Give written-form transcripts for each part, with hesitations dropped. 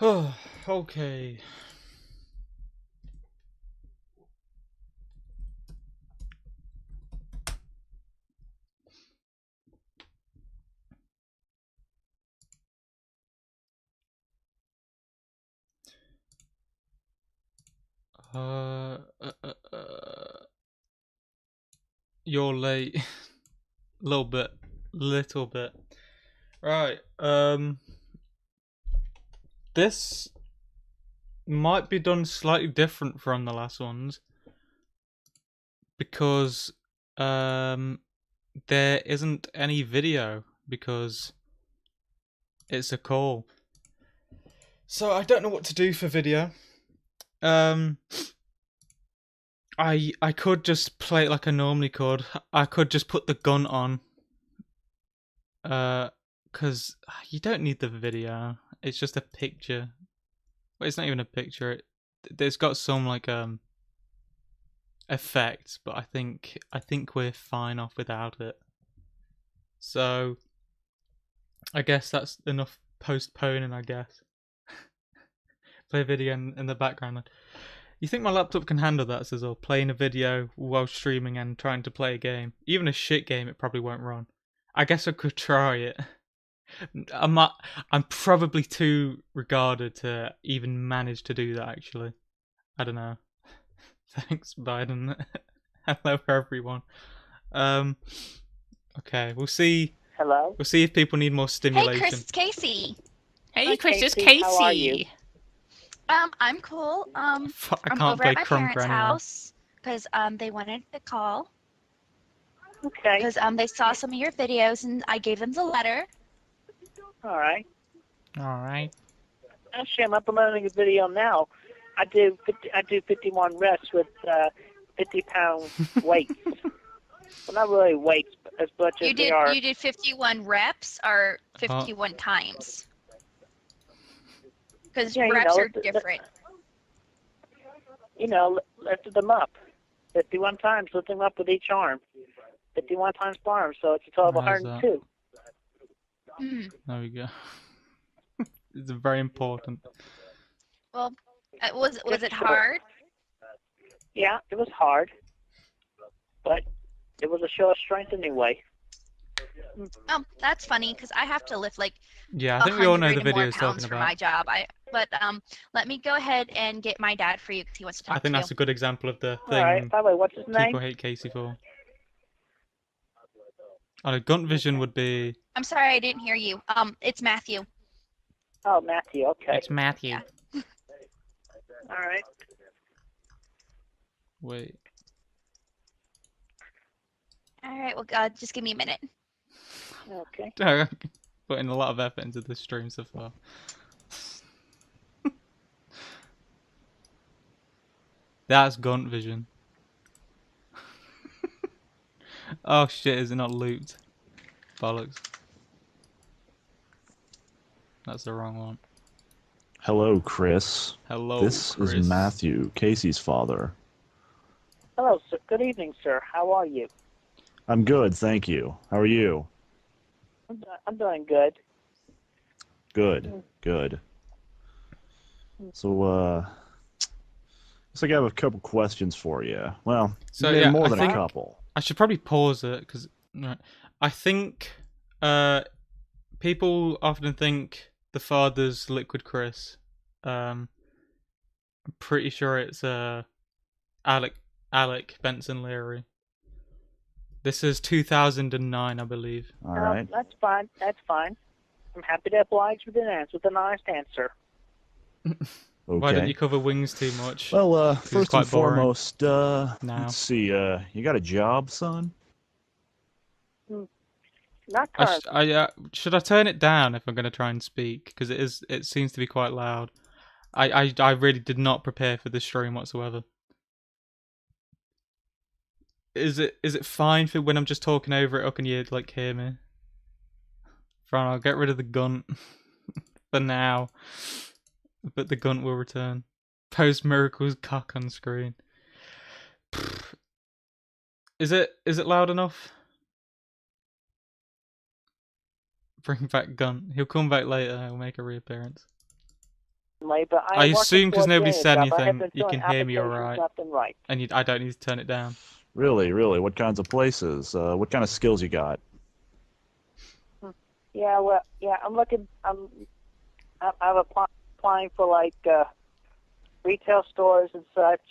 Okay. You're late. Little bit. Little bit. Right. This might be done slightly different from the last ones because there isn't any video because it's a call. So I don't know what to do for video. I could just play it like I normally could. I could just put the gun on. Cause you don't need the video. It's just a picture. Well, it's not even a picture. It's got some like effects, but I think we're fine off without it. So I guess that's enough postponing. I guess play a video in the background. You think my laptop can handle that, Sizzle? Playing a video while streaming and trying to play a game. Even a shit game, it probably won't run. I guess I could try it. I'm probably too regarded to even manage to do that, actually. I don't know. Thanks, Biden. Hello, everyone. Okay, we'll see. Hello? We'll see if people need more Hey, stimulation. Chris, it's Kacey. Hey, Hi, Chris, it's Kacey. How are you? Casey. I'm cool. Fuck, I I'm can't over play at my Crunker parents' anyway. house because they wanted to call Okay. because they saw some of your videos and I gave them the letter. All right. Alright. Actually, I'm uploading a video now. I do 51 reps with 50-pound weights. Well, not really weights, but as much as they are. You did 51 reps or 51 times? Because Yeah, reps are different. Lifted them up. 51 times, lift them up with each arm. 51 times per arm, so it's a total of How's 102. There we go. It's very important. Well, was it hard? Yeah, it was hard, but it was a show of strength anyway. That's funny because I have to lift like Yeah, I think we all know the 100 video more he's pounds talking for about. my job. Let me go ahead and get my dad for you because he wants to talk I think to that's you. a good example of the All right. thing By the way, what's his name? people hate Casey for. Oh, a gun vision would be. I'm sorry, I didn't hear you. It's Matthew. Oh, Matthew. Okay. It's Matthew. Yeah. All right. Wait. All right, well, just give me a minute. Okay. Putting a lot of effort into this stream so far. That's gun vision. Oh shit, is it not looped? Bollocks. That's the wrong one. Hello, Chris. Hello, This Chris. is Matthew, Casey's father. Hello, sir. Good evening, sir. How are you? I'm good, thank you. How are you? I'm doing good. Good, good. So, looks like I have a couple questions for you. Well, So, maybe yeah, more I than think- a couple. I should probably pause it because I think people often think the father's Liquid Chris. I'm pretty sure it's Alec Benson Leary. This is 2009, I believe. All right. That's fine. That's fine. I'm happy to oblige with with an honest answer. Why don't Okay. you cover wings too much? Well, it's first quite and boring foremost, now. let's see. You got a job, son? Not currently. Should I turn it down if I'm going to try and speak? Because it seems to be quite loud. I really did not prepare for this stream whatsoever. Is it fine for when I'm just talking over it? Or can you like hear me? Fine, I'll get rid of the gun for now, but the gun will return. Post miracles cock on screen. Is it loud enough? Bring back gun. He'll come back later. He'll make a reappearance. but I am working assume because towards nobody getting a said job. I have anything, been you filling can hear me all applications right, left and right. and I don't need to turn it down. Really, really? What kinds of places? What kind of skills you got? Yeah, well, yeah, I'm looking. I'm applying for like retail stores and such.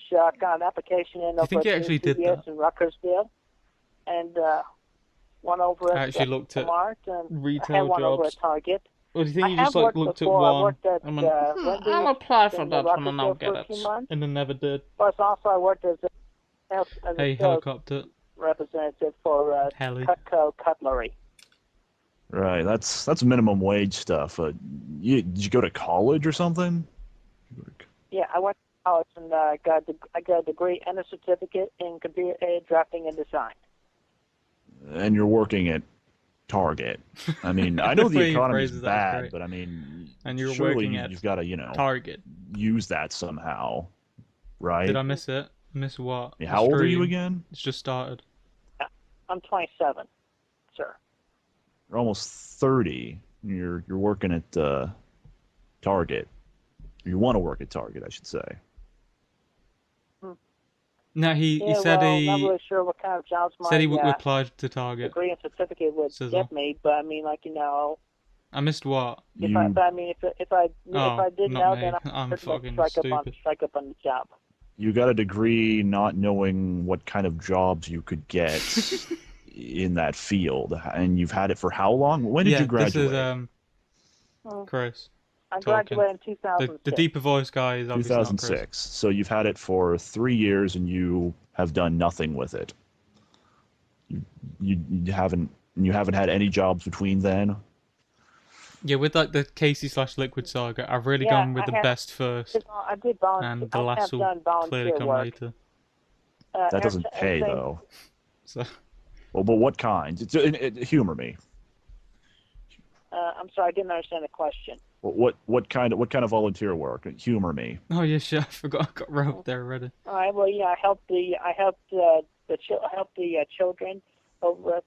Got an application in Do you over think you at actually did CVS that? in Ruckersville, and one over I at actually looked at Walmart, and I had retail one over at jobs. Target. Or do you think I you have just like worked looked at before. I one worked at and went, Wendy's I'll apply for in that one and I'll Ruckersville get for a few it, months. and then never did. Plus, also I worked as a Hey, sales helicopter, representative for heli. Cutco Cutlery. Right, that's minimum wage stuff. Did you go to college or something? Yeah, I went to college and I got a degree and a certificate in computer aided drafting and design. And you're working at Target. I mean, I know the way he economy's phrases that is bad, great. but I mean, And you're surely working at you've got to, Target. use that somehow, right? Did I miss it? Miss what? Yeah, The how old are you stream? again? It's just started. I'm 27, sir. You're almost 30. You're working at Target. You want to work at Target, I should say. No, he Yeah, said well, he not really sure what kind of jobs my said he applied to Target. degree and certificate would Sizzle. get me, but I mean, like, I missed what? if I did not know, me. then I'm I'd fucking strike up stupid. on the job. You got a degree not knowing what kind of jobs you could get in that field, and you've had it for how long? When did Yeah, you graduate? this is Chris. I Talking. graduated in 2006. The deeper voice guy is obviously not Chris. 2006. So you've had it for 3 years, and you have done nothing with it. You haven't had any jobs between then. Yeah, with like the Casey/Liquid saga, I've really gone with the best first, I did volunteer. and the I last have will done clearly volunteer come work. later. That doesn't pay though. So Well, but what kind? Humor me. I'm sorry, I didn't understand the question. What kind of volunteer work? Humor me. oh yeah, shit, I forgot I got roped there already. All right. Well, yeah, I helped the children over at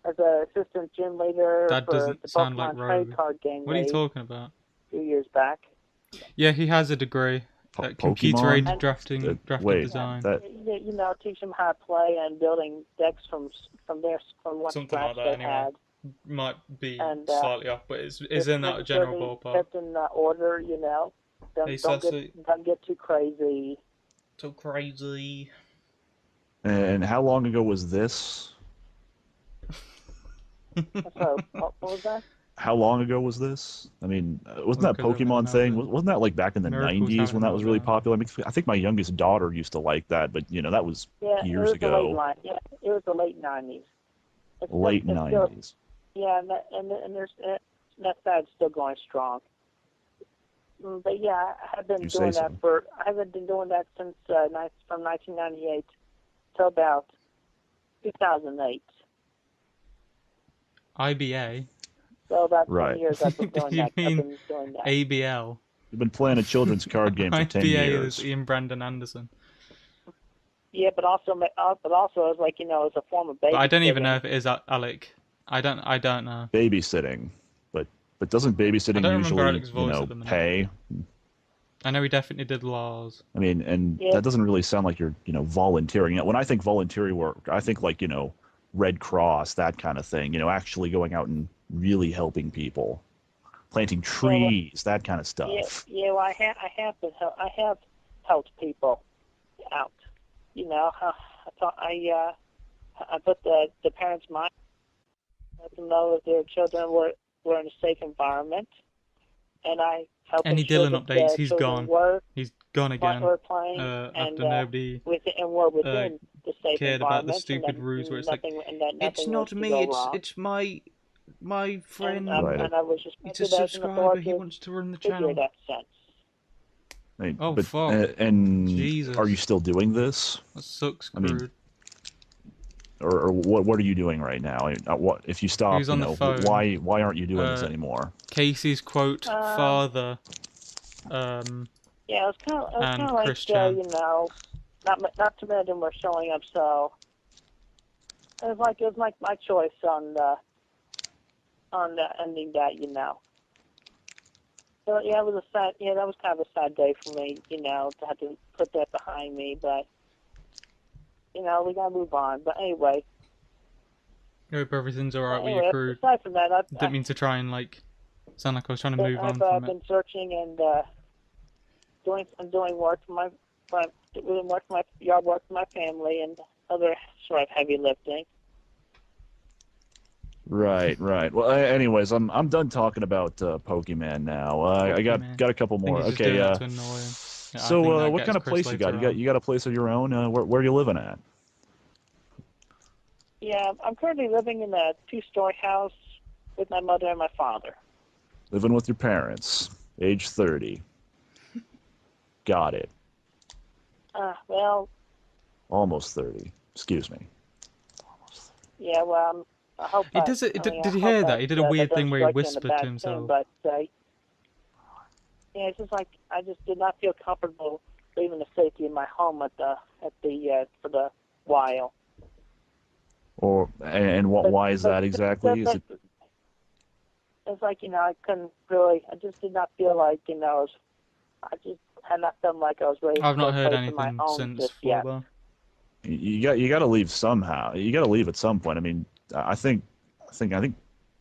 as an assistant gym leader That for doesn't the sound like Pokemon trade Rogue. card game What are you league talking about? a few years back. Yeah, he has a degree. Computer aided Pokemon? drafting Wait, design. that Teach them how to play and building decks from what Something scratch like that, they anyway. had. Might be And, slightly off, but it's in that Making general sure ballpark. they kept in order, Hey, Don't get too crazy. So crazy. and how long ago was this? So, what was that? How long ago was this? I mean, wasn't that Because I'm in Pokemon thing? Melbourne. Wasn't that like back in the Miracle's 90s having when a that was really meltdown. popular? I mean, I think my youngest daughter used to like that, but that was years ago. It was the late 90s. Late 90s. Yeah, and there's that side's still going strong. But yeah, I have been You doing say that so. I haven't been doing that since from 1998 till about 2008. IBA. So about 10 Right. years I've been doing You that. mean I've been doing that. ABL. You've been playing a children's card game for 10 IBA years. is Ian Brandon Anderson. Yeah, but also it's like it's a form of babysitting. But I don't even know if it is Alec. I don't know. Babysitting. But doesn't I babysitting don't remember usually, Alec's voice at the minute. pay? I know he definitely did laws. I mean, and Yeah. that doesn't really sound like you're, volunteering. When I think voluntary work, I think like, Red Cross, that kind of thing, actually going out and really helping people, planting trees, that kind of stuff. Yeah. Well, I have helped people out. I put the parents' mind, let them know that their children were in a safe environment, and I helped Any ensure Dylan that updates? the He's children gone. He's gone again. were playing After nobody and were within the safe cared about the environment, stupid and rules where it's like, nothing it's not was to me, go wrong. it's my friend. Right. And I was It's respected a as an subscriber. He authoritative wants to run the figure channel. in that sense. Oh, fuck. And Jesus. are you still doing this? That sucks, I mean, Crude. or what are you doing right now? What if you stop? Who's on the phone? Why aren't you doing this anymore? Casey's quote father. Yeah, it was kind And of like Chris Chan. not too many of them were showing up, so it was like my choice on ending that. So yeah, it was a sad. Yeah, that was kind of a sad day for me. You know, to have to put that behind me. But you know, we gotta move on. But anyway, I hope everything's alright with your anyway, crew. aside from that, I didn't mean to try and like sound like I was trying to move on I've from it. been searching and doing work for doing work for my yard work for my family and other sort of heavy lifting. Right. Well, anyways, I'm done talking about Pokemon now. I got Pokemon. a couple I think more. he's just Okay. doing that to annoy him. Yeah, I think So, that what gets kind of Chris place you got? later You got a place of your own? Where are you living at? Yeah, I'm currently living in a 2-story house with my mother and my father. Living with your parents, age 30. Got it. Well, Almost 30. Excuse me. yeah, well, I hope. He does it. Did you hear that? He did a weird thing where he whispered to himself. But yeah, it's just like I just did not feel comfortable leaving the safety of my home for the while. Why is that exactly? Is it? It's like, you know, I couldn't really. I just did not feel like, you know, I just had not felt like I was ready. I've not heard to place of my anything own since just before yet. though. You got to leave somehow. You got to leave at some point. I mean, I think, you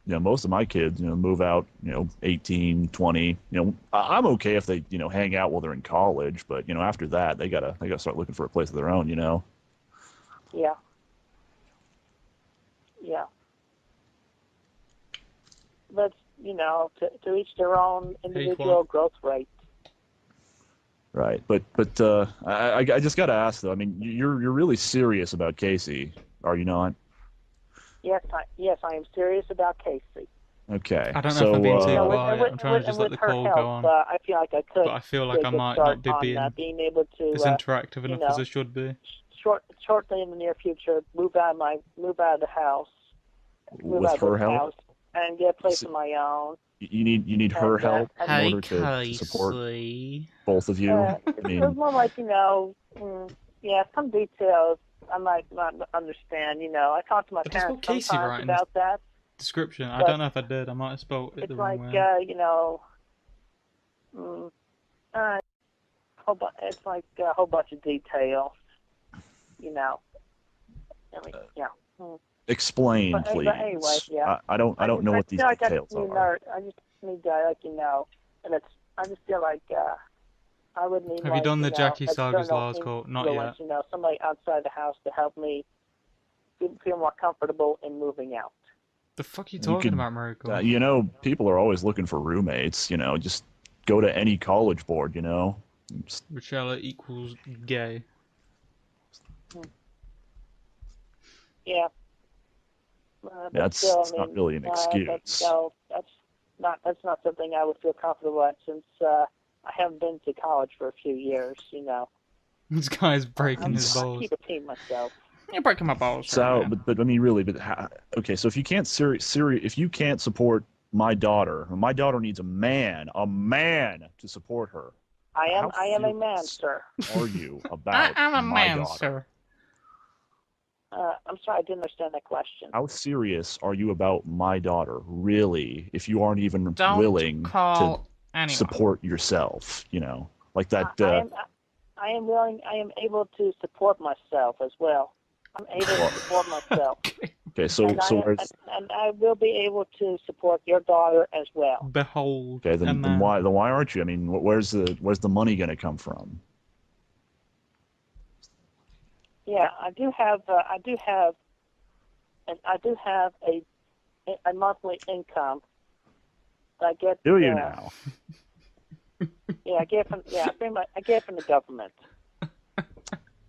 know, most of my kids, you know, move out, you know, 18, 20. You know, I'm okay if they, you know, hang out while they're in college, but you know, after that, they gotta start looking for a place of their own. You know. Yeah. Yeah. But you know, to each their own individual growth rate. Right, but I just got to ask though. I mean, you're really serious about Kacey, are you not? Yes, I am serious about Kacey. Okay. I don't know if I'm being too You know, quiet. I'm trying to just let the call go on. I feel like I could. But I feel like I might not be being able to as interactive enough as I should be. Shortly in the near future, move out of the house. With her help? And get a place of my own. You need her help in order to support both of you. I mean, it's more like, you know, some details I might not understand. You know, I talked to my parents sometimes about that. Description. I don't know if I did. I might have spelled it the wrong way. It's like, you know, it's like a whole bunch of details. You know. I mean, yeah. Explain, please. But anyway, yeah. I don't know what these details are. I just need to let you know, and I just feel like I would need. Have you done the Jackie Sagas Lars Court? Not yet. You know, somebody outside the house to help me feel more comfortable in moving out. The fuck are you talking about, Miracle? You know, people are always looking for roommates. You know, just go to any college board. You know. Richella equals gay. Yeah. That's not really an excuse. That's not something I would feel comfortable at since I haven't been to college for a few years. You know. This guy's breaking his balls. I keep repeating myself. You're breaking my balls. So, but I mean, really, okay. So if you can't if you can't support my daughter needs a man to support her. I am a man, sir. Are you about I'm a my man, daughter? sir. I'm sorry, I didn't understand that question. How serious are you about my daughter, really, if you aren't even willing to support yourself, you know, like that... I am willing, I am able to support myself as well. I'm able to support myself. Okay, so and I will be able to support your daughter as well. Behold. Okay, then why aren't you? I mean, where's the money going to come from? Yeah, I do have a monthly income. I get. Do you now? Yeah, I get from the government.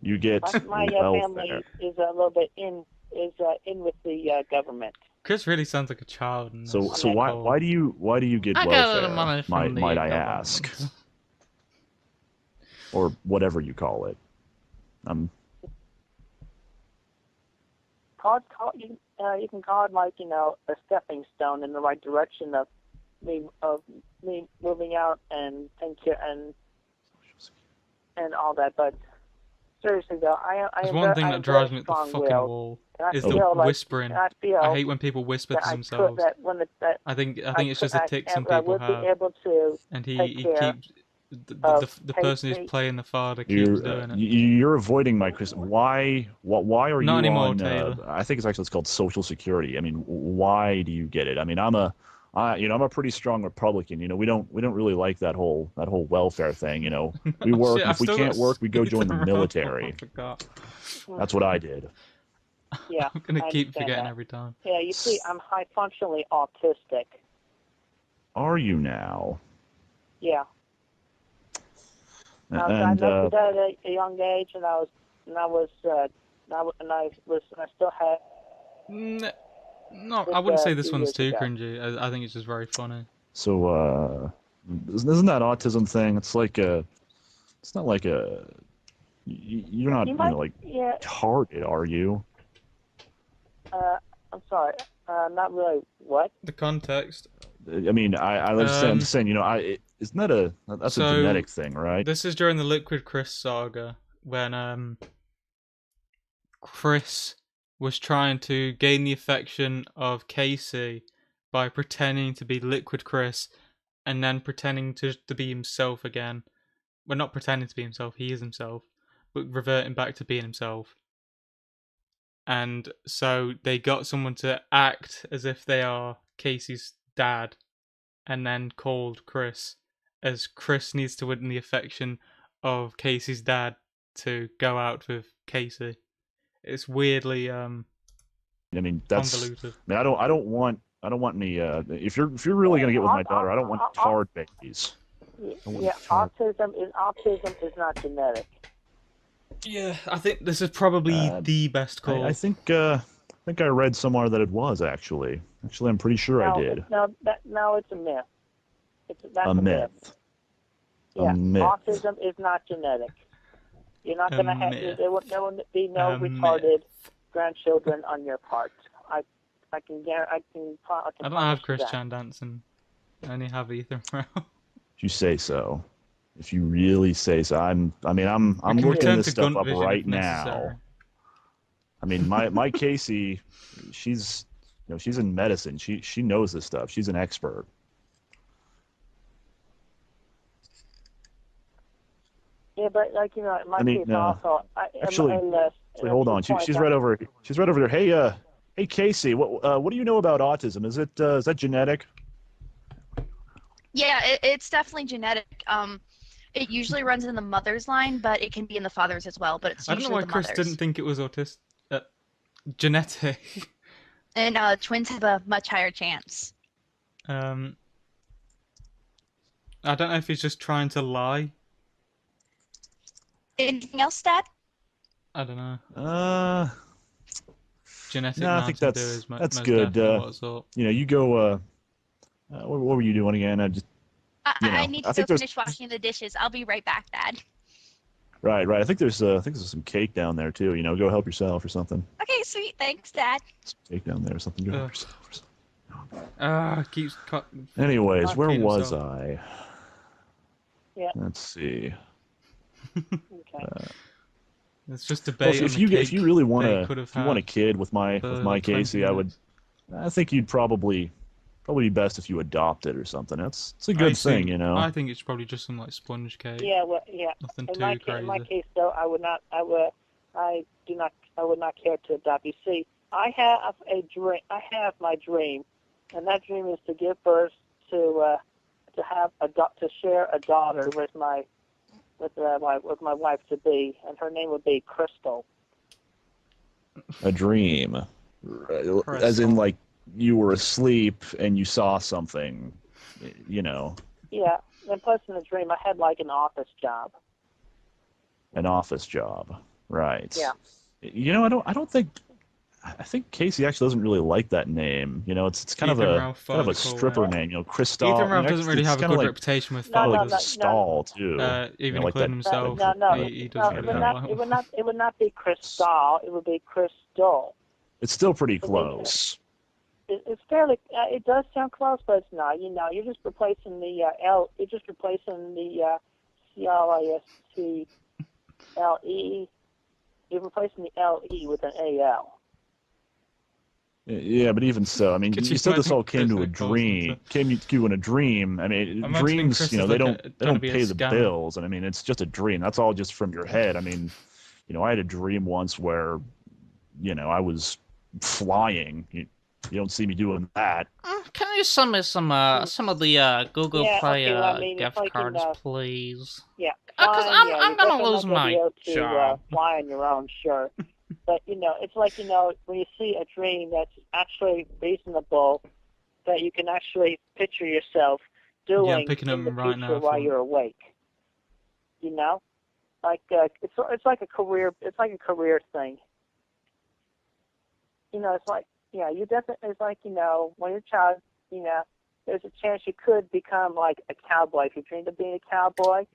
You get my family is a little bit in with the government. Chris really sounds like a child. So why do you get welfare? Might I ask? Or whatever you call it. You can call it like, you know, a stepping stone in the right direction of me moving out and all that. But seriously though, I There's am one thing I that am drives very me up the fucking strong-willed, wall and I is feel the like, whispering. and I feel I hate when people whisper that to I could, themselves. that when that I think I it's could, just a tick some I people would be have, able to and take he care keeps of the person who's Casey. playing the father keeps doing it. You're avoiding my Chris. Why are Not you anymore, on? Taylor. I think it's called Social Security. I mean, why do you get it? I mean, I'm a pretty strong Republican. You know, we don't really like that whole welfare thing. You know, we Oh, work, shit, and I've if we still got can't work, we go join the Ethan Ralph. military. I forgot. That's what I did. Yeah, I'm gonna I keep understand forgetting that. every time. Yeah, you see, I'm high functionally autistic. Are you now? Yeah. I was And diagnosed with that at a young age, and I still had. No, I wouldn't say this 2 one's years too ago. cringy. I think it's just very funny. so, isn't that autism thing? It's like it's not like you're not like Yeah. retarded, are you? I'm sorry. Not really. What? The context. I mean, I'm just saying, you know, isn't that that's a So, genetic thing, right? This is during the Liquid Chris saga when Chris was trying to gain the affection of Kacey by pretending to be Liquid Chris and then pretending to be himself again. Well, not pretending to be himself, he is himself, but reverting back to being himself. And so they got someone to act as if they are Casey's dad and then called Chris, as Chris needs to win the affection of Casey's dad to go out with Kacey. It's weirdly I mean, that's. convoluted. I mean, I don't want any. If you're really gonna get with my daughter, I don't want tard babies. Yeah, autism is not genetic. Yeah, I think this is probably the best call. I think I read somewhere that it was actually. Actually, I'm pretty sure I did. No, it's a myth. That's A a myth. Yeah, A myth. autism is not genetic. You're not going to have. There will be no retarded myth. grandchildren on your part. I can I don't have Chris Chan dancing. I only have Ethan Ralph. If you say so. If you really say so. I'm looking this stuff up right now. I mean, my Kacey, she's in medicine. She knows this stuff. She's an expert. Yeah, but my case also. Actually, hold on. She's right over. She's right over there. Hey, Kacey. What do you know about autism? Is that genetic? Yeah, it's definitely genetic. It usually runs in the mother's line, but it can be in the father's as well. But it's usually the mother's. I don't know why Chris didn't think it was genetic. And twins have a much higher chance. I don't know if he's just trying to lie. Anything else, Dad? I don't know. Genetic. No, I think that's good. You go. What were you doing again? I need to go finish washing the dishes. I'll be right back, Dad. Right. I think there's some cake down there too. Go help yourself or something. Okay, sweet. Thanks, Dad. Cake down there or something. Go help yourself. Keeps cut. Anyways, where was I? Yeah. Let's see. Okay. It's just debate. If you really want a kid with my Kacey, I think you'd probably be best if you adopt it or something. It's a good thing, I think it's probably just some like sponge cake. Yeah, well, yeah. Nothing in my crazy. In my case, though, I would not care to adopt. You see, I have a dream. I have my dream, and that dream is to give birth to share a daughter with my wife to be, and her name would be Crystal. A dream, as in like you were asleep and you saw something, Yeah, and plus in the dream, I had like an office job. An office job, right? Yeah. I think Kacey actually doesn't really like that name. It's kind of a stripper name. Crystal. Ethan Ralph doesn't really have a good reputation with fathers. Stall too. Even including himself. He doesn't really it would not be Crystal. It would be Crystal. It's still pretty close. It's fairly. It does sound close, but it's not. You're just replacing the L. You're just replacing the CRISTLE You're replacing the LE with an AL. Yeah, but even so, I mean, Could you you said this imagine all came to a Chris Eccleston dream. Came to you in a dream. I mean, I'm imagining dreams, Chris you know, is they like don't trying to be a pay the scammer. bills, and I mean, it's just a dream. That's all just from your head. I mean, you know, I had a dream once where, you know, I was flying. You don't see me doing that. Can you send me some of the Google Yeah, Play okay, well, I mean, it's gift like, you cards, know, please? yeah, Because flying, yeah, I'm you're gonna definitely lose not going to be my able to job. fly on your own, sure. But, you know, it's like, you know, when you see a dream that's actually reasonable, that you can actually picture yourself Yeah, I'm doing picking in the them right future now while for you're awake. You know? Like, it's like a career thing. You know, it's like, yeah, you definitely, it's like, you know, when you're a child, you know, there's a chance you could become like a cowboy if you dreamed of being a cowboy.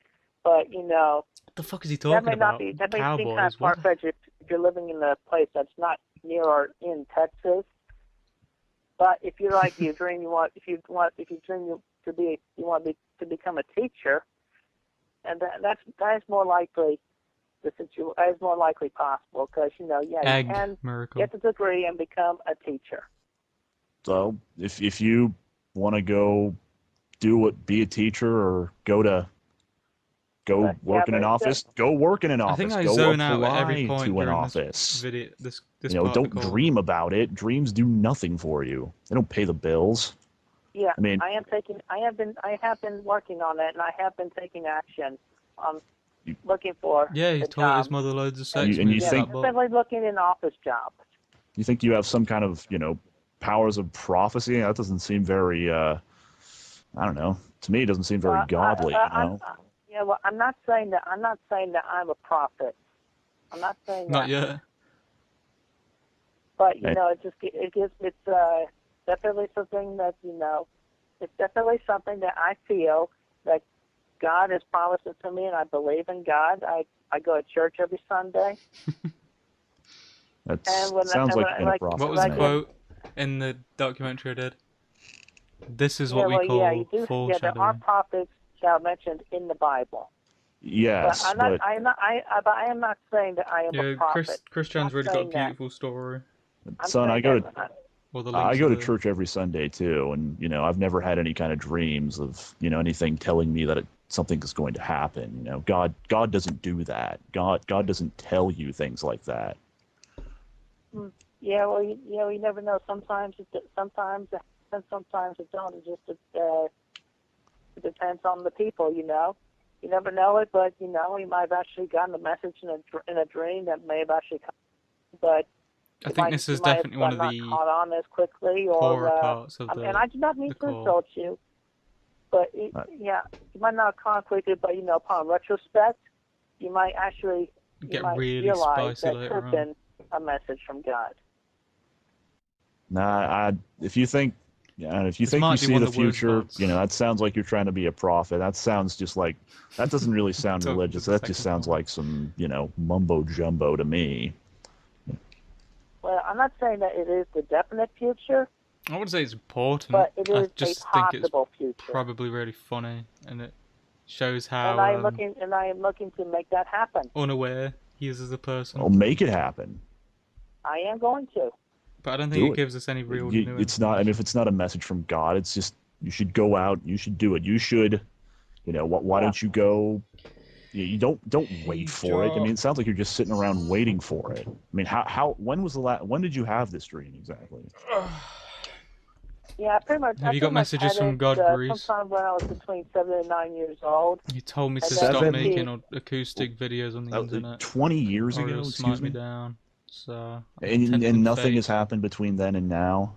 But, you know, what the fuck is he that talking may not about? be, that may seem kind Cowboys? of What? far-fetched if you're living in a place that's not near or in Texas. But if you're like, you dream you want to become a teacher, and that is more likely that is more likely possible because, you know, yeah, Egg you can miracle. get the degree and become a teacher. So if you want to go be a teacher or go work in an office, go work in an I think office. I Go zone out at every apply point to an during this office. video. This You know, part of the don't call. dream about it. Dreams do nothing for you. They don't pay the bills. Yeah, I mean, I have been working on it, and I have been taking action on looking for Yeah, he's the taught his job. mother loads of sex and you moves. Yeah, think- that book. definitely looking in office jobs. you think you have some kind of, you know, powers of prophecy? That doesn't seem very, I don't know. To me, it doesn't seem very Well, godly, you know? Yeah, well, I'm not saying that I'm a prophet. I'm not saying that. Not yet. But you know, it's definitely something that, you know, it's definitely something that I feel that God has promised it to me, and I believe in God. I go to church every Sunday. That And sounds like you're a prophet. What was the man. quote in the documentary I did? This is yeah, what we well, call yeah, you do. Yeah, foreshadowing. there are prophets that are mentioned in the Bible. Yes, but I am not saying that I am a prophet. Chris Chan's really got a saying that. beautiful story. son, I go to Well, the I links go are to church every Sunday too, and you know, I've never had any kind of dreams of, you know, anything telling me that something is going to happen. You know, God doesn't do that. God doesn't tell you things like that. Yeah, well, you know, you never know. Sometimes it happens, sometimes it don't. It just it depends on the people, you know. You never know it, but you know, you might have actually gotten a message in a dream that may have actually come. But I think this is definitely one of not the caught on as quickly, poorer or parts of the. and I do not mean to call. insult you, but yeah, you might not have caught on quickly, but you know, upon retrospect, you might actually Get might really realize spicy that later could have on. been a message from God. Nah, if you think This you might see be one the of the worst future, parts. you know, that sounds like you're trying to be a prophet. That sounds just like, that doesn't really sound Talking to religious. the That just second sounds one. like some, you know, mumbo jumbo to me. Well, I'm not saying that it is the definite future, I wouldn't say it's important. but it I is just a think it's possible future. probably really funny, and it shows And how I am looking to make that happen. unaware he is as a person. Well, make it happen. I am going to. But I don't Do think it it. gives us any real new It's not. I mean, if it's not a message from God, it's just you should go out. You should do it. You should. You know, why don't you go? You don't wait for it. I mean, it sounds like you're just sitting around waiting for it. I mean, when was the last? When did you have this dream exactly? Yeah, pretty much. Have you got messages from God, Grease? Sometime when I was between 7 and 9 years old. He told me to And stop then- making acoustic videos on the internet. 20 years or ago, he'll excuse smite me me. down. So And nothing has happened between then and now.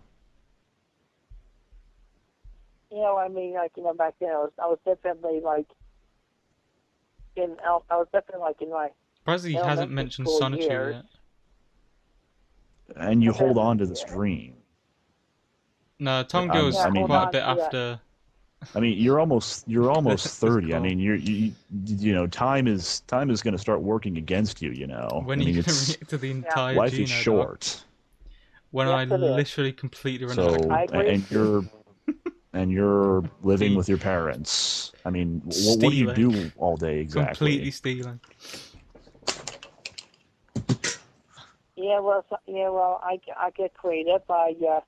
You know, I mean, like, you know, back then I was definitely like in my Surprised he hasn't elementary mentioned school Sonichu years. yet. And you Okay. hold on to this dream. No, Tom I'm- goes I mean- quite a bit Yeah. after. I mean, you're almost This 30. I call. mean, you know, time is going to start working against you. You know, When I are mean, you going to it's react to the entire life Gino is doc? short. When Yes, I it is. literally completely run out So of I agree. and you're living with your parents. I mean, what do you Stealing. do all day exactly? completely stealing. I get creative. I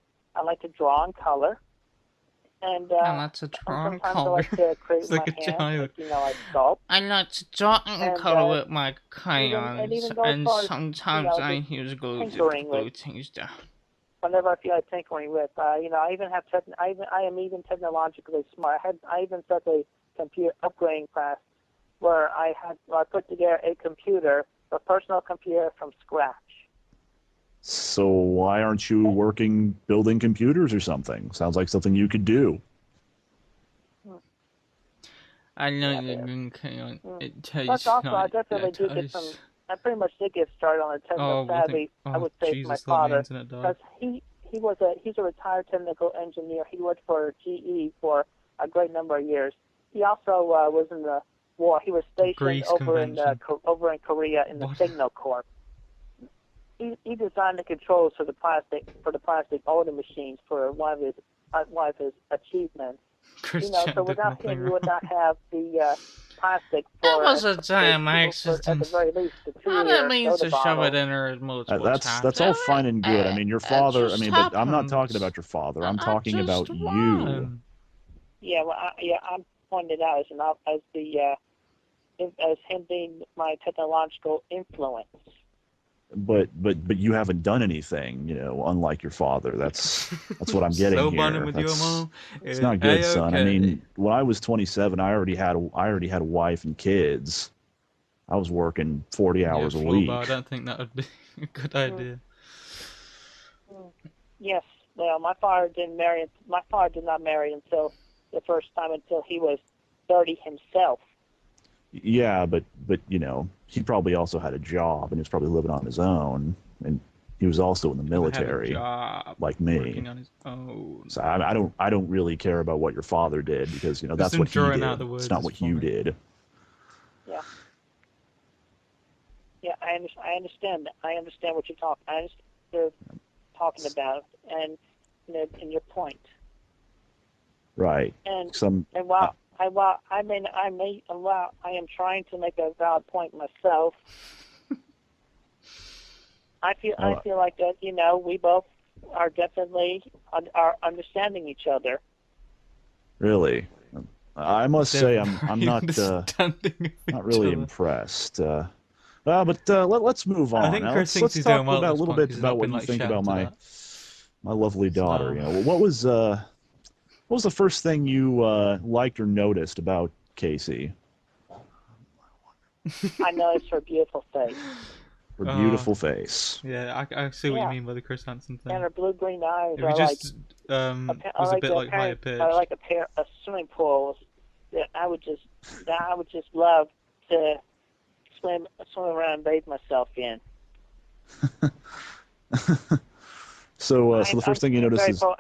like to draw and color, and I like to draw and sometimes I color. like to create It's with like my a hands, child. like sculpt. I like to draw and And, color with my and crayons, even go as and far as, sometimes I just use glue to tinkering glue with things down. whenever I feel like tinkering with. I even have I am even technologically smart. I even took a computer upgrading class where I put together a personal computer from scratch. So why aren't you working building computers or something? Sounds like something you could do. I know Yeah, you're there. going to it Plus, tastes also, I like definitely that do get some. I pretty much did get started on the techno Oh, I savvy. think. I Oh, would say from my Jesus! Let my father, internet die. because he's a retired technical engineer. He worked for GE for a great number of years. He also was in the war. He was stationed Greece over in convention. Korea in the What? Signal Corps. He designed the controls for the plastic motor machines for one of his achievements. Chris So Chan did without nothing him, you wrong. would not have the plastic That for was a for damn at the accident. very least the I 2-year didn't mean soda to shove it bottle. in her multiple times. That's all fine and good. I mean, your It father. I just mean, but I'm not happens. talking about your father. I'm I talking just about you. Um, Yeah, well, I'm pointing out as him being my technological influence. But you haven't done anything, unlike your father. That's what I'm getting so here. bonding with your mom. It's not good, son. I A-okay. mean, when I was 27, I already had a wife and kids. I was working 40 hours a Floor week. bar, I don't think that would be a good idea. Yes, well, my father did not marry until the first time until he was 30 himself. Yeah, but he probably also had a job and he was probably living on his own, and he was also in the military, Had a job like me. working on his own. So I don't really care about what your father did, because that's Just what he drawing did. out the words It's not is what you funny. did. Yeah. Yeah, I understand. I understand what you're talking about, and your point. Right. And Some. while I am trying to make a valid point myself, I feel like that. We both are definitely are understanding each other. Really, I must say I'm not understanding of not each really other. impressed. Let's move on. I think Now, Chris thinks let's he's talk doing well about at a this little point bit 'cause he's about not what been you like think about shouting to my lovely daughter. So- What was the first thing you liked or noticed about Kacey? I noticed her beautiful face Her beautiful face. Yeah, I see what you mean by the Chris Hansen thing. and her blue-green eyes If are you like just was a bit like higher pitched. like a swimming pool that I would just love to swim around and bathe myself in. So the first thing you noticed is I'm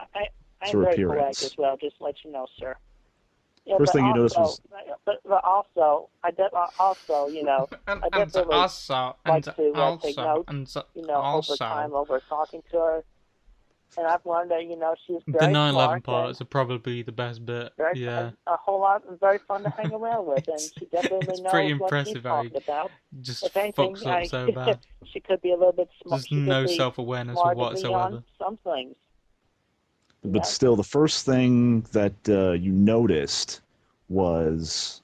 her very poetic appearance. as well. Just to let you know, sir. Yeah, First but thing you noticed was. but also, I definitely like to take notes, over time, over talking to her. And I've learned that, she's The very 9/11 smart parts are probably the best bit. and Yeah, a whole lot, and very fun to hang around with. And she definitely it's knows pretty what she's impressive how he talking about. just If anything, fucks up so bad. she could be a little bit smart. There's She could no be self-awareness smarter than me whatsoever. on some things. But still, the first thing that you noticed was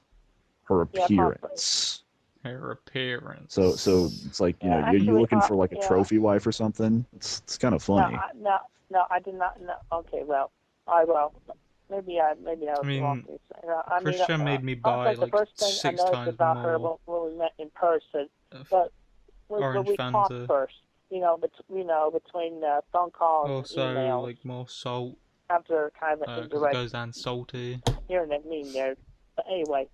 her appearance. Her appearance. So it's like, Yeah, you actually, looking for like a yeah. trophy wife or something? It's kind of funny. No, I did not. No, okay, well, maybe I was mean, wrong. Christian made me buy the like first thing I 6 noticed times about her more when we met in person, but orange we talked Fanta. first. Between phone calls and Also, emails. like more salt, After kind of an because it indirect goes down salty. here and mean there. But anyway,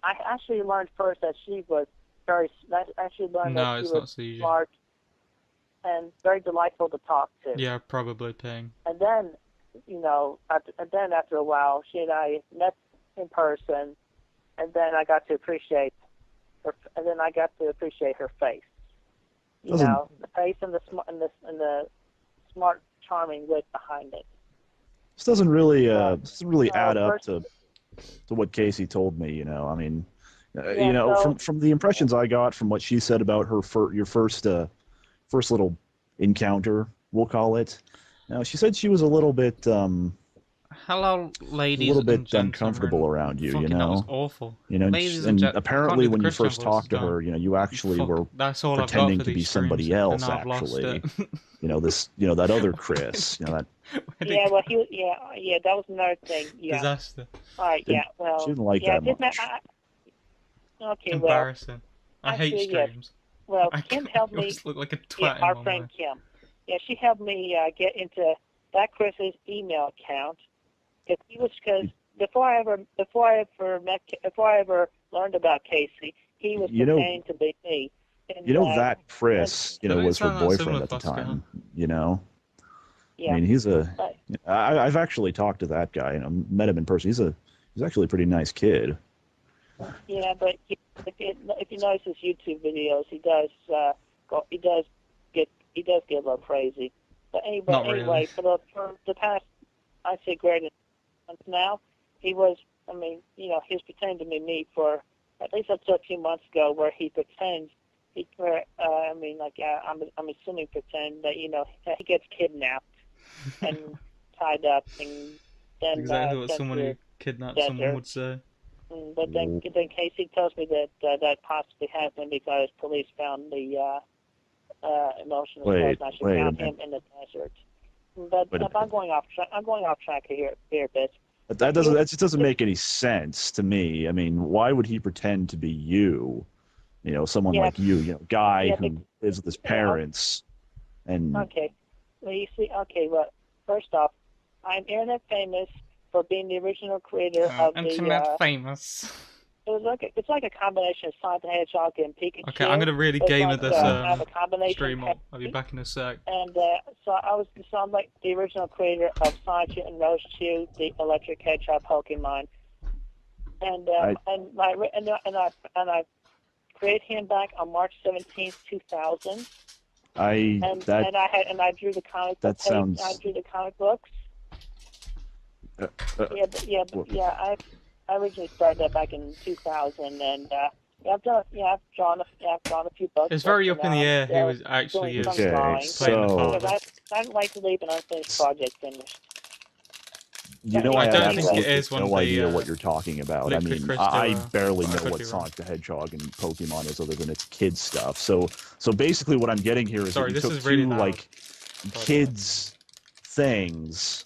I actually learned first that she was very. I actually learned No, that she it's was not CG. smart and very delightful to talk to. Yeah, probably ping. And then, after a while, she and I met in person, and then I got to appreciate her. And then I got to appreciate her face. The face and the smart, charming wit behind it. This doesn't really add up to what Kacey told me. I mean, So, from the impressions I got from what she said about your first little encounter, we'll call it. Now, she said she was a little bit Hello, a ladies little and bit gentlemen. uncomfortable around you, Fucking, you that was know. awful. You know, Ladies and I can't apparently do the when you Chris Chan first voice, talked it's to gone. her, you know, you actually Fuck, were that's all I've got pretending for to be these somebody streams, else, and now I've lost actually. it. You know, that other Chris, you know, that Yeah, well, that was another thing. Yeah. Disaster. All right. Yeah. Well. she didn't like yeah. that much. Okay. Well. Embarrassing. I hate Actually, yes. streams. Well, I Kim helped me. always look like a Yeah, twat in our one friend way. Kim. Yeah, she helped me get into that Chris's email account. Because before I ever learned about Kacey, he was pretending to be me. And, you know that Chris, you know, Doesn't it was her sound that boyfriend similar, at the Pascal? time. You know, yeah. I mean, he's a. But, I've actually talked to that guy. You know, met him in person. He's actually a pretty nice kid. yeah, but if you notice his YouTube videos, he does get a little crazy. But anyway, for the past, I'd say greater than months now, he was. I mean, you know, he was pretending to be me for at least up to a few months ago, where he pretends. I'm assuming pretend that, you know, he gets kidnapped and tied up and then Exactly what sent someone to who the kidnapped someone desert. would say. But then Kacey tells me that possibly happened because police found the emotional Wait and I should a found minute. him in the desert. But I'm going off track here a bit. That just doesn't make any sense to me. I mean, why would he pretend to be you? You know, someone like you know, guy who lives with his parents, and okay. Well, you see, well, first off, I'm internet famous for being the original creator of Internet famous. It's like a combination of Sonic the Hedgehog and Pikachu. Okay, I'm gonna really gamer this have a combination stream up. I'll be back in a sec. And I'm like the original creator of Sonic and Roschu, the Electric Hedgehog Pokemon, and I created him back on March 17th, 2000. I drew the comic. That sounds. I drew the comic books. I originally started that back in 2000, and I've drawn a few books. It's very up in the air who was actually doing playing the father. I don't like to leave an unfinished project finished. You know, I don't absolutely think it is one no of the, idea what you're talking about. I mean, I barely know what wrong. Sonic the Hedgehog and Pokemon is, other than it's kids stuff. So basically, what I'm getting here is that you took two like kids things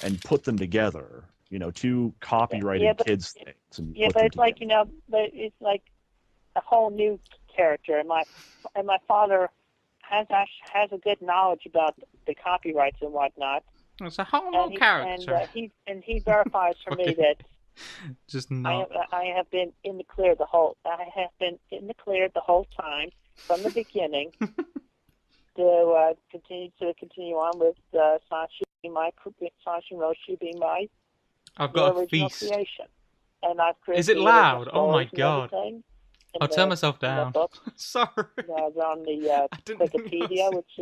and put them together. You know, two copyrighted kids things. And put but them it's like, you know, but it's like a whole new character, and my father has a good knowledge about the copyrights and whatnot. It's a whole new character. And he verifies for me that just not. I have been in the clear the whole time from the beginning to continue on with Sashi and Roshi being my I've got a original feast. creation. And I've created. Is it loud? Oh my god! I'll turn myself down. Sorry. On the Wikipedia, which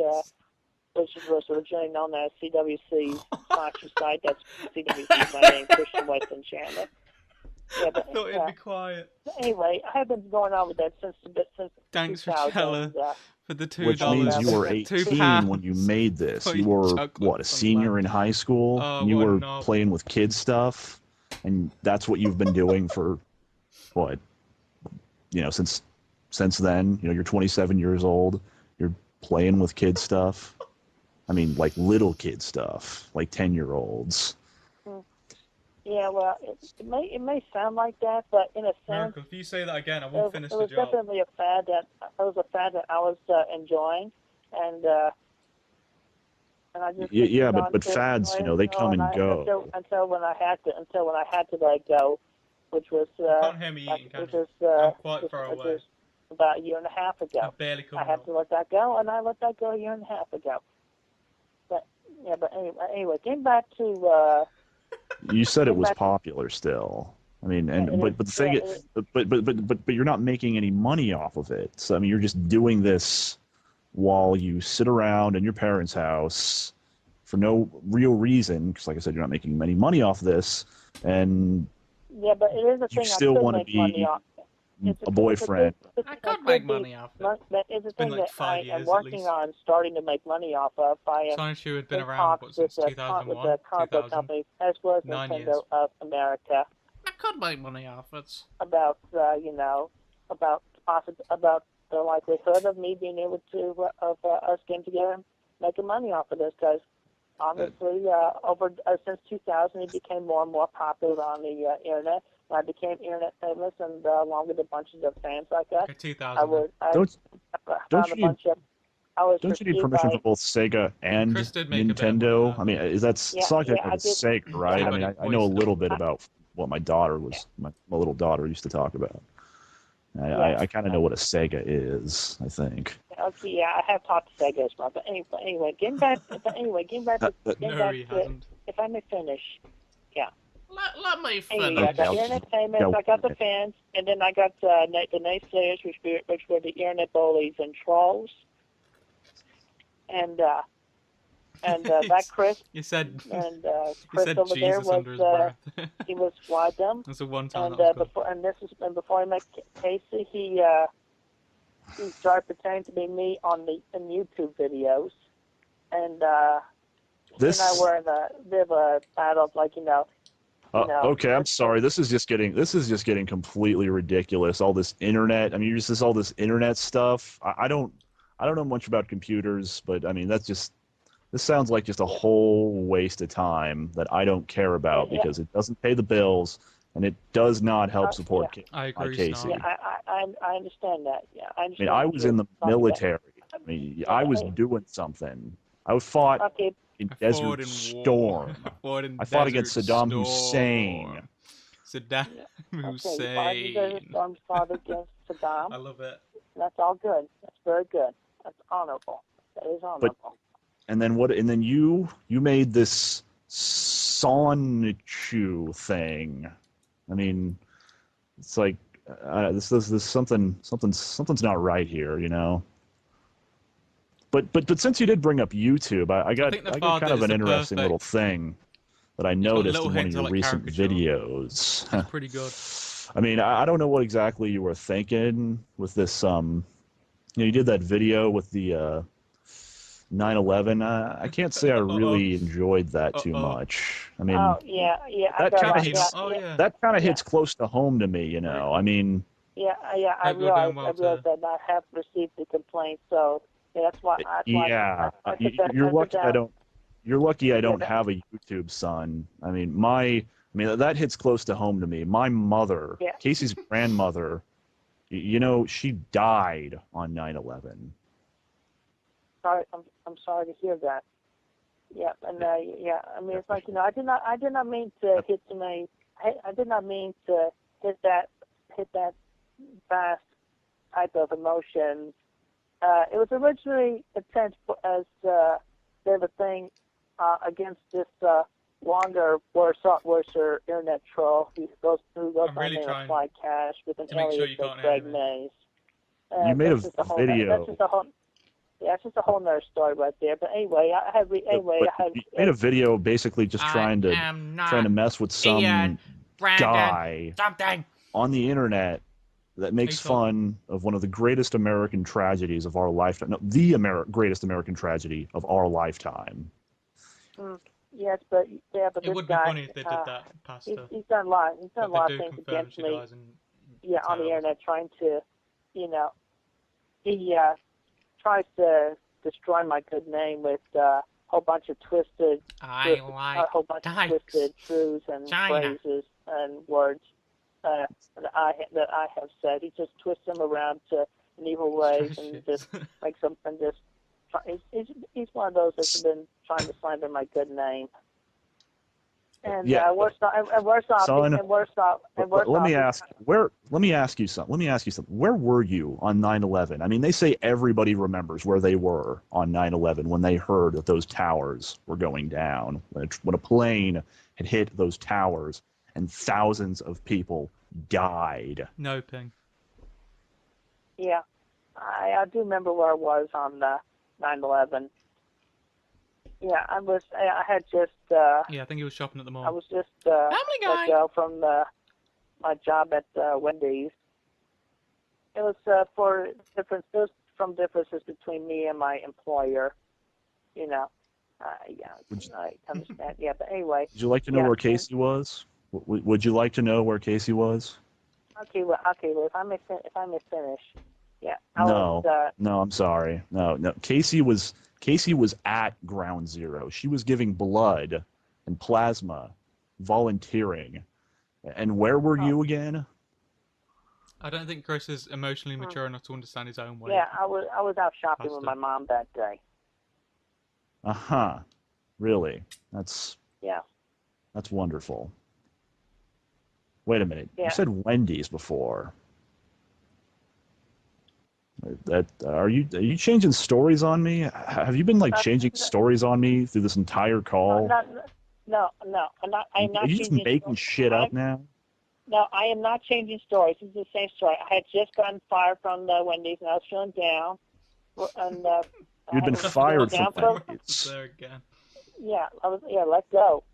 was originally known as CWC Sachi site. That's CWC, my name, Christian Western Chandler. Yeah, but, I thought it'd be quiet. Anyway, I have been going on with that since Thanks, 2000. Rachella, for the $2. Which means you were 18 when you made this. You were, what, a senior in high school? You were playing with kid stuff? And that's what you've been doing for, what, you know, since then? You know, you're 27 years old. You're playing with kid stuff. I mean, like little kid stuff, like 10-year-olds. Yeah, well, it may sound like that, but in a sense, if you say that again, I won't finish the job. It was definitely a fad that I was enjoying, and I just but fads, you know, they come and go. Until when I had to let go, which was you can't hear me eating, I'm quite far away. About a year and a half ago. I had to let that go, and I let that go a year and a half ago. But anyway, getting back to. You said it was popular still. I mean, but the thing is, but you're not making any money off of it. So I mean, you're just doing this while you sit around in your parents' house for no real reason. Because, like I said, you're not making any money off this, and yeah, but it is a thing. You still want to be. a boyfriend. I could make money off it. It's a It's been thing like that 5 I am years at working least. on starting to make money off of. I am Science Shoe had been in around talks since with 2001, the comic book 2000. companies as well as 9 Nintendo years. of America I could make money off it. about about the likelihood of me being able to of us getting together and making money off of this, because obviously since 2000 it became more and more popular on the internet. And I became internet famous, and along with a bunch of fans like us, Okay, 2000. Don't you need permission from both Sega and Chris did make a bit of Nintendo? money, I mean, is that Sonic I did. Sega, right? Yeah, I but mean, it I know a voiced little it. bit about what my daughter was, my little daughter used to talk about. I kind of know what a Sega is, I think. Okay, yeah, I have talked to Sega as well. But anyway, getting back to if I may finish. Let me Anyway, finish. I got internet famous, I got the fans, and then I got the naysayers, which were the internet bullies and trolls. And that Chris You said and he Chris said over there Jesus was under his breath. he was one of them. That's the one time And that was good. before I met Kacey, he started pretending to be me on in YouTube videos, and he and I were in a bit of a battle of Okay, I'm sorry. This is just getting completely ridiculous. All this internet. I mean, all this internet stuff. I don't know much about computers, but I mean, this sounds like just a whole waste of time that I don't care about because it doesn't pay the bills and it does not help support I agree, Casey. Yeah, I understand that. Yeah, I understand. I mean, I was in the military. I mean, I was doing something. I fought in Desert Storm. I fought against Saddam Hussein. Saddam Hussein. Okay, Desert Storm fought against Saddam. I love it. That's all good. That's very good. That's honorable. That is honorable. And then you made this Sonchu thing. I mean, it's like this something's not right here, you know. But since you did bring up YouTube, I got kind of an interesting little thing that I noticed in one of your recent videos. It's pretty good. I mean, I don't know what exactly you were thinking with this. You did that video with the 9/11. I can't say I really enjoyed that too much. I mean, that kind of hits close to home to me, you know. I mean, I realize that I have received the complaint, so that's why. You're lucky I don't. You're lucky I don't have a YouTube son. I mean, that hits close to home to me. My mother, Casey's grandmother, she died on 9/11. Sorry, I'm sorry to hear that. Yeah, and I mean, it's like I did not mean to hit I did not mean to hit that vast type of emotion. It was originally intended as a thing against this longer, worse internet troll who goes by the name of Fly Cash with an alias of Greg Mays. You made a video. That's just a whole nother story right there. But anyway, you made a video basically just trying to mess with some guy on the internet that makes fun of one of the greatest American tragedies of our lifetime. No, the greatest American tragedy of our lifetime. Yes, but it this would guy, be funny if they did that, Pastor. He's done a lot. He's done a lot of things against me. On the internet, trying to, he tries to destroy my good name with a whole bunch of twisted truths and phrases and words that I have said. He just twists them around to in evil ways and just makes them and just. He's one of those that's been trying to slander my good name. And worse off. Let me ask you something. Where were you on 9/11? I mean, they say everybody remembers where they were on 9/11 when they heard that those towers were going down, when a plane had hit those towers and thousands of people died. No ping. Yeah, I do remember where I was on 9/11. Yeah, I had just. I think he was shopping at the mall. I was just let go from my job at Wendy's, It was for differences from differences between me and my employer. You know. Yeah, I understand. Yeah, but anyway. Would you like to know where Kacey was? Would you like to know where Kacey was? Okay, well, if I may finish. Yeah. No, I'm sorry. No. Kacey was at Ground Zero. She was giving blood and plasma, volunteering. And where were you again? I don't think Chris is emotionally mature enough to understand his own way. Yeah, I was out shopping with my mom that day. Really? That's wonderful. Wait a minute. Yeah. You said Wendy's before. Are you changing stories on me? Have you been like changing stories on me through this entire call? No. I'm not. Are you just making shit up now? No, I am not changing stories. This is the same story. I had just gotten fired from the Wendy's, and I was feeling down. And you've been fired from Wendy's. There again. Yeah, let go.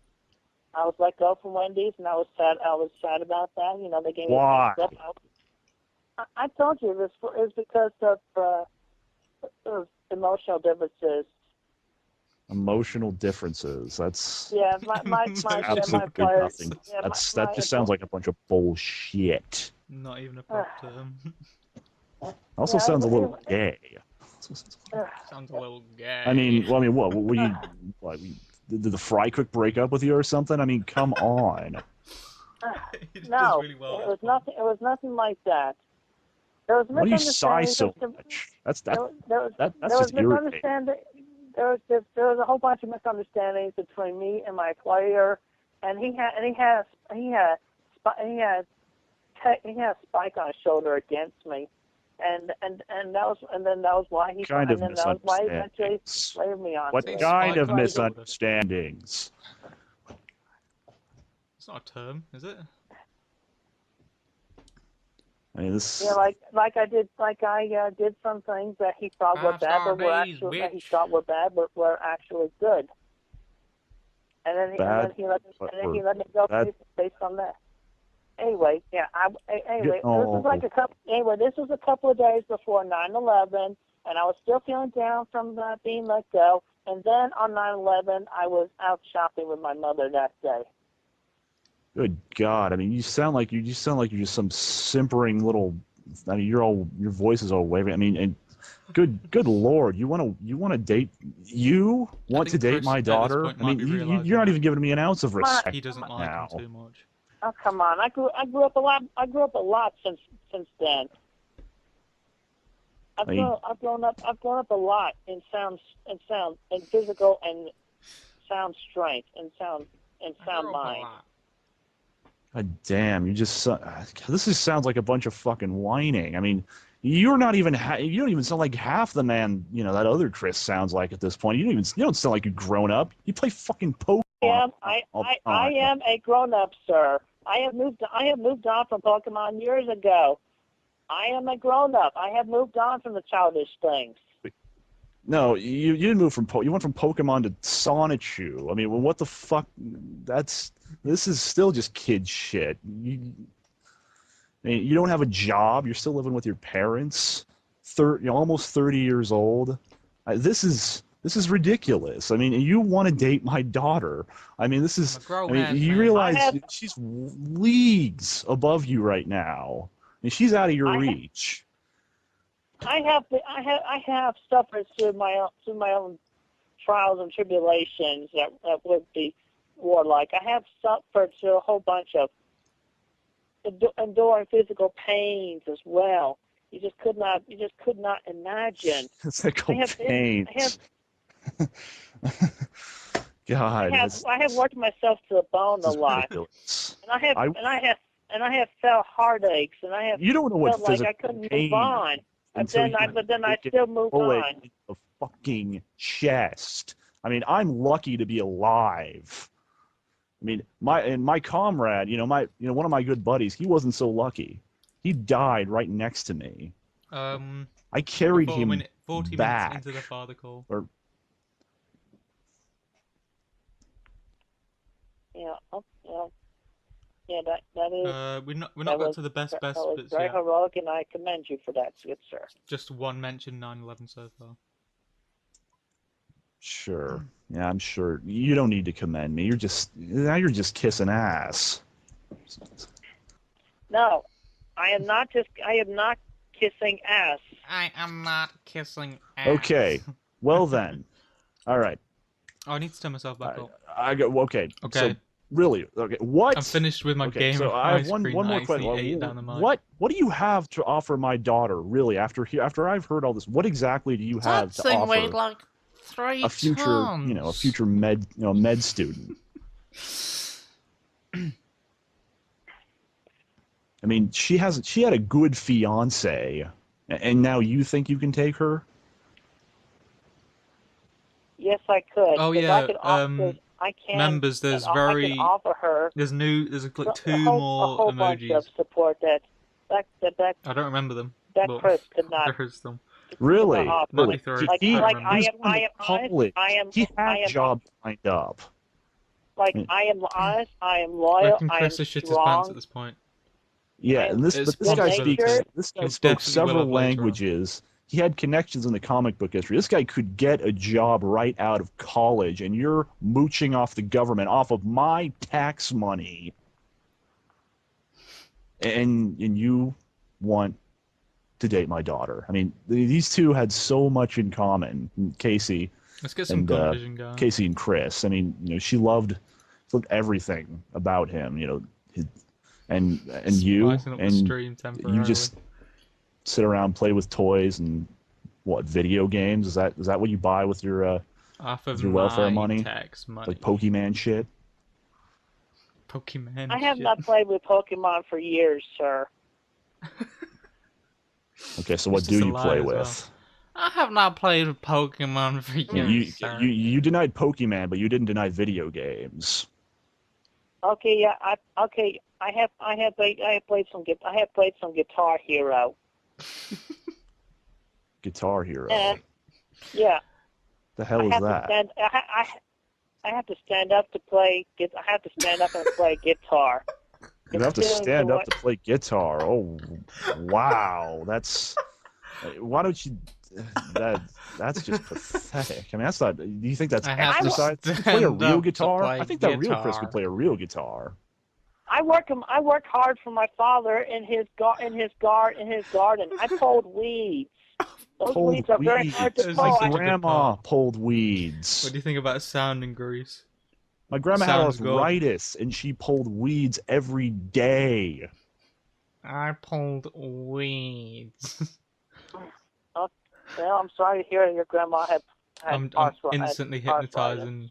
I was let go from Wendy's, and I was sad. I was sad about that. You know, they gave me Why? I told you this is because of emotional differences. Emotional differences. That's my absolutely nothing. That just sounds like a bunch of bullshit. Not even a prop term. Also sounds a little gay. Sounds a little gay. I mean, what? Were you? Did the Fry Cook break up with you or something? I mean, come on. No, really well it was nothing. It was nothing like that. There was why do you sigh so much? That's just irritating. There was a whole bunch of misunderstandings between me and my employer, and he had Spike on his shoulder against me, and that was why he kind of eventually slaved me on. What kind of misunderstandings? It's not a term, is it? I mean, this. Yeah, like I did some things that he thought were bad, but were actually good. And then he let me go based on that. Anyway, yeah. This was a couple of days before 9/11, and I was still feeling down from being let go. And then on 9/11, I was out shopping with my mother that day. Good God! I mean, you sound like you're just some simpering little. I mean, your voice is all waving. I mean, and good Lord, you want to date? You want to date my daughter? I mean, you're not even giving me an ounce of respect. He doesn't like him too much. Oh, come on! I grew up a lot since then. I've grown up a lot in sound and physical and sound strength and sound mind. God damn! This just sounds like a bunch of fucking whining. I mean, you're not even you don't even sound like half the man that other Chris sounds like at this point. You don't sound like you've grown up. You play fucking Pokemon. I am a grown up, sir. I have moved on from Pokemon years ago. I am a grown up. I have moved on from the childish things. No, you didn't move from you went from Pokemon to Sonichu. I mean, well, what the fuck? This is still just kid shit. I mean, you don't have a job. You're still living with your parents. Almost 30 years old. This is ridiculous. I mean, you want to date my daughter. I mean, this is. I mean, you realize she's leagues above you right now. I mean, she's out of your reach. I have suffered through my own trials and tribulations that would be warlike. I have suffered through a whole bunch of enduring physical pains as well. You just could not imagine. Physical pains. God. I have worked myself to the bone a lot, and I have felt heartaches, and I have you don't know what felt like I couldn't move on. But then I still moved on. In the fucking chest. I mean, I'm lucky to be alive. I mean, my comrade, one of my good buddies, he wasn't so lucky. He died right next to me. I carried him 40 back. minutes into the father call. Yeah. Yeah, that is. We're not that got was, to the best that was bits very yet. heroic, and I commend you for that, good sir. Just one mention 9/11 so far. Sure. Yeah, I'm sure. You don't need to commend me. You're just kissing ass. No, I am not kissing ass. I am not kissing ass. Okay. Well then. All right. Oh, I need to turn myself back up. I go. Okay. Okay. So really, okay. What? I'm finished with my game so of I high have one screen more that actually question. ate down the mic. What do you have to offer my daughter? Really, after I've heard all this, what exactly do you have That to thing offer weighed like 3 a future, tons. a future med student? I mean, she had a good fiance, and now you think you can take her? Yes, I could. Oh 'cause yeah. I can. Members, there's I can offer her. There's like two a more whole bunch emojis. of support that I don't remember them. that but Chris could not. There is them. Really? Might be three. Like I don't I remember. am honest. He had jobs lined up. Like I am honest. I am I loyal. reckon I am Chris has shit his pants strong. at this point. Yeah, and this guy possible. this guy He spoke definitely will several have later on. languages. He had connections in the comic book history. This guy could get a job right out of college, and you're mooching off the government, off of my tax money, and you want to date my daughter. I mean, these two had so much in common. Kacey Let's get some and gun vision going. Kacey and Chris. I mean, she loved everything about him. And you Spicing up the and stream you temporarily. just sit around, play with toys and video games. Is that what you buy with your Off of your welfare my money? tax money. Like Pokemon shit? Pokemon. I have shit. not played with Pokemon for years, sir. Okay, so what It's do just a you lie play as with? well. I have not played with Pokemon for years. You denied Pokemon, but you didn't deny video games. Okay, yeah, I have played some Guitar Hero. Guitar Hero. Yeah. The hell is that? I have to stand up to play. I have to stand up and play guitar. You have to stand up to play guitar. Oh, wow. That's. Why don't you? That's just pathetic. I mean, that's not. Do you think that's I have to exercise? You play a stand real up to guitar? play I think that real Chris guitar. could play a real guitar. I work hard for my father in his garden. I pulled weeds. Those Pulled weeds are very hard to It's pull. like My such a good grandma part. pulled weeds. What do you think about sounding grease? My grandma had Sounds good. arthritis, and she pulled weeds every day. I pulled weeds. Well, I'm sorry to hear that your grandma had I'm arthritis. instantly hypnotizing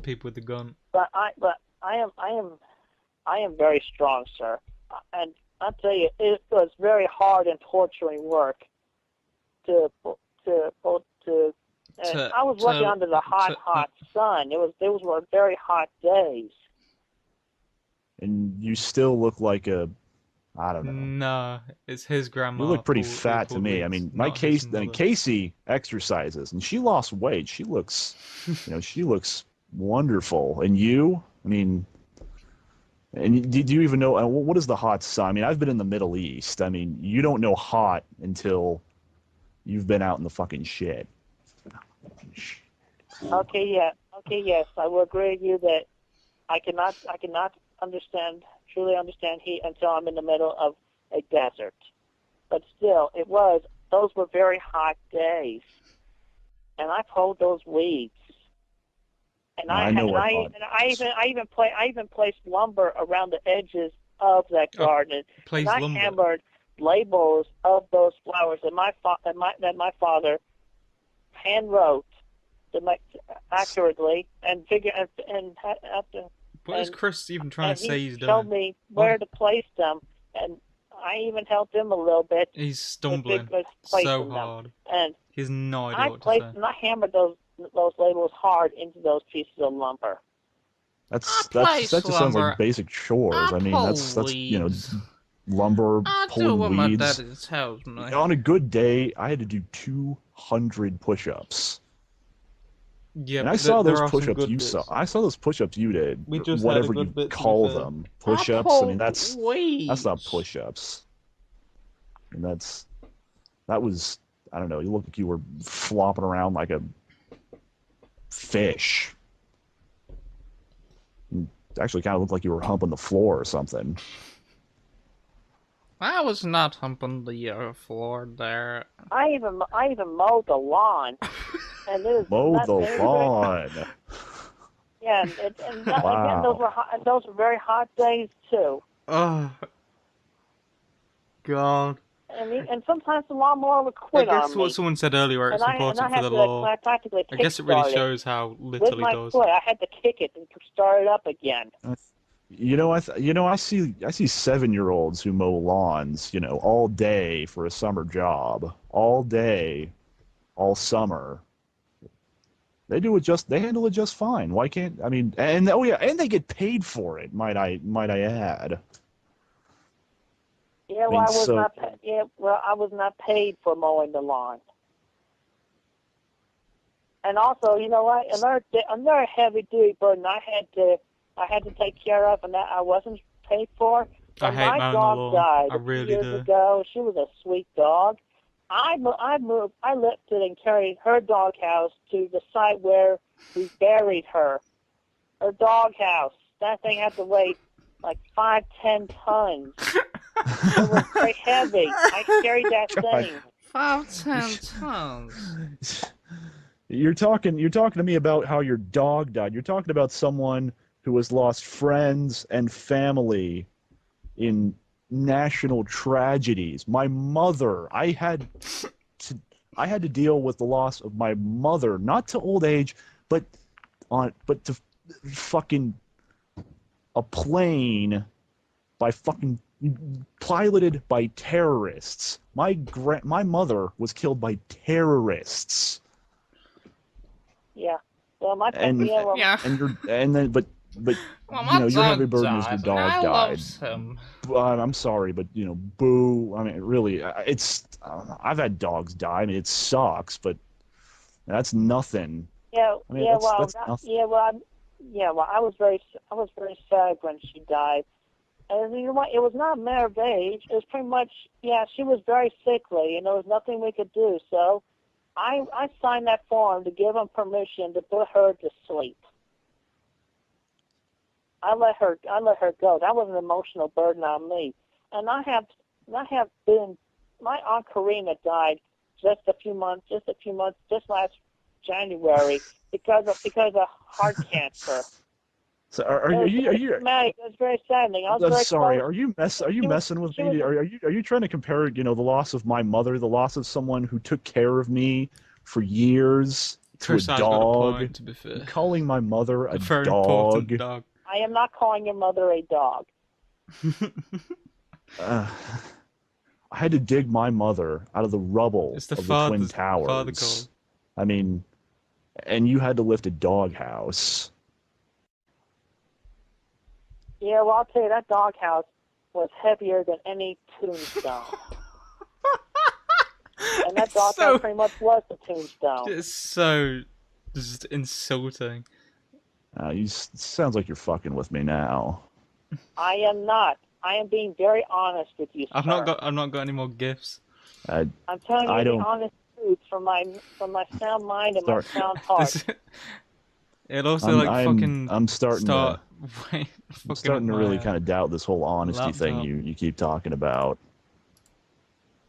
people with the gun. But I am very strong, sir. And I'll tell you, it was very hard and torturing work to and I was working under the hot sun. Those were very hot days. And you still look like a, I don't know. No, it's his grandma. You look pretty who fat to pulled me. I weeds, mean, my not his case. I mean, mother. Kacey exercises, and she lost weight. She looks, she looks wonderful. And you, I mean, and do you even know what is the hot sun? I mean, I've been in the Middle East. I mean, you don't know hot until you've been out in the fucking shit. Okay, yes, I will agree with you that I cannot truly understand heat until I'm in the middle of a desert. But still, those were very hot days, and I pulled those weeds. And I even placed lumber around the edges of that garden. And I hammered labels of those flowers that my father hand wrote to make accurately and figure and after. What is Chris even trying to say he's doing? He showed me where to place them, and I even helped him a little bit. He's stumbling so hard. And he has no idea what to say. And I hammered those labels hard into those pieces of lumber. That just sounds like basic chores. I mean, that's lumber, pulling weeds. My daddy tells me. On a good day, I had to do 200 push-ups. Yeah, And I but saw there those are some push-ups good you bits. saw. I saw those push-ups you did. We just had a whatever good you bit, to be call fair. them, push-ups. I mean, that's not Please. push-ups. And that was, I don't know. You look like you were flopping around like a fish. You actually kind of looked like you were humping the floor or something. I was not humping the floor there. I even mowed the lawn, and it was Mow not the very, lawn. yeah, Wow. again, those were very hot days too. Oh, God. And sometimes the lawnmower would I quit guess on what me, someone said earlier, it's and I important for had the to law. I practically I guess it really kickstart it shows how with little he my does. foot. I had to kick it and start it up again. I see 7-year-olds who mow lawns, all day for a summer job, all day, all summer. They handle it just fine. Why can't I mean? And oh yeah, and they get paid for it. Might I add? Yeah, well, I was not paid for mowing the lawn. And also, you know what? Another heavy-duty burden I had to take care of, and that I wasn't paid for. I When hate my mowing the dog lawn. died I a few really years do. ago. She was a sweet dog. I lifted and carried her doghouse to the site where we buried her. Her doghouse. That thing had to weigh like 5-10 tons. It was very heavy. I carried that thing. 5-10 tons. You're talking to me about how your dog died. You're talking about someone who has lost friends and family in national tragedies. My mother, I had to deal with the loss of my mother, not to old age, but to fucking a plane by fucking piloted by terrorists. My mother was killed by terrorists. Yeah. Well, my And Yeah. but Well, my your heavy dog burden is your died, dog and I died. loves him. I'm sorry, but boo. I mean, really, it's. I've had dogs die. I mean, it sucks, but that's nothing. Yeah. I mean, yeah. that's nothing. Well, I was very sad when she died. And you know what? It was not a matter of age. It was pretty much, she was very sickly, and there was nothing we could do. So I signed that form to give them permission to put her to sleep. I let her go. That was an emotional burden on me. And I have been. My Aunt Karina died just last January because of heart cancer. So are you? Traumatic. It was very saddening. I was I'm very sorry. close. Are you messing with me? Are you trying to compare the loss of my mother, the loss of someone who took care of me for years, to Chris a has got a dog? point, to be fair. Calling my mother a very dog. important dog. I am not calling your mother a dog. I had to dig my mother out of the rubble It's the of the Twin father Towers. call. I mean, and you had to lift a doghouse. Yeah, well, I'll tell you, that doghouse was heavier than any tombstone. And that doghouse pretty much was the tombstone. It's so just insulting. Sounds like you're fucking with me now. I am not. I am being very honest with you, sir. I've not got any more gifts. I'm telling you the honest truth from my sound mind and my sound heart. It also I'm starting to really kind kind of doubt this whole honesty thing you keep talking about.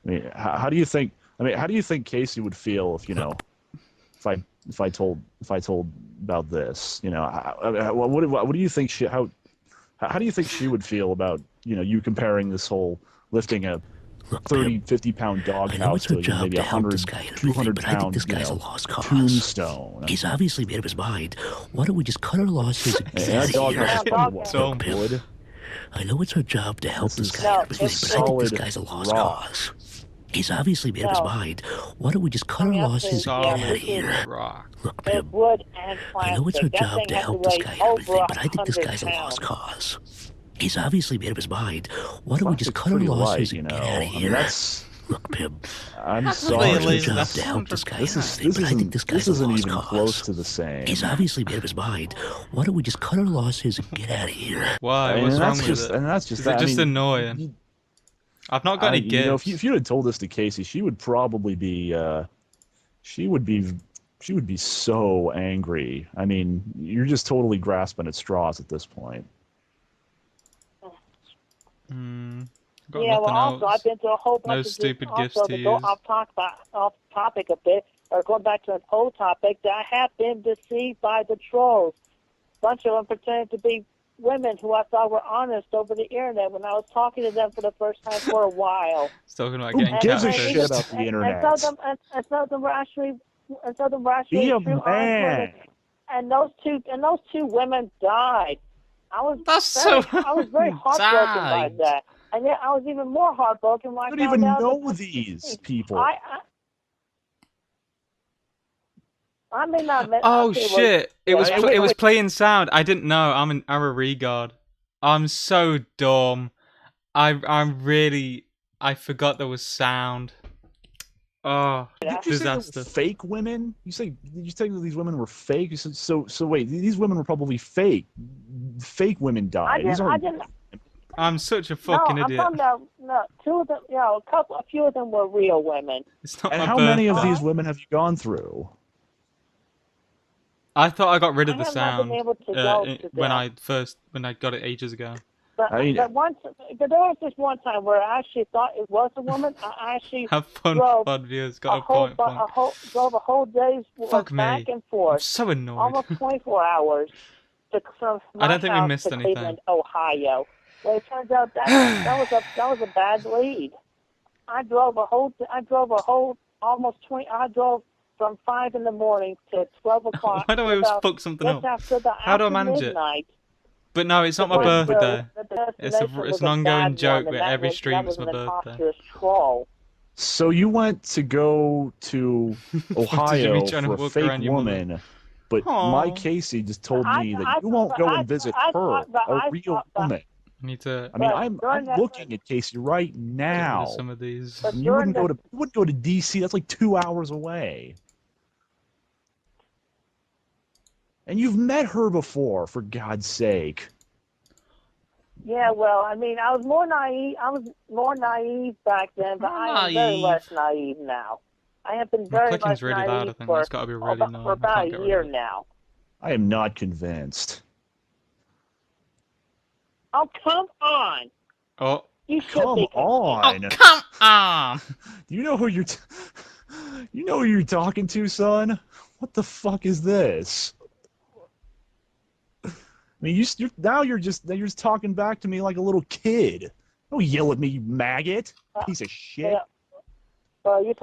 I mean, how do you think? I mean, how do you think Kacey would feel if I told about this? What do you think how do you think she would feel about you comparing this whole lifting a 30-50 pound doghouse to maybe 100 200 pound tombstone? He's obviously made up his mind. Why don't we just cut our losses and get out of here? Wood. I know it's our job to help this guy, but I think this guy's a lost cause. He's obviously made up his mind. Why don't we just cut our losses and get out of here? Look, Pim, wood and plastic. I know it's our That job thing to had help to this weigh guy and everything, over but I think this 100 guy's a lost pounds. cause. He's obviously made up his mind. Why don't we just cut our Pretty losses light, and get out of I mean, here? Look, Pim. I'm It's sorry. our job to help this guy out, but I think this guy's a isn't lost even cause. close to the same. He's obviously made up his mind. Why don't we just cut our losses and get out of here? Why? What's wrong with it? And that's just Is that. it just I mean, annoying? I've not got any gifts. You know, if you had told this to Kacey, she would probably be, she would be so angry. I mean, you're just totally grasping at straws at this point. Got yeah, well, also, else. I've been to a whole bunch No of stupid also, gifts to to go use. off topic a bit, or going back to an old topic, that I have been deceived by the trolls. A bunch of them pretended to be women who I thought were honest over the internet when I was talking to them for the first time for a while. It's talking about Who getting gives a catfished. shit about the internet? And some of them were actually Be a true honest man. women. And those two women died. I was very heartbroken by that. And yet I was even more heartbroken when I don't found even out know that these people. I may not. Oh okay, shit! well, It was playing sound. I didn't know. I'm a regard. I'm so dumb. I forgot there was sound. Oh, Did you disaster. say fake women? You say that these women were fake? So wait, these women were probably fake. Fake women died. I'm such a fucking idiot. Two of them. A few of them were real women. It's not And my how birthday. many of these women have you gone through? I thought I got rid of the I have not sound been able to go to when them. when I got it ages ago. But there was this one time where I actually thought it was a woman. I actually Have fun, drove fun viewers. Got drove a whole day's Fuck back me. and forth, I'm so annoyed. almost 24 hours, from my I don't think we house missed to anything. Cleveland, Ohio. Well, it turns out that was a bad lead. I drove almost 20. I drove from 5 in the morning to 12 o'clock. Why do I always fuck something up? How do I manage midnight. it? But no, it's not my birthday. It's an ongoing joke where every stream is my birthday. So you went to go to Ohio for a fake woman, but my Kacey just told me that you won't go and visit her, a real woman. I need to. I mean, I'm looking at Kacey right now. Some of these. You wouldn't go to DC. That's like 2 hours away. And you've met her before, for God's sake. Yeah, well, I mean, I was more naive back then, but I am very less naive now. I have been very much really naive loud, I think. That's gotta be really for about a year now. I am not convinced. Oh, come on! Oh, you should come be on! Oh, come on! You know who you're talking to, son? What the fuck is this? I mean, you're just talking back to me like a little kid. Don't yell at me, you maggot, piece of shit. Yeah. Well, you're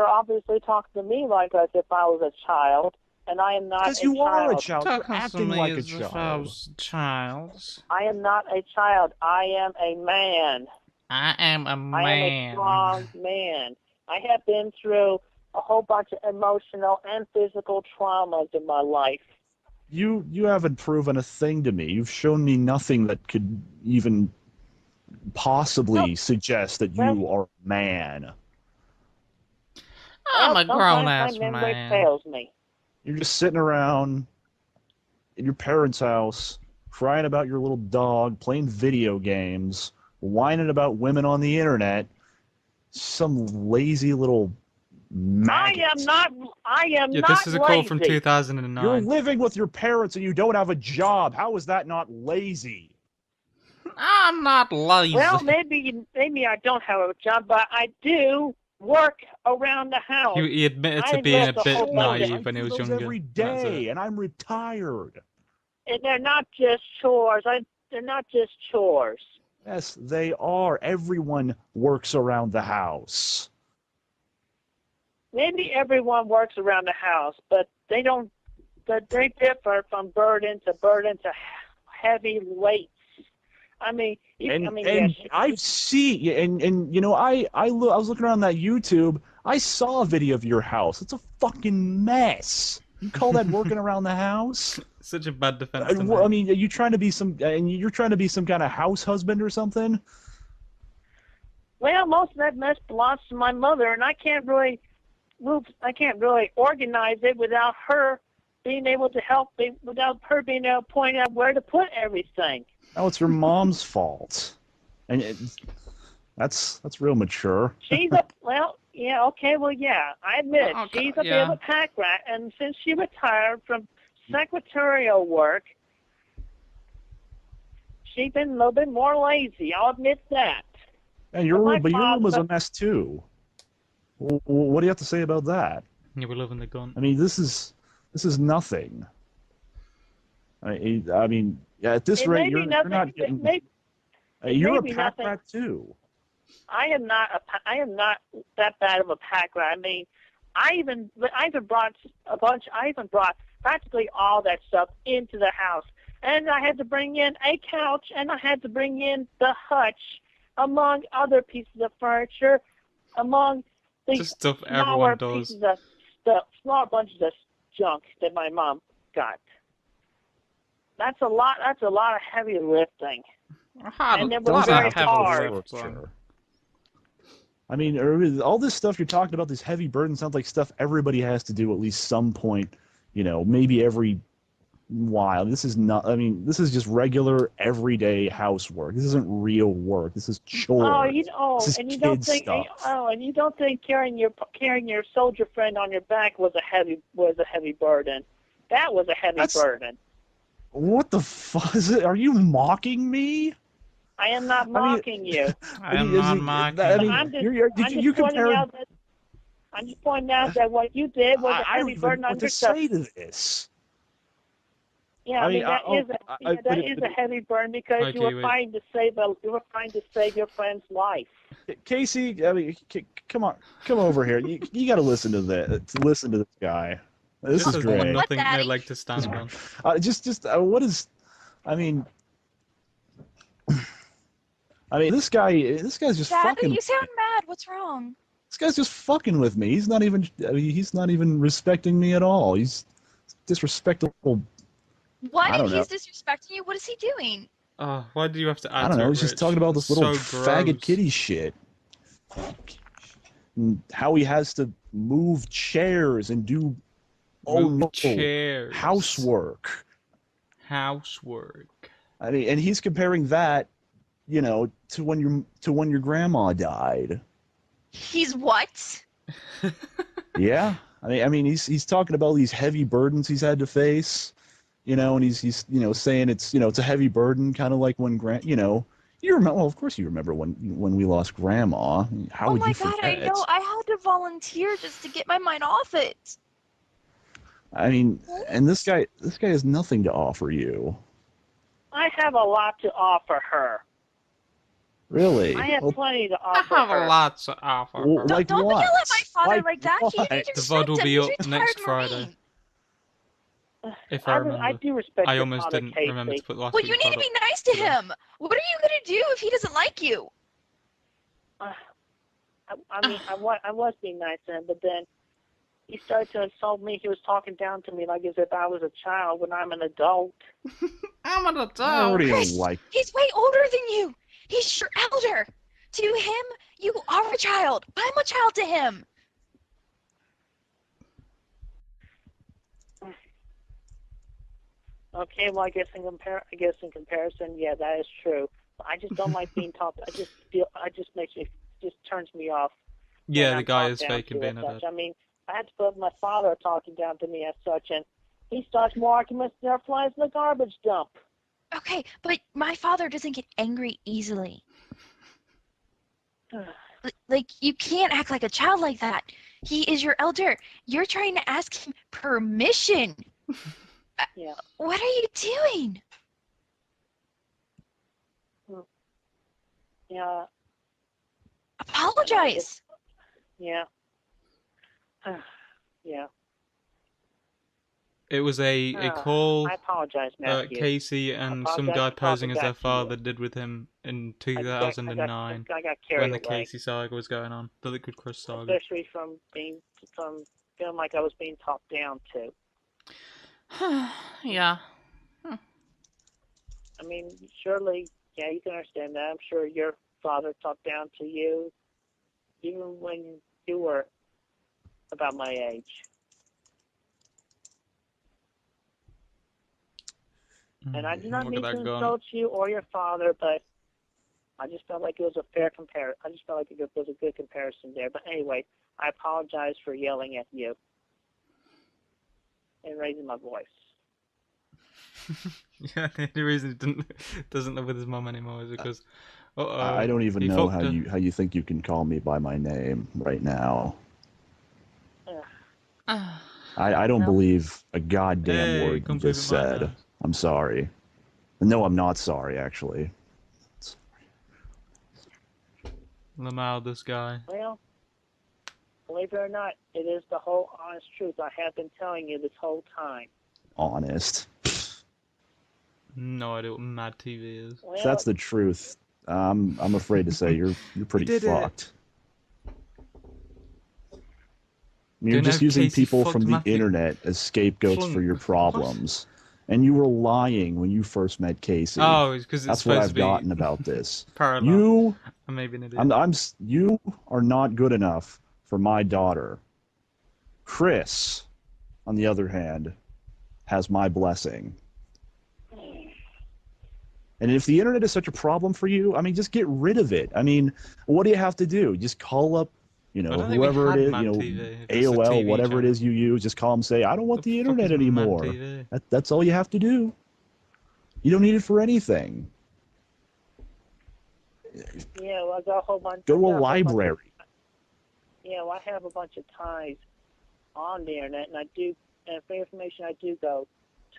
obviously talking to me like as if I was a child, and I am not. Because you are a child. You're Talking to acting me like a as if I was a child. I am not a child. I am a man. I am a man. I am a strong man. I have been through a whole bunch of emotional and physical traumas in my life. You haven't proven a thing to me. You've shown me nothing that could even possibly suggest that you are a man. I'm a grown-ass my memory man. fails me. You're just sitting around in your parents' house, crying about your little dog, playing video games, whining about women on the internet. Some lazy little maggot. I am not this is a call lazy. from 2009. You're living with your parents and you don't have a job. How is that not lazy? I'm not lazy. Well, maybe I don't have a job, but I do work around the house. He admitted to being a bit naive when he was younger. Every day, and I'm retired. And they're not just chores. They're not just chores. Yes, they are. Everyone works around the house. Maybe everyone works around the house, but they don't. But they differ from burden to heavy weights. I mean, yes. I've seen, and you know, I was looking around that YouTube. I saw a video of your house. It's a fucking mess. You call that working around the house? Such a bad defense. I mean, are you trying to be some? And you're trying to be some kind of house husband or something? Well, most of that mess belongs to my mother, and I can't really organize it without her being able to help me, without her being able to point out where to put everything. Oh, it's your mom's fault. And that's real mature. She's I admit it. She's a bit of a pack rat, and since she retired from secretarial work, she's been a little bit more lazy. I'll admit that. And your room was a mess too. What do you have to say about that? You were loving the gun. I mean, this is nothing. I mean, at this rate, you're not getting. You're a pack rat too. I am not that bad of a pack rat. I mean, I even brought practically all that stuff into the house, and I had to bring in a couch, and I had to bring in the hutch, among other pieces of furniture, among the just stuff everyone does. Pieces of stuff, small bunches of junk that my mom got. That's a lot of heavy lifting. And it was very hard. I mean, all this stuff you're talking about, this heavy burden, sounds like stuff everybody has to do at least some point, maybe every while. This is not, I mean, this is just regular, everyday housework. This isn't real work. This is chores. And you don't think carrying your soldier friend on your back was a heavy burden. That was a heavy burden. What the fuck is it? Are you mocking me? I am not mocking you. I am not mocking you. I'm just pointing out that what you did was a heavy burden on yourself. I don't even know what to say to this. Yeah, that is a heavy burden because you were trying to save your friend's life. Kacey, I mean, come over here. You got to listen to this. Listen to this guy. This is great. Nothing I'd like to stand on. What is? I mean, this guy's just Dad, fucking. you sound mad. What's wrong? This guy's just fucking with me. He's not even respecting me at all. He's disrespectful. Why he's disrespecting you? What is he doing? Why do you have to add I don't know. to it, He's just Rich? talking about this little So faggot gross. kitty shit. And how he has to move chairs and do chairs. housework. I mean, and he's comparing that, to when your grandma died. He's what? Yeah, I mean, he's talking about these heavy burdens he's had to face, and he's saying it's a heavy burden, kind of like when you remember. Well, of course you remember when we lost grandma. How would you forget? Oh my God, I know. I had to volunteer just to get my mind off it. I mean, and this guy has nothing to offer you. I have a lot to offer her. Really? I have plenty to offer I have her. a lot to offer. Well, like Don't what? yell at my father like that. What? He didn't The respect VOD will him. be He's up retired next Friday. Marine. If I remember. I do respect I your almost father, didn't Kacey. remember to put last Well, week's you need to VOD be up nice to today. him. What are you going to do if he doesn't like you? I mean, I was being nice to him, but then he started to insult me. He was talking down to me like as if I was a child when I'm an adult. I'm an adult. I already Chris, like. he's way older than you. He's your elder. To him, you are a child. I'm a child to him. Okay, well, I guess in comparison, yeah, that is true. But I just don't like being talked. Just turns me off. Yeah, when the I'm guy talked is down faking to being as a such. dad. I mean, I had to put my father talking down to me as such, and he starts more arguments than there are flies in the garbage dump. Okay, but my father doesn't get angry easily. Like, you can't act like a child like that. He is your elder. You're trying to ask him permission. Yeah. What are you doing? Yeah. Apologize. Yeah. Yeah. It was a call I apologize, Matthew. Kacey and some guy posing as their father did with him in 2009 I got carried when the away. Kacey saga was going on. The Liquid Crush saga. Especially from feeling like I was being talked down to. Yeah. I mean, surely, yeah, you can understand that. I'm sure your father talked down to you, even when you were about my age. And I do not mean to insult you or your father, but I just felt like it was a fair comparison. I just felt like it was a good comparison there. But anyway, I apologize for yelling at you and raising my voice. Yeah, the reason he doesn't live with his mum anymore is because I don't even know how you think you can call me by my name right now. I don't believe a goddamn word you just said. I'm sorry. No, I'm not sorry, actually. Lamau, this guy. Well, believe it or not, it is the whole honest truth. I have been telling you this whole time. Honest. No idea what Mad TV is. Well, if that's the truth, I'm afraid to say you're pretty fucked. You're just using Kacey people from the Matthew. internet as scapegoats for your problems. What? And you were lying when you first met Kacey. Oh, it's because that's what I've gotten about this. Parallel. You, I'm maybe an idiot. You are not good enough for my daughter. Chris, on the other hand, has my blessing. And if the internet is such a problem for you, I mean, just get rid of it. I mean, what do you have to do? Just call up, whoever it is, AOL, whatever it is you use, just call them and say, I don't want the internet anymore. That's all you have to do. You don't need it for anything. Yeah, well, I got a whole bunch. Go to a library. I have a bunch of ties on the internet, and for information, I do go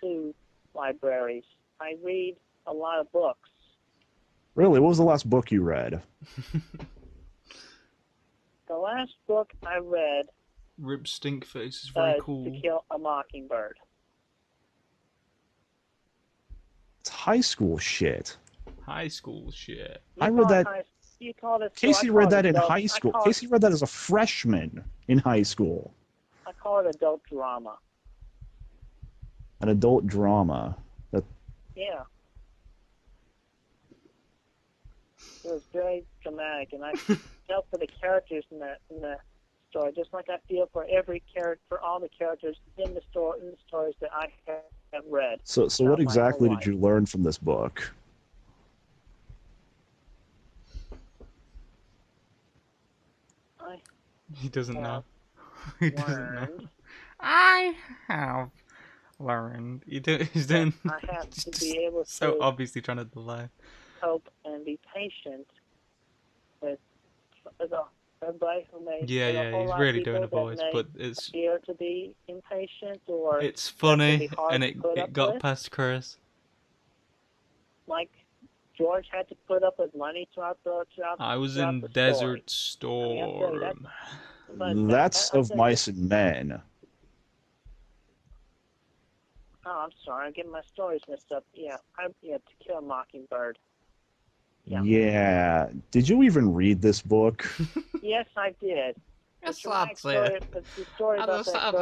to libraries. I read a lot of books. Really? What was the last book you read? The last book I read... Rip Stinkface is very cool. To Kill a Mockingbird. It's high school shit. High school shit. I read that... Kacey read that in high school. Kacey read that as a freshman in high school. I call it adult drama. An adult drama. Yeah. It was very dramatic, and I felt for the characters in the story, just like I feel for all the characters in the stories that I have read. So what exactly did you learn from this book? He doesn't know. He doesn't know. I have learned. He's doing. I have to be able to. So obviously trying to delay. Cope and be patient with everybody who may. Yeah, he's really doing a voice, but it's. Appear to be impatient or. It's funny, and it got past Chris. Like George had to put up with money throughout I was in Desert Storm. That's of Mice and Men. Oh, I'm sorry. I'm getting my stories mixed up. Yeah, To Kill a Mockingbird. Yeah. Did you even read this book? Yes, I did. Yes, that's it. The story about that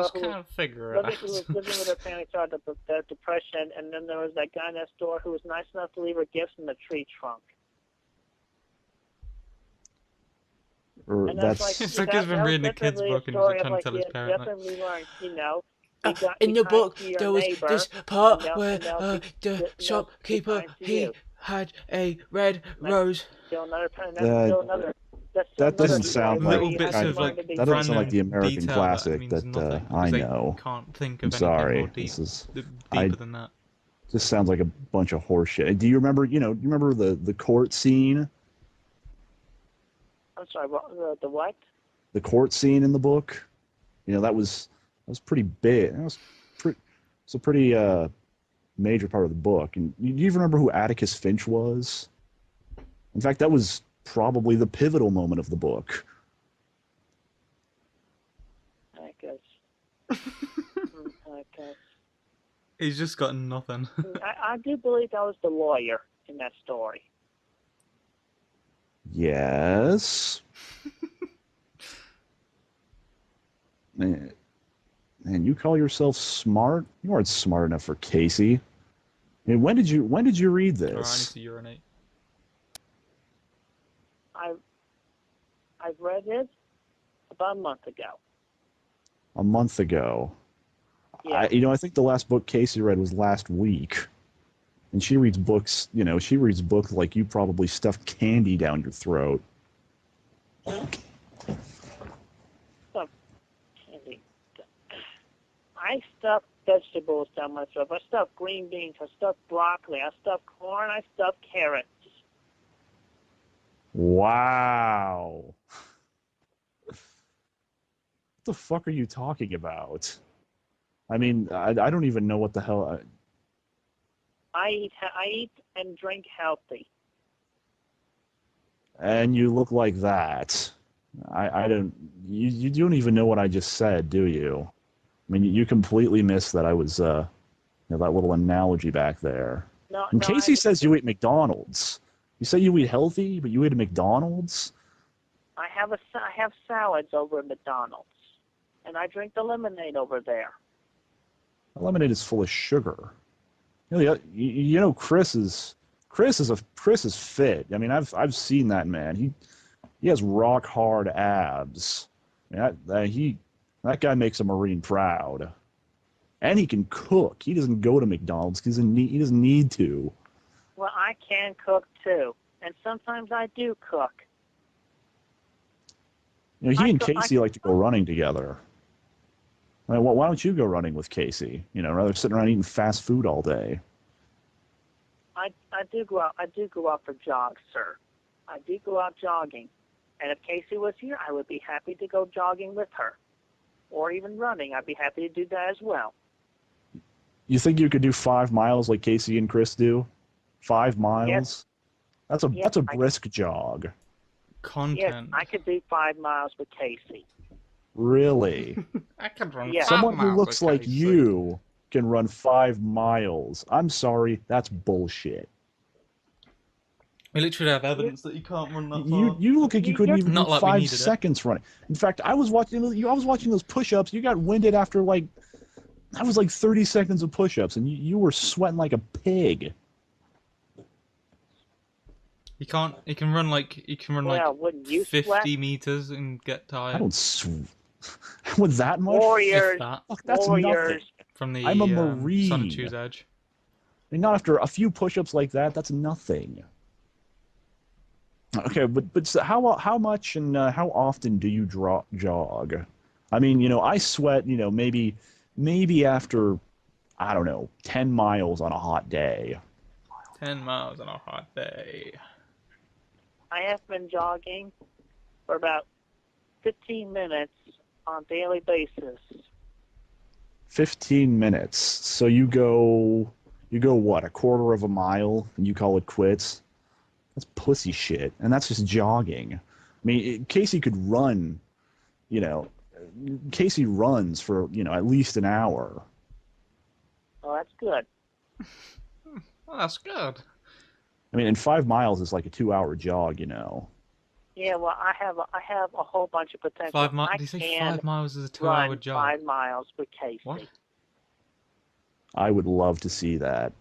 girl who was living with her parents throughout the Depression, and then there was that guy next door who was nice enough to leave her gifts in the tree trunk. It's like he's been reading a kid's book and he's trying to tell his parents. Definitely learned, in the book, there was this part where the shopkeeper, he had a red rose. That doesn't sound like that doesn't sound like the American classic that I know. Can't think of I'm sorry. Deeper than that. This sounds like a bunch of horseshit. Do you remember? You remember the court scene? I'm sorry. The what? The court scene in the book. That was pretty big. It was a pretty major part of the book. And do you remember who Atticus Finch was? In fact, that was probably the pivotal moment of the book. I guess. He's just got nothing. I do believe I was the lawyer in that story. Yes. Man, you call yourself smart? You aren't smart enough for Kacey. I mean, when did you read this? I need to urinate. I've read it about a month ago. A month ago. Yeah. I think the last book Kacey read was last week. And she reads books, she reads books like you probably stuffed candy down your throat. Stuffed candy. I stuff vegetables down my throat. I stuff green beans. I stuff broccoli. I stuff corn. I stuff carrots. Wow. What the fuck are you talking about? I mean, I don't even know what the hell. I eat and drink healthy. And you look like that. I don't. You don't even know what I just said, do you? I mean, you completely missed that I was that little analogy back there. No, and no, Kacey says you eat McDonald's. You say you eat healthy, but you eat a McDonald's? I have salads over at McDonald's, and I drink the lemonade over there. The lemonade is full of sugar. Chris is fit. I mean, I've seen that man. He has rock hard abs. I mean, that guy makes a Marine proud. And he can cook. He doesn't go to McDonald's because he doesn't need to. Well, I can cook too, and sometimes I do cook. He and Kacey like to go running together. I mean, why don't you go running with Kacey? Rather than sitting around eating fast food all day. I do go out. I do go out for jogs, sir. I do go out jogging, and if Kacey was here, I would be happy to go jogging with her, or even running. I'd be happy to do that as well. You think you could do 5 miles like Kacey and Chris do? 5 miles? Yes. That's a brisk jog. Content. Yes, I could do 5 miles with Kacey. Really? I can run Yeah. 5 Someone who miles looks with like Kacey. you can run 5 miles. I'm sorry, that's bullshit. We literally have evidence that you can't run that far. You look like you couldn't even Not do like we 5 needed it. seconds running. In fact, I was watching those push-ups. You got winded after that was like 30 seconds of push-ups, and you were sweating like a pig. You can't. You can run like wouldn't you 50 sweat? meters and get tired. I don't with that much. Warriors, that. Fuck, that's warriors. nothing. From the I'm a Marine. Sonitu's edge. I mean, not after a few push-ups like that. That's nothing. Okay, but so how much and how often do you jog? I mean, I sweat. Maybe after, I don't know, 10 miles on a hot day. 10 miles on a hot day. I have been jogging for about 15 minutes on a daily basis. 15 minutes. So you go what, a quarter of a mile, and you call it quits? That's pussy shit, and that's just jogging. I mean, Kacey could run, Kacey runs for, at least an hour. Oh, that's good. Well, that's good. I mean, and 5 miles is like a 2-hour jog, Yeah, well, I have a whole bunch of potential. 5 miles? I Do you say can 5 miles is a 2-hour run jog? 5 miles with Kacey. What? I would love to see that.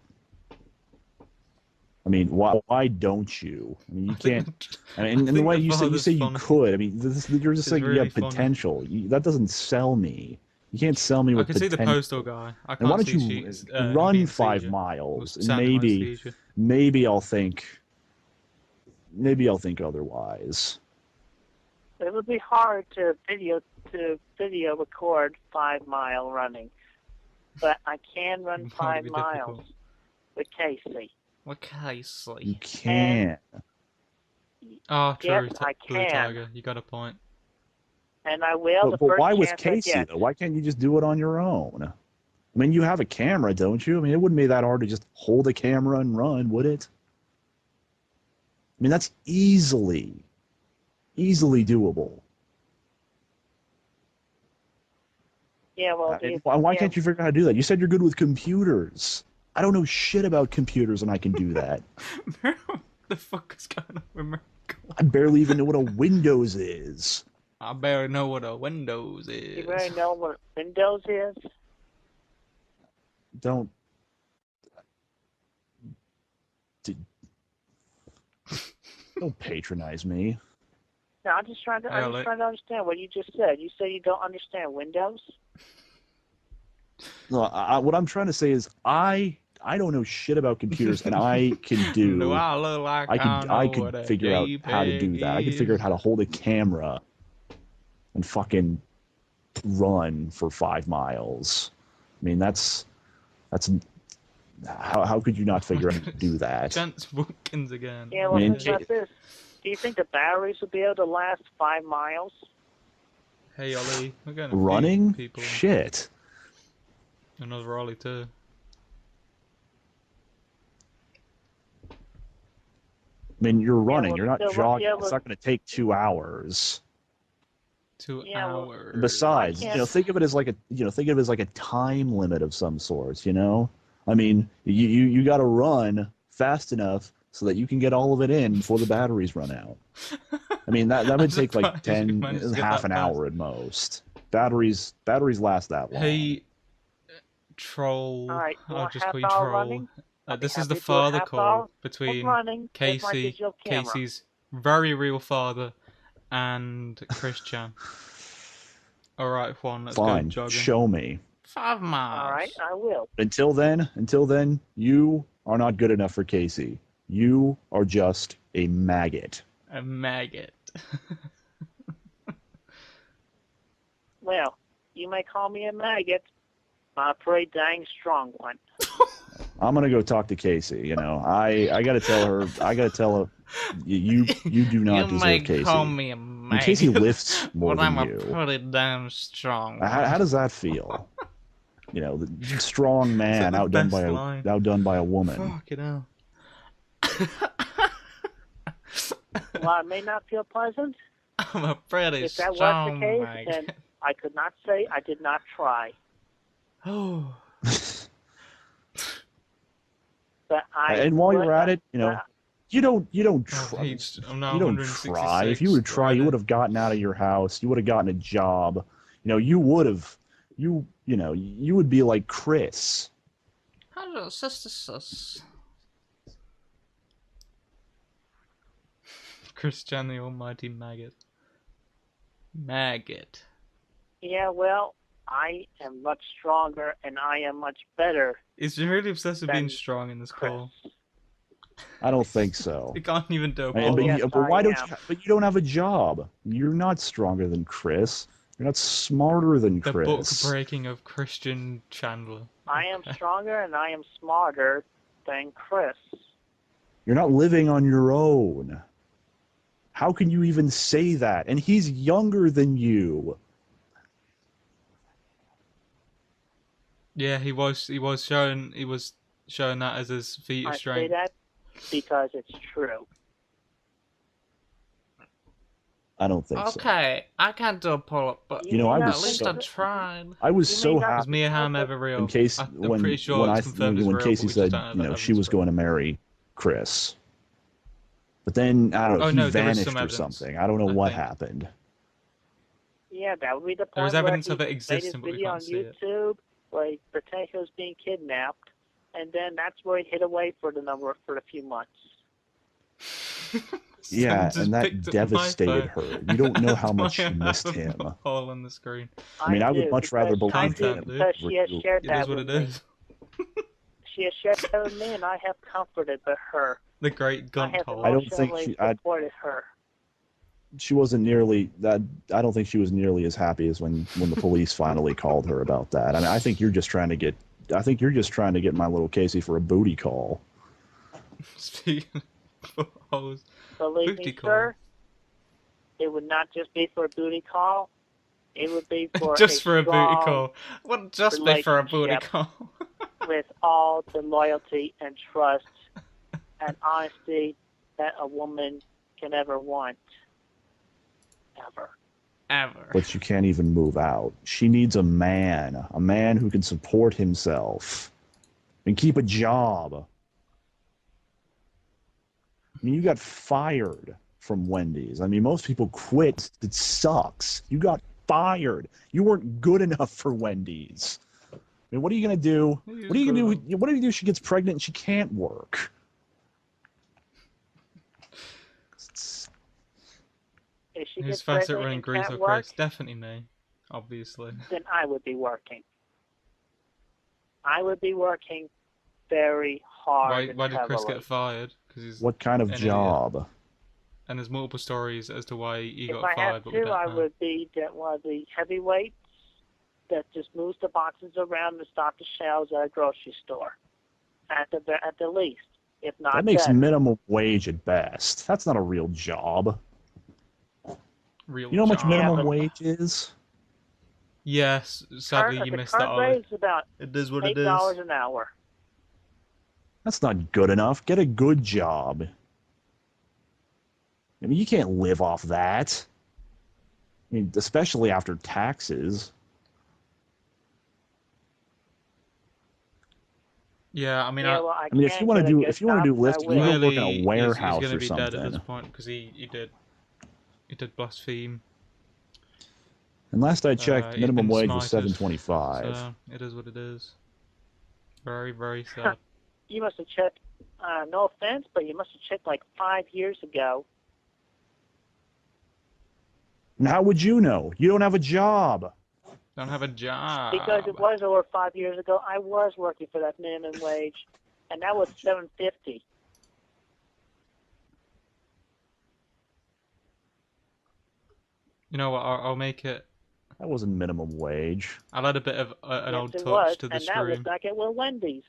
I mean, why don't you? I mean, you can't. I mean, in the way you say you could. I mean, you're just saying you have potential. That doesn't sell me. You can't sell me with potential. I can see the postal guy. I can't and why don't see you run 5 miles, and maybe I'll think. Maybe I'll think otherwise. It would be hard to video record 5 mile running, but I can run 5 miles with Kacey. With Kacey. You can. Oh, true. Yes, I Blue can. Tiger. You got a point. And I will. But why with Kacey though? Why can't you just do it on your own? I mean, you have a camera, don't you? I mean, it wouldn't be that hard to just hold a camera and run, would it? I mean, that's easily doable. Yeah, well, why can't you figure out how to do that? You said you're good with computers. I don't know shit about computers, and I can do that. What the fuck is going on with Mirko? I barely even know what a Windows is. I barely know what a Windows is. You barely know what Windows is? Don't patronize me. No, I'm just trying to understand what you just said. You say you don't understand Windows? No, what I'm trying to say is I don't know shit about computers, and I can do. Do I look like I could figure out how to do that. I could figure out how to hold a camera and fucking run for 5 miles. I mean, that's how could you not figure out how to do that? Chance Wilkins again. Yeah, well, think about this. Do you think the batteries would be able to last 5 miles? Hey, Ollie, we're going running? People. Shit. Another Ollie too. I mean, you're running. Well, you're not jogging. It's not going to take 2 hours. 2 hours. Besides, think of it as like a time limit of some sorts. I mean, you got to run fast enough so that you can get all of it in before the batteries run out. I mean, that would take like half an hour at most. Batteries last that long. Hey, Troll. Right, I'll just call you Troll. This is the father call between Casey's very real father and Chris Chan. Alright, Juan, let's go jogging. Show me. 5 miles. Alright, I will. Until then, you are not good enough for Casey. You are just a maggot. A maggot. Well, you may call me a maggot, but I'm a pretty dang strong one. I'm gonna go talk to Casey. I gotta tell her. You do not deserve Casey. Call me a maggot, Casey lifts more than you. I'm a pretty damn strong. How does that feel? The strong man outdone by a woman. Fuck it hell. Well, it may not feel pleasant. I'm a pretty strong. If that was the case, then I could not say I did not try. Oh. But and while you're at it, you don't try. You don't try. If you would try, you would have gotten out of your house. You would have gotten a job. You would have. You would be like Chris. Hello, sister. Chris Chan, the almighty maggot. Maggot. Yeah, well, I am much stronger and I am much better. Is you really obsessed with being strong in this call? I don't think so. You can't even do it. But why don't you? But you don't have a job. You're not stronger than Chris. You're not smarter than Chris. The book breaking of Christian Chandler. I am stronger and I am smarter than Chris. You're not living on your own. How can you even say that? And he's younger than you. Yeah, he was showing that as his feat of strength. I say that because it's true. I don't think so. Okay, I can't do a pull-up, but at least I tried. I was so happy. Was Mia Hamm ever real? In case when Casey said she was going to marry Chris, but then I don't know, he vanished or something. I don't know what happened. Yeah, that would be the point. There was evidence of it existing, but we can't see it. YouTube where he pretended he was being kidnapped, and then that's where he hid away for a few months. Yeah, and that devastated her. You don't know how much she missed him. Hole in the screen. I mean, I would much rather believe him. Because she has shared that with me. She has shared that with me, and I have comforted her. The great gun hole. I don't think she supported her. She wasn't nearly that. I don't think she was nearly as happy as when the police finally called her about that. I mean, I think you're just trying to get my little Casey for a booty call. Speaking of hoes, believe me, sir, it would not just be for a booty call. It would be for just for a booty call. Wouldn't just be for a booty call. With all the loyalty and trust and honesty that a woman can ever want. Ever. But you can't even move out. She needs a man who can support himself and keep a job. I mean, you got fired from Wendy's. I mean, most people quit. It sucks. You got fired. You weren't good enough for Wendy's. I mean, what are you going to do? What are you going to do? What do you do if she gets pregnant and she can't work? if she Who's gets fast at pregnant running and grease can't or work, Chris? Definitely me, obviously. then I would be working. I would be working very hard. Why did Chris heavily. get fired? Because he's What kind of an job? Idiot. And there's multiple stories as to why he If got I fired, had but we to, don't I know. would be one of the heavyweights that just moves the boxes around and stock the shelves at a grocery store, at the least, if not That makes better. minimum wage at best. That's not a real job. Real You know how much job. minimum wage is? Yes, sadly you missed that, The current Ollie. rate is about It is what it $8 is. an hour. That's not good enough. Get a good job. I mean, you can't live off that. I mean, especially after taxes. Yeah, I mean, Yeah, well, I mean, if you want to do lifting, you go work in a warehouse he's going to or be dead at this something. point because he did blaspheme. And last I checked, He's minimum been wage was smited, $7.25. So it is what it is. Very, very sad. You must have checked, no offense, but you must have checked like 5 years ago. And how would you know? You don't have a job. Don't have a job. Because it was over 5 years ago. I was working for that minimum wage, and that was $7.50. You know what? I'll make it. That wasn't minimum wage. I'll add a bit of an Yes, old it touch was, to the and stream. that was back at Wendy's.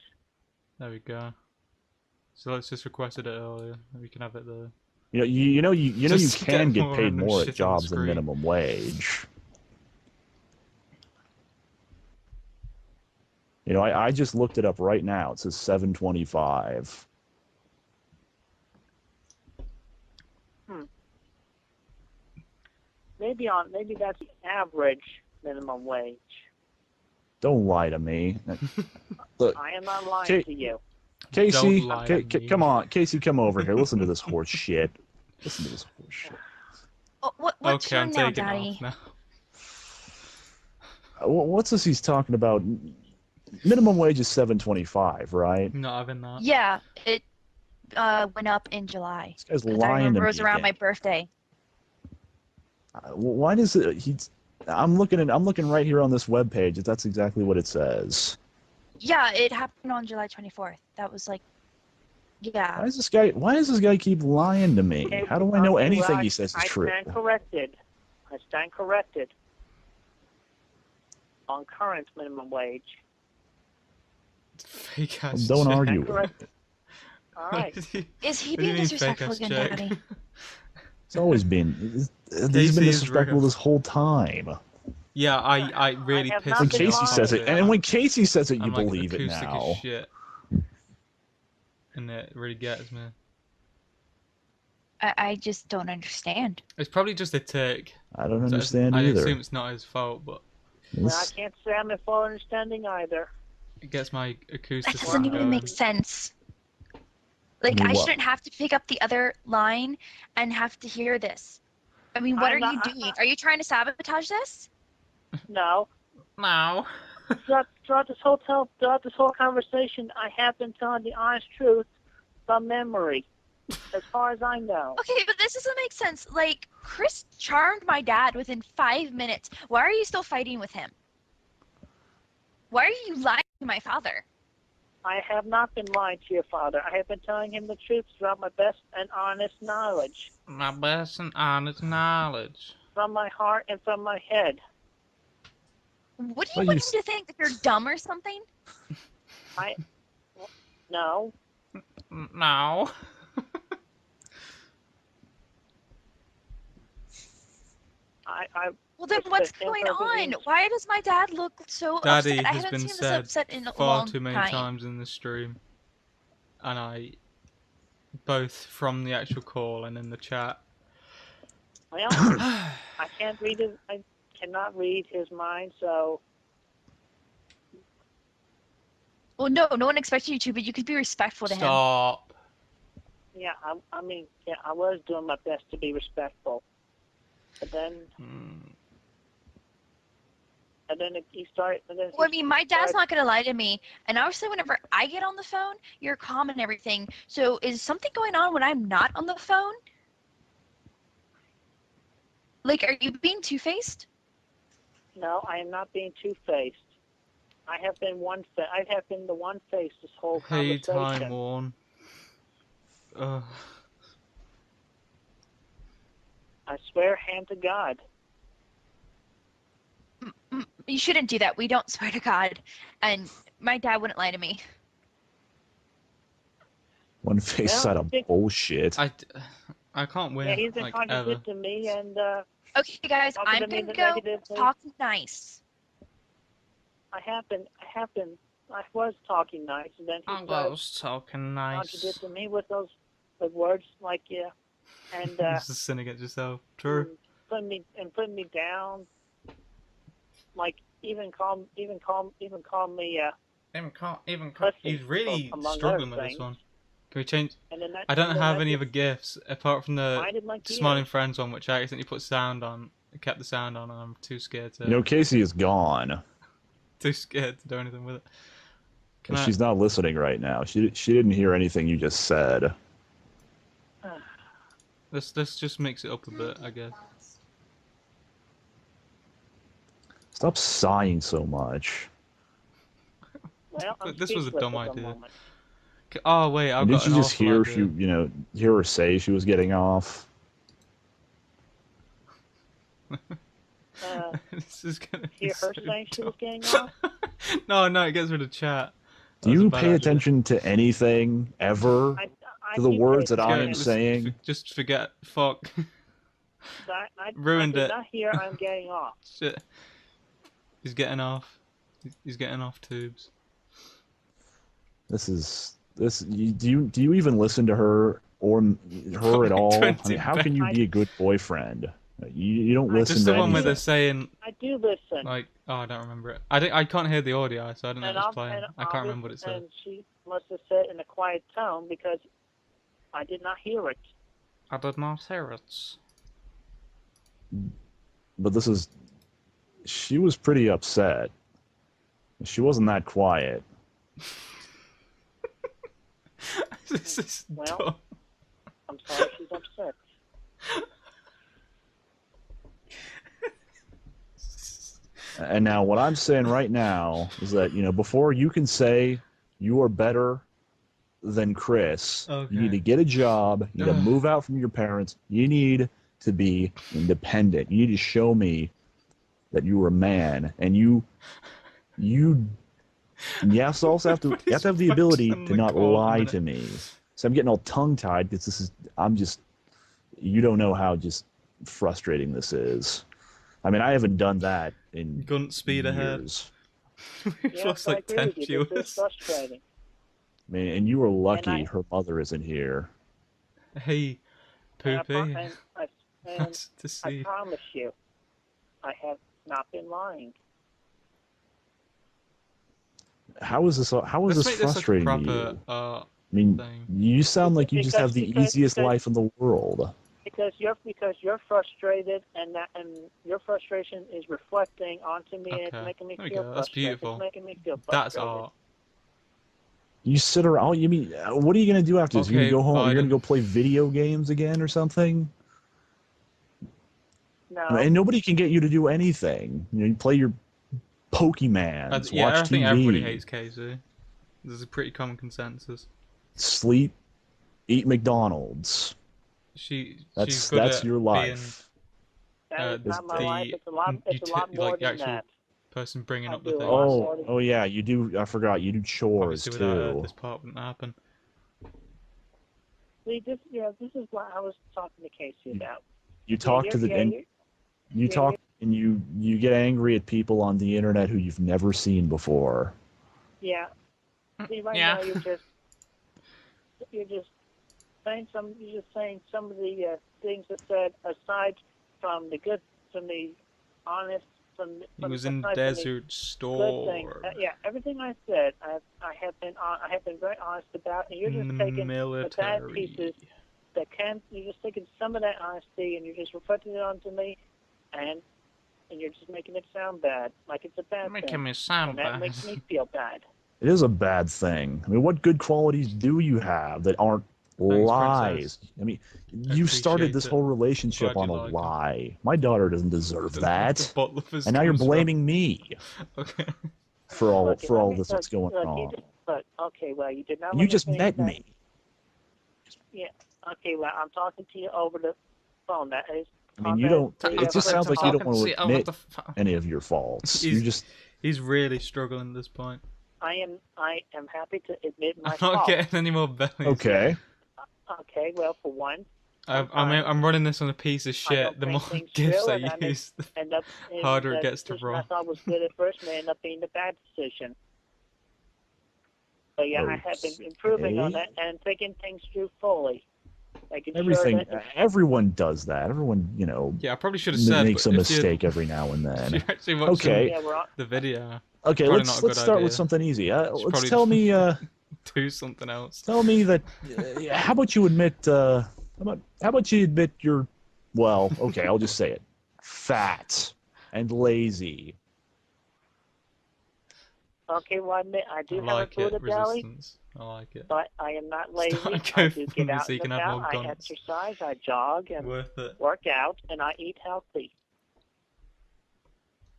There we go. So let's just request it earlier. We can have it there. You can get paid more at jobs than screen. minimum wage. You know, I just looked it up right now. It says $7.25. Maybe that's the average minimum wage. Don't lie to me. Look, I am not lying to you. Kacey, come on, Kacey, come over here. Listen to this horse shit. Listen to this horse shit. What's okay, your I'm now, taking Daddy? off now. What's this he's talking about? Minimum wage is $7.25, right? Not having that. Yeah, it went up in July. This guy's 'Cause lying I remember to it was me around again. my birthday. Why does it? I'm looking right here on this webpage. That's exactly what it says. Yeah, it happened on July 24th. That was like, yeah. Why does this guy keep lying to me? How do I know anything he says is true? I stand corrected on current minimum wage. Fake ass Don't check. argue with it. All right. Is he What do you being mean disrespectful fake-ass again, check? Daddy? It's always been. He's been Casey is disrespectful rigor. this whole time. Yeah, I really I have pissed When not me been Casey off. says it, and when Casey says it, you I'm like, believe it acoustic now. as shit. And it really gets me. I just don't understand. It's probably just a tick. I don't So understand I either. assume it's not his fault, but Well, I can't say I'm in full understanding either. it gets my acoustic That doesn't even going. make sense. Like, I mean, I what? shouldn't have to pick up the other line and have to hear this. I mean, what are you doing? Are you trying to sabotage this? No. No. Throughout this whole conversation, I have been telling the honest truth from memory, as far as I know. Okay, but this doesn't make sense. Like, Chris charmed my dad within 5 minutes. Why are you still fighting with him? Why are you lying to my father? I have not been lying to your father. I have been telling him the truth throughout my best and honest knowledge. My best and honest knowledge. From my heart and from my head. What do you want him to think? That you're dumb or something? No. No. Well, then what's going on? Why does my dad look so Daddy upset? I has haven't been seen this said upset in a far long too many time. times in the stream, and I, both from the actual call and in the chat. Well, I cannot read his mind, so. Well, no one expects you to, but you could be respectful to him. Stop. Yeah, I was doing my best to be respectful, but then. And then he started. Well, I mean, my dad's not gonna lie to me, and obviously, whenever I get on the phone, you're calm and everything. So, is something going on when I'm not on the phone? Like, are you being two-faced? No, I am not being two-faced. I have been the one face this whole Hey, conversation. Time Warn. I swear, hand to God. You shouldn't do that. We don't swear to God. And my dad wouldn't lie to me. One face side of bullshit. I can't win. Yeah, he's been like, talking ever. good to me, and okay, guys, I'm gonna go talk nice. I was talking nice, and then he was talking nice. contradicting me with those words like yeah, and This is sin against yourself. True. Putting me down, like even call me He's really struggling with this one. Can we change? And then I don't have any other gifts apart from the like Smiling Friends one, which I accidentally put sound on. I kept the sound on, and I'm too scared to. You know, Kacey is gone. Too scared to do anything with it. She's not listening right now. She didn't hear anything you just said. Let's just mix it up a bit, I guess. Stop sighing so much. Well, this was a dumb idea. Oh wait, I've Did got you an just hear idea. hear her say she was getting off? This is gonna hear her so saying she was dumb. getting off? No, it gets rid of chat. Do you pay attention to anything ever? To the words that I am saying? Just forget. Fuck. Ruined it. I did not hear I'm getting off. Shit. He's getting off. He's getting off tubes. Do you even listen to her or her at all? I mean, how can you be a good boyfriend? You don't listen just to the one where anything. they're saying. I do listen. Like, oh, I don't remember it. I can't hear the audio, so I don't know what it's playing. I can't remember what it said. And she must have said in a quiet tone because I did not hear it. I did not hear it. But she was pretty upset. She wasn't that quiet. This is dumb. I'm sorry she's upset. And now what I'm saying right now is that, before you can say you are better than Chris, you need to get a job, you need to move out from your parents, you need to be independent. You need to show me that you are a man, and you also have to have the ability to not lie to me. So I'm getting all tongue-tied because you don't know how just frustrating this is. I mean, I haven't done that in Gun speed years. Ahead. We've lost like 10 viewers. It's frustrating. I mean, and you were lucky her mother isn't here. Hey, Poopy. And I promise you, I have not been lying. How is this frustrating to you? I mean, you sound like you just have the easiest life in the world. Because you're frustrated, and your frustration is reflecting onto me, and it's making me feel frustrated. That's beautiful. It's making me feel frustrated. That's art. You sit around. You mean what are you gonna do after this? You're gonna go home. You're gonna go play video games again or something? No. And nobody can get you to do anything. You play your Pokemans, watch TV. I think everybody hates Kacey. There's a pretty common consensus. Sleep, eat McDonald's. That's your life. That is not my life. It's a lot more than that. Person bringing up the thing. Oh yeah, you do. I forgot you do chores too. Without this part wouldn't happen. See, this is what I was talking to Kacey about. You talk to the you talk and you get angry at people on the internet who you've never seen before. Yeah. See, right now you're just saying some of the things that said aside from the honest. He was in Desert Storm. Everything I said, I have been very honest about, and you're just taking the bad pieces you're just taking some of that honesty and you're just reflecting it onto me, and you're just making it sound bad, like it's a bad thing. Making me sound bad. That makes me feel bad. It is a bad thing. I mean, what good qualities do you have that aren't Lies. I mean, you started this it. whole relationship Glad on you a like lie. My daughter doesn't deserve The that. bot lovers And now you're comes from. blaming me Okay. for all Look, this that's going on. Okay, well, you did not. You just met me. Yeah. Okay, well, I'm talking to you over the phone. That is. I mean, you don't. It just sounds like you don't want See, to admit any of your faults. You just. He's really struggling at this point. I am happy to admit my I'm fault. not getting any more bellies. Okay. Okay, well, for one. I'm running this on a piece of shit. The more gifts I use, the harder it gets to roll. I thought was good at first may end up being the bad decision. But yeah, I have been improving on that and thinking things through fully. Everything. Everyone does that. Everyone, Yeah, I probably should have said. Makes a mistake every now and then. If you actually watch the video. Okay, let's start with something easy. Let's tell me. Do something else. Tell me that. How about you admit? How about you admit you're? Well, okay, I'll just say it. Fat and lazy. Okay, well, I admit I do have a Buddha belly. I like it. But I am not lazy. I do get out and about. I exercise. I jog and work out, and I eat healthy.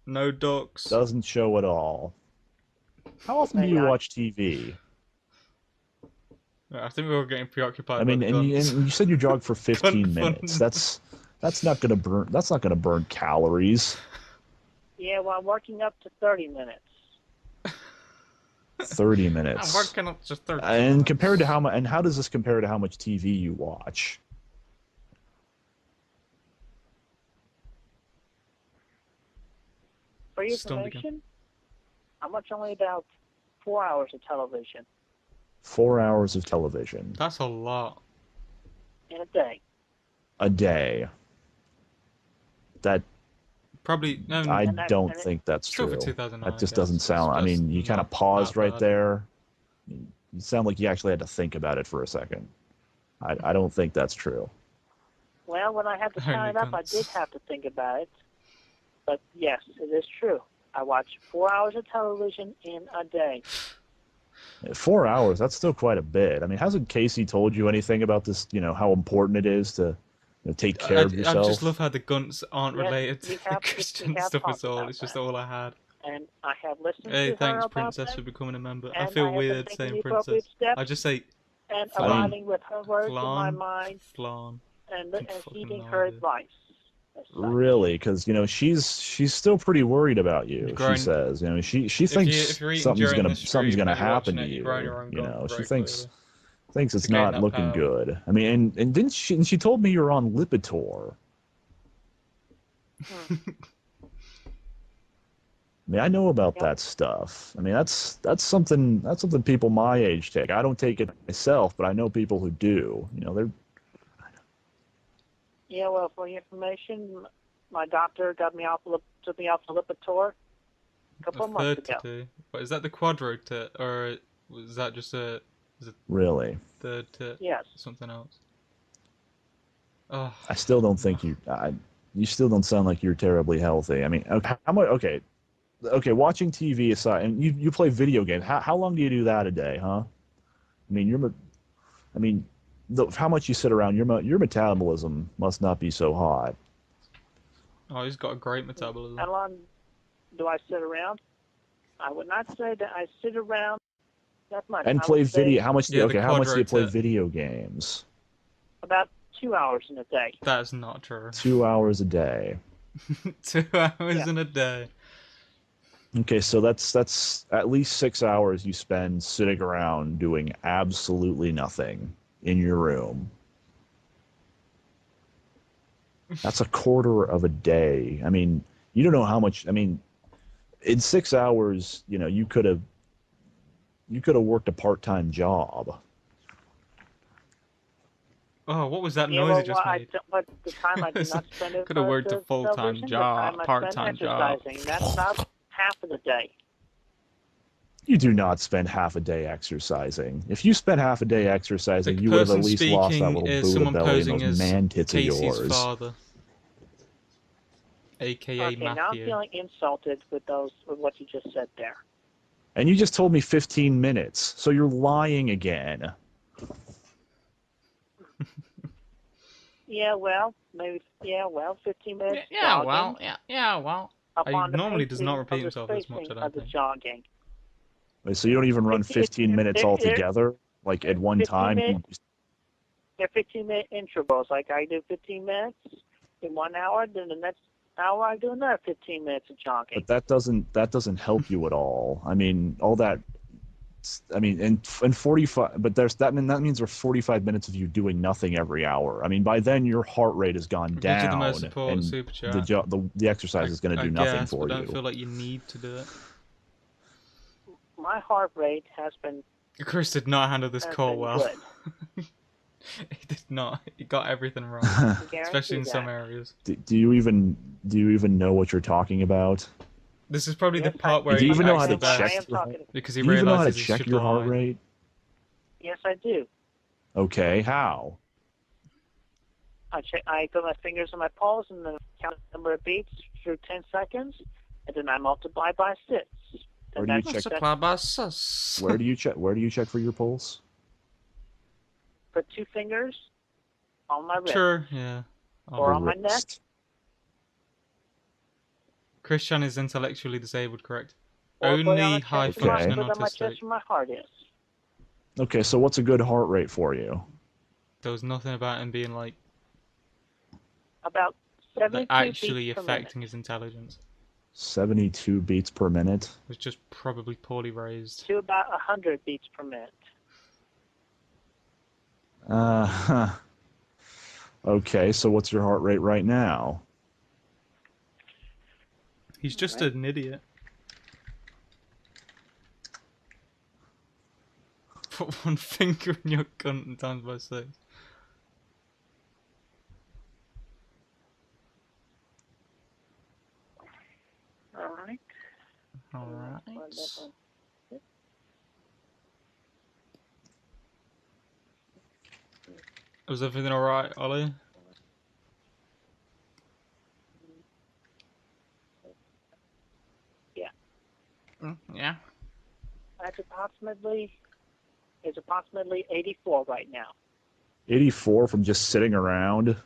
No ducks. Doesn't show at all. How often do you watch TV? I think we were getting preoccupied. I mean, and you said you jog for 15 minutes. That's not gonna burn. That's not gonna burn calories. Yeah, well, I'm working up to 30 minutes. 30 minutes. I'm working up to 30. And compared to how much? And how does this compare to how much TV you watch? For your information, I watch only about 4 hours of television. 4 hours of television. That's a lot. In a day. A day. That. Probably no. I don't think that's true. For 2009, that just doesn't sound. I mean, you kind of paused right there. You sound like you actually had to think about it for a second. I don't think that's true. Well, when I had to sign up, I did have to think about it. But yes, it is true. I watch 4 hours of television in a day. 4 hours, that's still quite a bit. I mean, hasn't Kacey told you anything about this, how important it is to take care of yourself? I just love how the Gunts aren't related to the Christian stuff at all. It's just all I had. And I have listened to Hey, thanks, her Princess, about for becoming a member. I feel weird saying Princess. I just say and aligning with her words in my mind. Flan. And heeding her advice. Really, because she's still pretty worried about you. She says, she thinks something's gonna happen to you. She thinks it's not looking good. I mean, and didn't she? And she told me you're on Lipitor. I mean, I know about that stuff. I mean, that's something people my age take. I don't take it myself, but I know people who do. They're. Yeah, well, for your information, my doctor took me off Lipitor a couple of months ago. But is that the quadrotit, or was that just really third tit? Yes. Something else. Oh. I still don't think you. You still don't sound like you're terribly healthy. I mean, how much? Okay. Watching TV aside, and you play video games. How long do you do that a day, huh? How much you sit around, your metabolism must not be so hot. Oh, he's got a great metabolism. How long do I sit around? I would not say that I sit around that much. And play video. How much do you play video games? About 2 hours in a day. That's not true. 2 hours a day. 2 hours in a day. Okay, so that's at least 6 hours you spend sitting around doing absolutely nothing in your room. That's a quarter of a day. I mean, you don't know how much. I mean, in 6 hours, you could have worked a part-time job. Oh, what was that noise you just made? The time I did not spend it could have worked a full-time job, part-time job. That's about half of the day. You do not spend half a day exercising. If you spent half a day exercising, you would have at least lost that little Buddha belly and those man tits of yours. Father, AKA Matthew. Now I'm feeling insulted with what you just said there. And you just told me 15 minutes, so you're lying again. Yeah, well, maybe. Yeah, well, 15 minutes. Yeah, jogging. well, yeah, well. He Upon the normally does not pacing repeat of himself the this much, I spacing don't of the think. jogging. Wait, so you don't even run 15 minutes altogether, like at one 15 time? minutes. They're 15-minute intervals. Like I do 15 minutes in 1 hour, then the next hour I do another 15 minutes of jogging. But that doesn't help you at all. I mean, all that. I mean, and 45. But that means there's 45 minutes of you doing nothing every hour. I mean, by then your heart rate has gone Gives you the down, most support, and super chat. the exercise is going to do nothing for but you. don't feel like you need to do it. My heart rate has been. Chris did not handle this call well. He did not. He got everything wrong, especially in some areas. Do you even know what you're talking about? This is probably the part where do you even know how to best check? Because he do you even know how to realizes check your heart rate? Yes, I do. Okay, how? I put my fingers on my pulse and then count the number of beats through 10 seconds, and then I multiply by 6. Where do you check? Where do you check? Where do you check for your pulse? Put 2 fingers on my wrist. Sure, yeah. Or on my neck. Chris Chan is intellectually disabled, correct? Or only high functioning on my chest autistic. where my heart is. Okay, so what's a good heart rate for you? There was nothing about him being like about 72 actually beats affecting his intelligence. 72 beats per minute? It was just probably poorly raised. To about 100 beats per minute. Okay, so what's your heart rate right now? He's just an idiot. Put one finger in your cunt and times by 6. Alright. Alright. Was everything alright, Ollie? Yeah. Yeah. It's approximately 84 right now. 84 from just sitting around?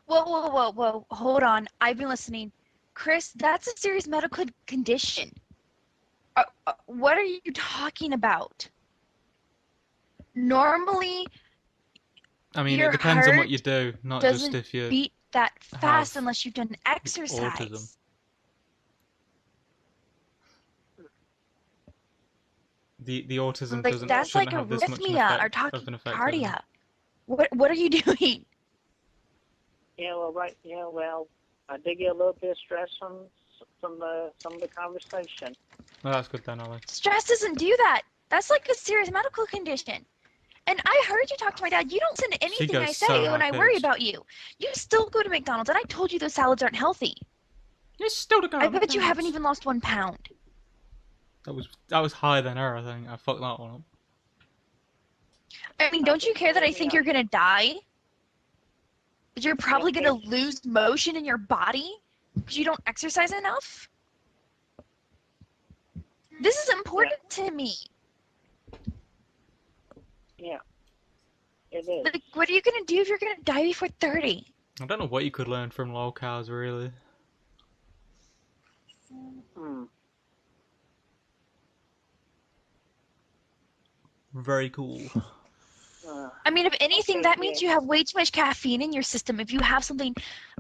Whoa. Hold on. I've been listening. Chris, that's a serious medical condition. What are you talking about? Normally, I mean, your it depends on what heart you do, not doesn't just if you beat that fast unless you've done exercise. autism. The autism Like shouldn't like have this much arrhythmia or tachycardia. What are you doing? Yeah, well, I did get a little bit of stress from some of the conversation. Well, that's good then, Ollie. Stress doesn't do that. That's like a serious medical condition. And I heard you talk to my dad. You don't listen to anything I say when I worry about you. You still go to McDonald's, and I told you those salads aren't healthy. You still go to I bet you haven't even lost 1 pound. That was higher than her, I think. I fucked that one up. I mean, don't you care that I think you're gonna die? That you're probably gonna lose motion in your body because you don't exercise enough? This is important to me. Yeah, it is. Like, what are you gonna do if you're gonna die before 30? I don't know what you could learn from lolcows, really. Very cool. I mean, if anything, that means you have way too much caffeine in your system. If you have something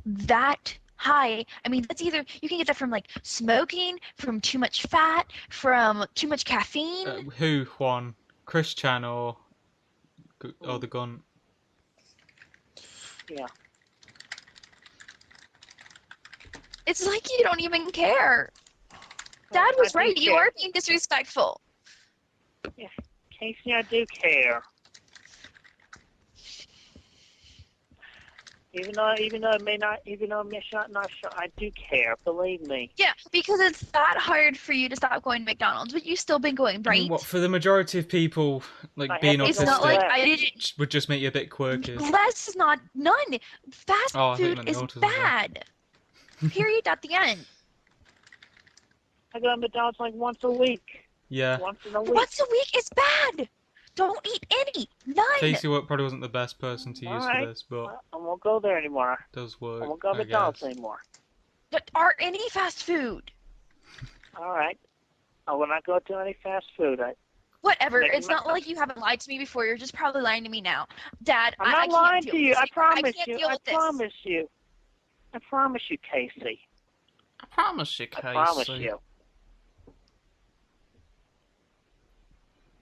that high, I mean, that's either you can get that from like smoking, from too much fat, from too much caffeine. Who, Juan? Chris Chan or the gun? Yeah. It's like you don't even care. Dad was right. You are being disrespectful. Yeah, Kacey, I do care. Even though it may not show, I do care. Believe me. Yeah, because it's that hard for you to stop going to McDonald's, but you've still been going, right? I mean, what, for the majority of people, like being autistic, it's not like I didn't. Would just make you a bit quirky. Less is not none. Fast food is bad. Period. At the end. I go to McDonald's like once a week. Yeah. Once in a week. Once a week is bad. Don't eat any. None. Kacey probably wasn't the best person to use for this, but I won't go there anymore. it does work. I won't go to McDonald's anymore. Or any fast food. All right. I will not go to any fast food. Whatever. It's not like you haven't lied to me before. You're just probably lying to me now. Dad, I'm not lying to you. I promise you. I promise you. I promise you, Kacey. I promise you, Kacey. I promise you.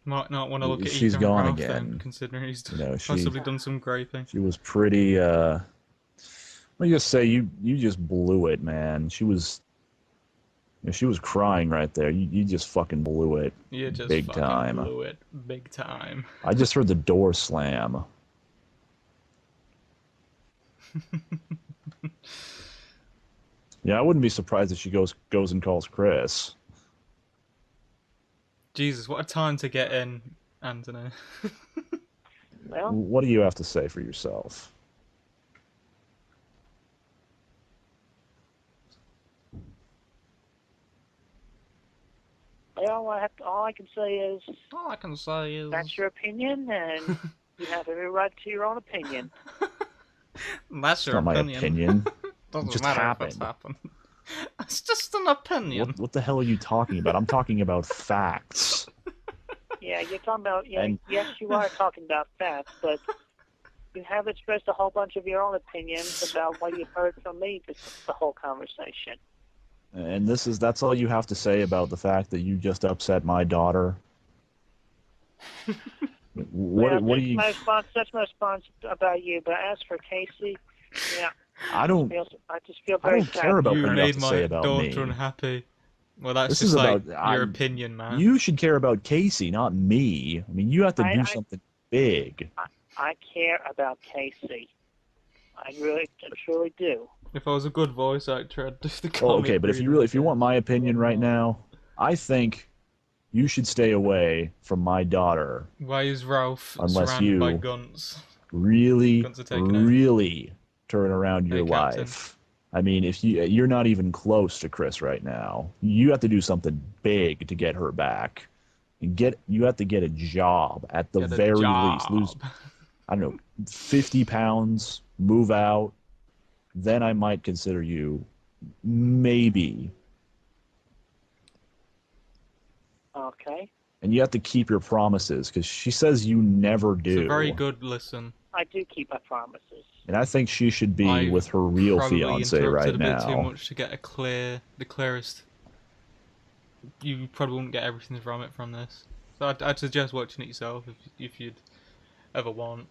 Might not want to look at She's Ethan gone Ralph again. then, considering he's possibly done some graping. She was pretty. Let me just say, you just blew it, man. She was crying right there. You just fucking blew it. You just big fucking time. blew it big time. I just heard the door slam. Yeah, I wouldn't be surprised if she goes and calls Chris. Jesus, what a time to get in, Anthony. Well, what do you have to say for yourself? Well, all I can say is that's your opinion, and you have every right to your own opinion. That's your opinion. Not my opinion. Doesn't just matter happened. if it's happened. It's just an opinion. What the hell are you talking about? I'm talking about facts. Yeah, you're talking about. Yeah, yes, you are talking about facts, but you have expressed a whole bunch of your own opinions about what you've heard from me. The whole conversation. And that's all you have to say about the fact that you just upset my daughter? What do you... That's my response about you. But as for Kacey, yeah. I just feel very sad. care about you what you have to say about me. You made my daughter unhappy. Well, that's this just is like about, your opinion, man. You should care about Kacey, not me. I mean, you have to do something big. I care about Kacey. I truly do. If I was a good voice actor, I'd do the comic. Okay, but if you want my opinion right now, I think you should stay away from my daughter. Why is Ralph unless surrounded you by guns? Really Guns turn around your wife. Captain. I mean, if you're not even close to Chris right now, you have to do something big to get her back. You have to get a job at the very least. Lose, I don't know, 50 pounds, move out. Then I might consider you, maybe. Okay. And you have to keep your promises, because she says you never do. It's a very good listen. I do keep my promises. And I think she should be with her real fiance right now. A bit too much to get the clearest. You probably wouldn't get everything from this. So I'd suggest watching it yourself if you'd ever want.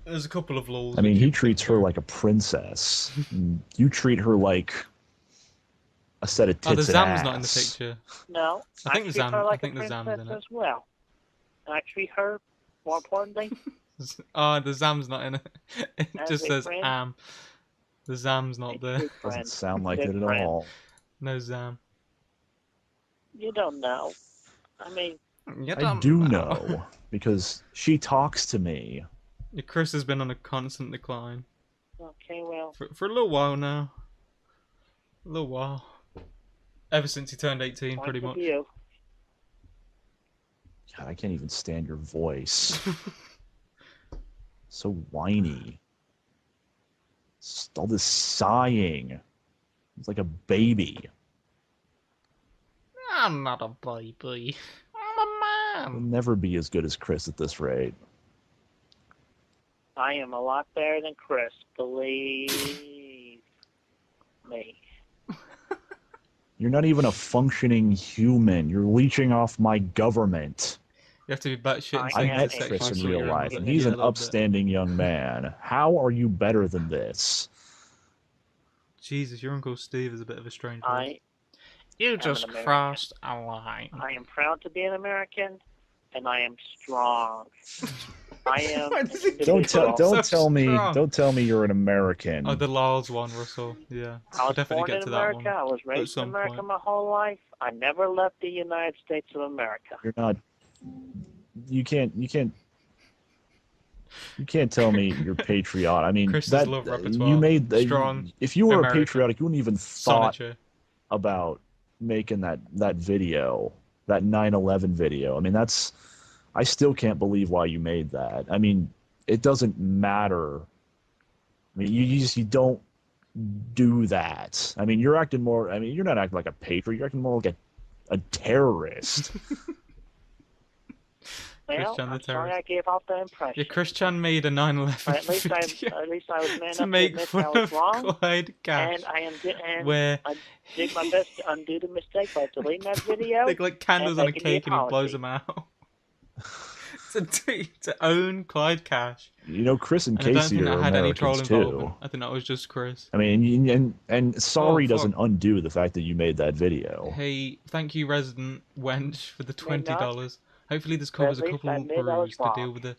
There's a couple of lulls. I mean, he treats her like a princess. You treat her like a set of tits and ass. The Zam's not in the picture. No, I think the Zam's in it as well. And I treat her, more importantly. The Zam's not in it. It just says friend. Am. The Zam's not there. Doesn't sound like it at all. No Zam. You don't know. I mean, I do know because she talks to me. Chris has been on a constant decline. Okay, well. For a little while now. A little while. Ever since he turned 18, pretty much. God, I can't even stand your voice. So whiny. All this sighing. It's like a baby. I'm not a baby. I'm a man. You'll never be as good as Chris at this rate. I am a lot better than Chris, believe me. You're not even a functioning human. You're leeching off my government. You have to be batshit I met Chris in real life, and he's an upstanding young man. How are you better than this? Jesus, your Uncle Steve is a bit of a strange boy. You just crossed a line. I am proud to be an American, and I am strong. I am. Don't tell me you're an American. Oh, the Laws one, Russell. Yeah, I was definitely born get in to America. that one. I was raised in America my whole life. I never left the United States of America. You're not. You can't tell me you're patriotic. I mean, Chris's love repertoire. You made strong. If you were American. a patriotic, you wouldn't even thought about making that video. that 9/11 video. I mean, I still can't believe why you made that. I mean, it doesn't matter. I mean, you don't do that. I mean, you're acting more. I mean, you're not acting like a patriot. You're acting more like a terrorist. Well, I'm sorry I gave off that impression. Yeah, Chris Chan made a 9/11 video. At least I was man to enough make to admit fun I was of wrong. Clyde Cash, and I where did my best to undo the mistake by deleting that video. they like candles on a cake and he blows them out. to own Clyde Cash. You know, Chris and I don't Kacey think are that had any troll Americans involvement. too. I think that was just Chris. I mean, and sorry doesn't undo the fact that you made that video. Hey, thank you, resident wench, for the $20. Hopefully, this covers a couple of brews to deal with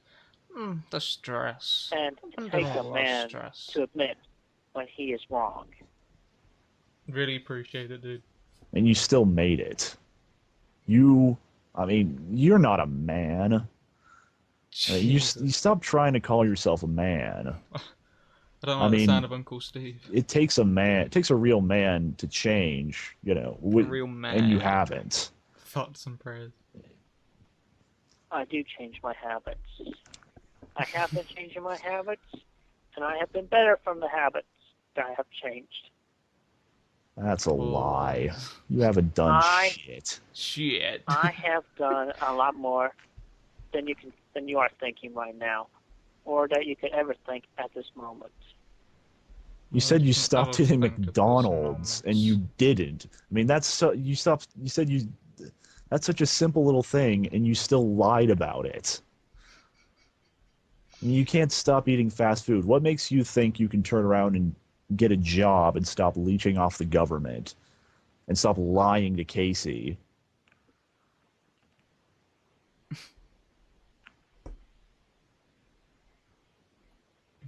the stress. And it takes a man to admit when he is wrong. Really appreciate it, dude. And you still made it. I mean, you're not a man. You stop trying to call yourself a man. I don't like the sound of Uncle Steve. It takes a real man to change, you know. A real man. And you haven't. Thoughts and prayers. I do change my habits. I have been changing my habits, and I have been better from the habits that I have changed. That's a lie. You haven't done shit. Shit. I have done a lot more than you are thinking right now, or that you could ever think at this moment. You said you stopped eating McDonald's, and you didn't. I mean, that's such a simple little thing, and you still lied about it. I mean, you can't stop eating fast food. What makes you think you can turn around and get a job and stop leeching off the government and stop lying to Kacey?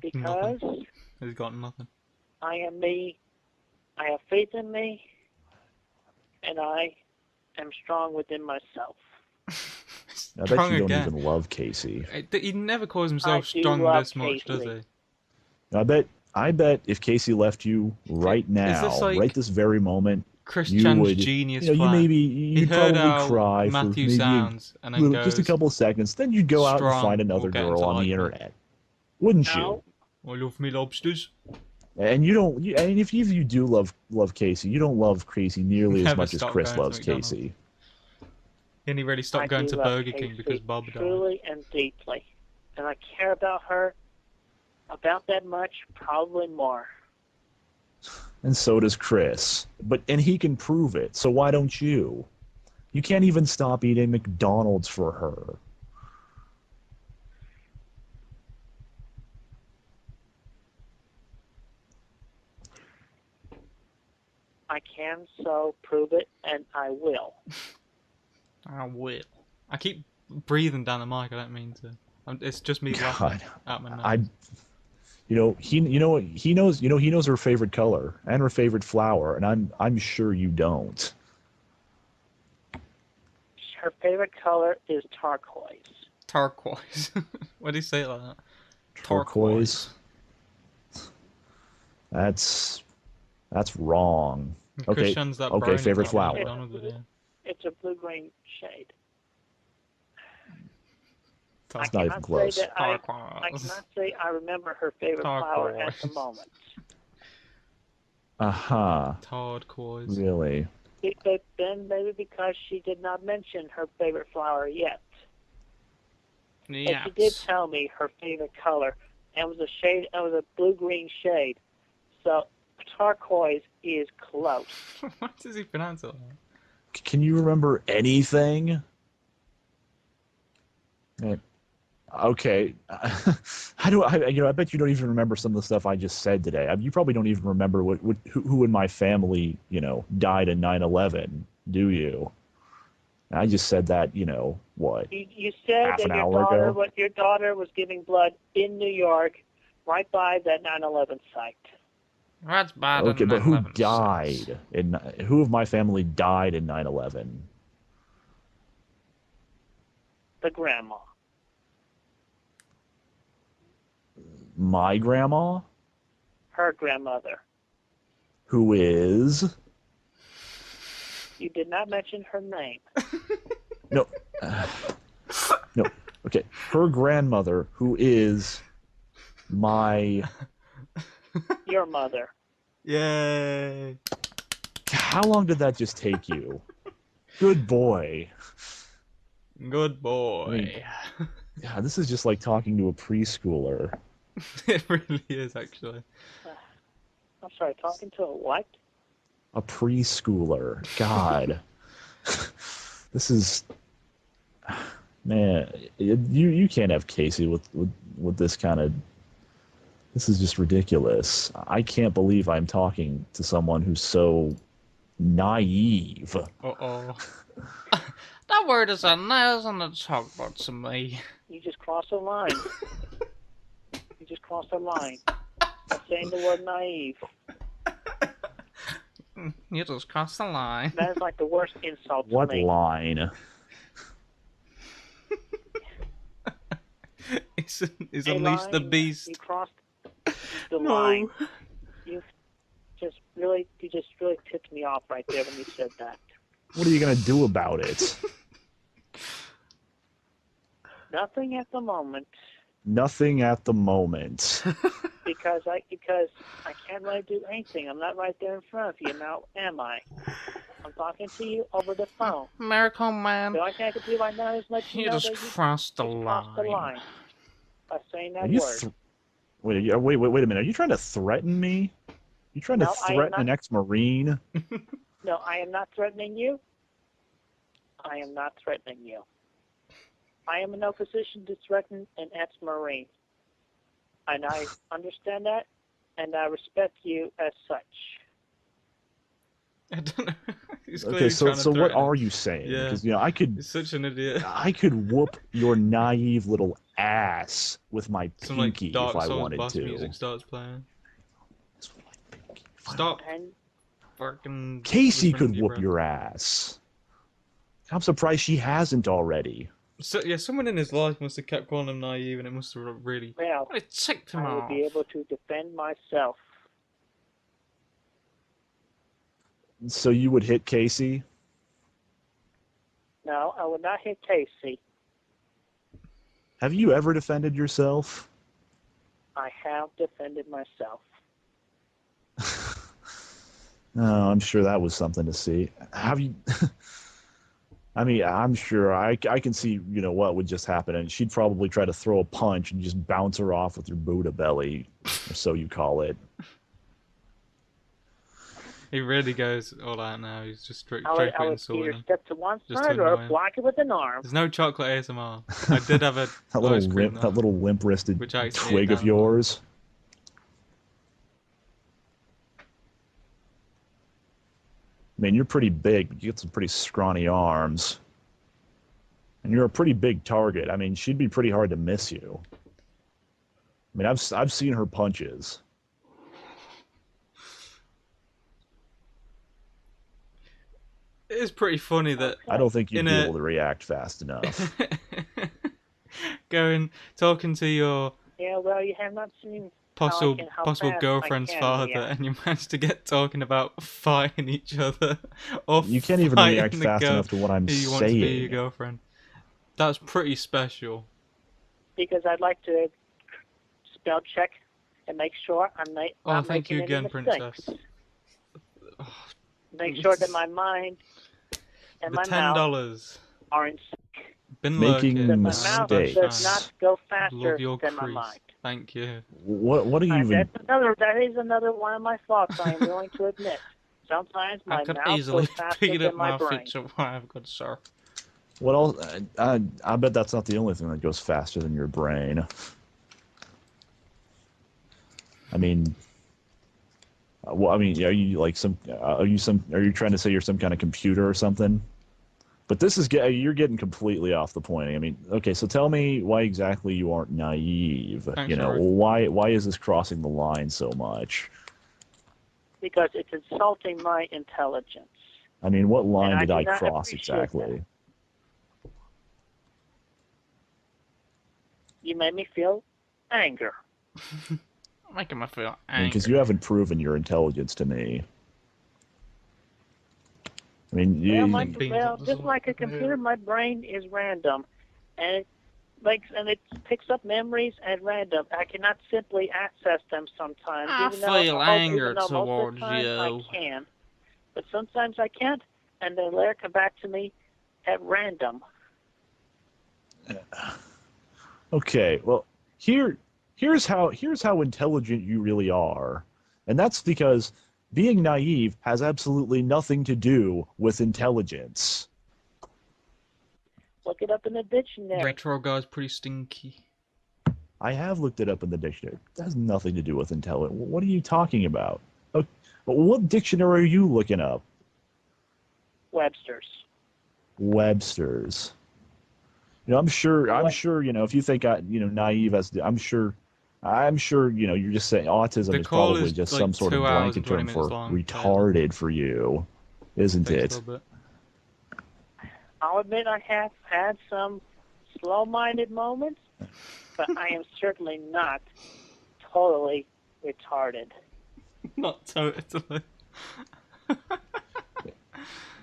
Because he's got nothing. I am me. I have faith in me, and I am strong within myself. I bet you don't even love Kacey. He never calls himself strong this much, does he? I bet if Kacey left you right now, right this very moment, Chris Chan's genius plan. You'd probably cry for maybe just a couple of seconds. Then you'd go out and find another girl on the internet, wouldn't you? I love me lobsters. And and if you do love Kacey, you don't love Kacey nearly as much as Chris loves Kacey. And he really stopped going to Burger King because Bob died. Truly and deeply, and I care about her about that much, probably more. And so does Chris. And he can prove it, so why don't you? You can't even stop eating McDonald's for her. I can so prove it, and I will. I will. I keep breathing down the mic. I don't mean to. It's just me laughing at my nose. He knows her favorite color and her favorite flower, and I'm sure you don't. Her favorite color is turquoise. Turquoise. Why do you say it like that? Turquoise. That's wrong. Okay. Favorite flower. It's a blue-green shade. It's not even close. I cannot say I remember her favorite flower at the moment. Turquoise. Really? But then maybe because she did not mention her favorite flower yet. Yes. But she did tell me her favorite color, and it was a blue-green shade. So turquoise is close. What does he pronounce it like? Can you remember anything? Okay. I bet you don't even remember some of the stuff I just said today. You probably don't even remember who in my family, died in 9/11, do you? I just said that, what? You said half that an hour ago? your daughter was giving blood in New York, right by that 9/11 site. That's bad. Okay, but who died? Who of my family died in 9/11? The grandma. My grandma? Her grandmother. Who is? You did not mention her name. No. No. Okay. Her grandmother, who is my... Your mother. Yay! How long did that just take you? Good boy. Good boy. I mean, yeah, this is just like talking to a preschooler. It really is, actually. I'm sorry, talking to a what? A preschooler. God. This is... Man, you can't have Kacey with this kind of... This is just ridiculous. I can't believe I'm talking to someone who's so naive. Uh-oh. That word is a nice and a talk about to me. You just crossed a line. You just crossed a line. By saying the word naive. You just crossed the line. That is like the worst insult to What me. line? It's Unleash the Beast. You crossed the line. You just really tipped me off right there when you said that. What are you going to do about it? Nothing at the moment. Nothing at the moment. Because I can't really do anything. I'm not right there in front of you now, am I? I'm talking to you over the phone. Miracle Man. So I can't do right now is let you You know just that you crossed the crossed the line. line by saying that Are you word. wait a minute. Are you trying to threaten me? You trying to threaten an ex-Marine? No, I am not threatening you. I am not threatening you. I am in no position to threaten an ex-Marine. And I understand that, and I respect you as such. I don't know. He's Okay, so what threaten are you saying? Yeah. Because I could. He's such an idiot. I could whoop your naive little ass with my Some pinky like Dark if I Souls wanted boss to. music starts playing. Stop. And Fucking. Kacey listening could to whoop breath. your ass. I'm surprised she hasn't already. So yeah, someone in his life must have kept calling him naive, and it must have really. well, It ticked him I would off. be able to defend myself. So you would hit Kacey? No, I would not hit Kacey. Have you ever defended yourself? I have defended myself. No, I'm sure that was something to see. Have you? I mean, I'm sure I can see, what would just happen, and she'd probably try to throw a punch and just bounce her off with your Buddha belly, or so you call it. He really goes all out now. He's just straight I would insulting either him. step to one Just side to or annoy him. block it with an arm. There's no chocolate ASMR. I did have a that ice cream though. little limp-wristed Which I actually twig ate of down. yours. I mean, you're pretty big, but you get some pretty scrawny arms. And you're a pretty big target. I mean, she'd be pretty hard to miss you. I mean, I've seen her punches. It is pretty funny that I don't think you'd In be a- able to react fast enough. talking to your Yeah, well, you have not seen possible how possible fast I girlfriend's can father, react. and you managed to get talking about fighting each other, or You can't even fighting react the fast girl enough to what I'm who you want to be your saying. girlfriend. That's pretty special. because I'd like to spell check and make sure I'm not Thank you making any again, mistakes. Princess. Make sure that my mind and The my mouth $10. are in sync. Been Making lurking. That my now, mouth mistakes. does not go faster Love your than my crease. mind. Thank you. What do you even... That is another one of my faults. I am willing to admit. Sometimes my I could mouth easily goes faster speed than up my my brain. future wife, good sir. What else? I bet that's not the only thing that goes faster than your brain. I mean, are you like are you trying to say you're some kind of computer or something? But this is you're getting completely off the point. I mean, okay, so tell me why exactly you aren't naive. Thanks, You know, Eric. why is this crossing the line so much? Because it's insulting my intelligence. I mean, what line And I did do I not cross appreciate exactly? You made me feel anger. Making me feel I mean, angry. because you haven't proven your intelligence to me. mean, just like a computer, my brain is random, and it picks up memories at random. I cannot simply access them sometimes. I feel anger towards most of the time you. I can, but sometimes I can't, and they later come back to me at random. Okay, well, here's how intelligent you really are, and that's because being naive has absolutely nothing to do with intelligence. Look it up in the dictionary. Retro guy's pretty stinky. I have looked it up in the dictionary. It has nothing to do with intelligence. What are you talking about? What dictionary are you looking up? Webster's. Webster's. I'm sure. If you think naive as I'm sure. You're just saying autism is probably just like some sort of blanket term for retarded for you, isn't it? I'll admit I have had some slow-minded moments, but I am certainly not totally retarded. Not totally.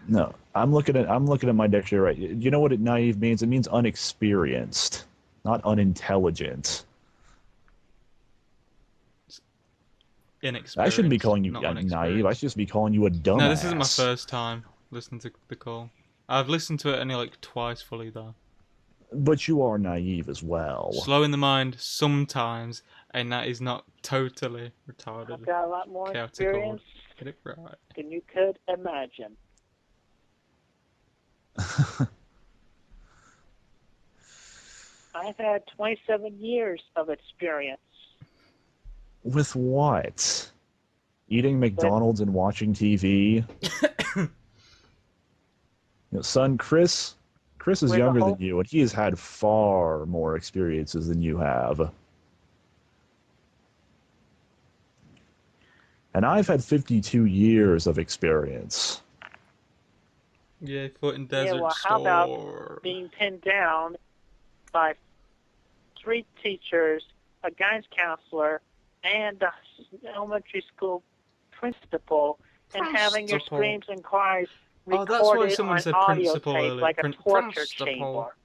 No, I'm looking at my dictionary. Right? You know what naive means? It means unexperienced, not unintelligent. Inexperienced. I shouldn't be calling you naive. I should just be calling you a dumbass. No, this isn't my first time listening to the call. I've listened to it only like twice fully though. But you are naive as well. Slow in the mind sometimes, and that is not totally retarded. I've got a lot more experience Get it right. than you could imagine. I've had 27 years of experience. With what? Eating McDonald's and watching TV? Son, Chris is younger than you, and he has had far more experiences than you have. And I've had 52 years of experience. Yeah, foot in desert how about being pinned down by 3 teachers, a guidance counselor, and the elementary school principal, and having your screams and cries recorded on audio tape like a torture chamber.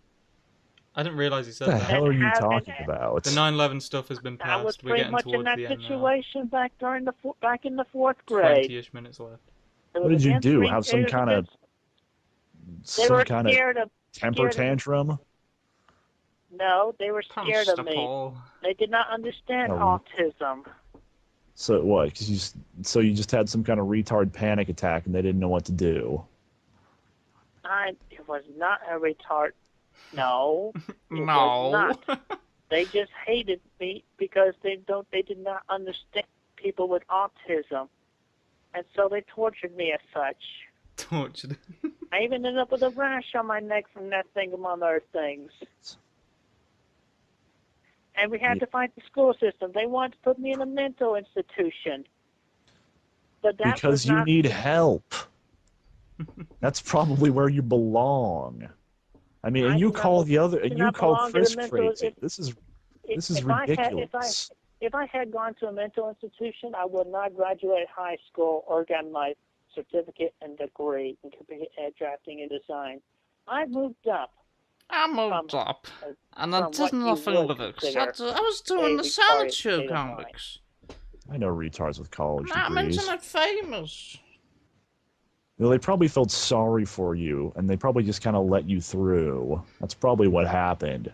I didn't realize he said What the that. hell are you talking about? The 9/11 stuff has been passed. I was We're pretty getting much towards in that the end situation back in the 4th now. grade. 20-ish minutes left. What did you do? Have some kind of temper tantrum? No, they were scared of me. They did not understand autism. So what? So you just had some kind of retard panic attack and they didn't know what to do. It was not a retard. No. It No. was not. They just hated me because they did not understand people with autism. And so they tortured me as such. Tortured. I even ended up with a rash on my neck from that thing, among other things. And we had to fight the school system. They wanted to put me in a mental institution. But that because you need help. That's probably where you belong. I mean, and you call Chris crazy. This is ridiculous. If I had gone to a mental institution, I would not graduate high school or get my certificate and degree in computer drafting and design. I moved up. And I did nothing with it. I was doing the Sanitary comics. I know retards with college degrees. Not mention I'm famous. Well, they probably felt sorry for you, and they probably just kind of let you through. That's probably what happened.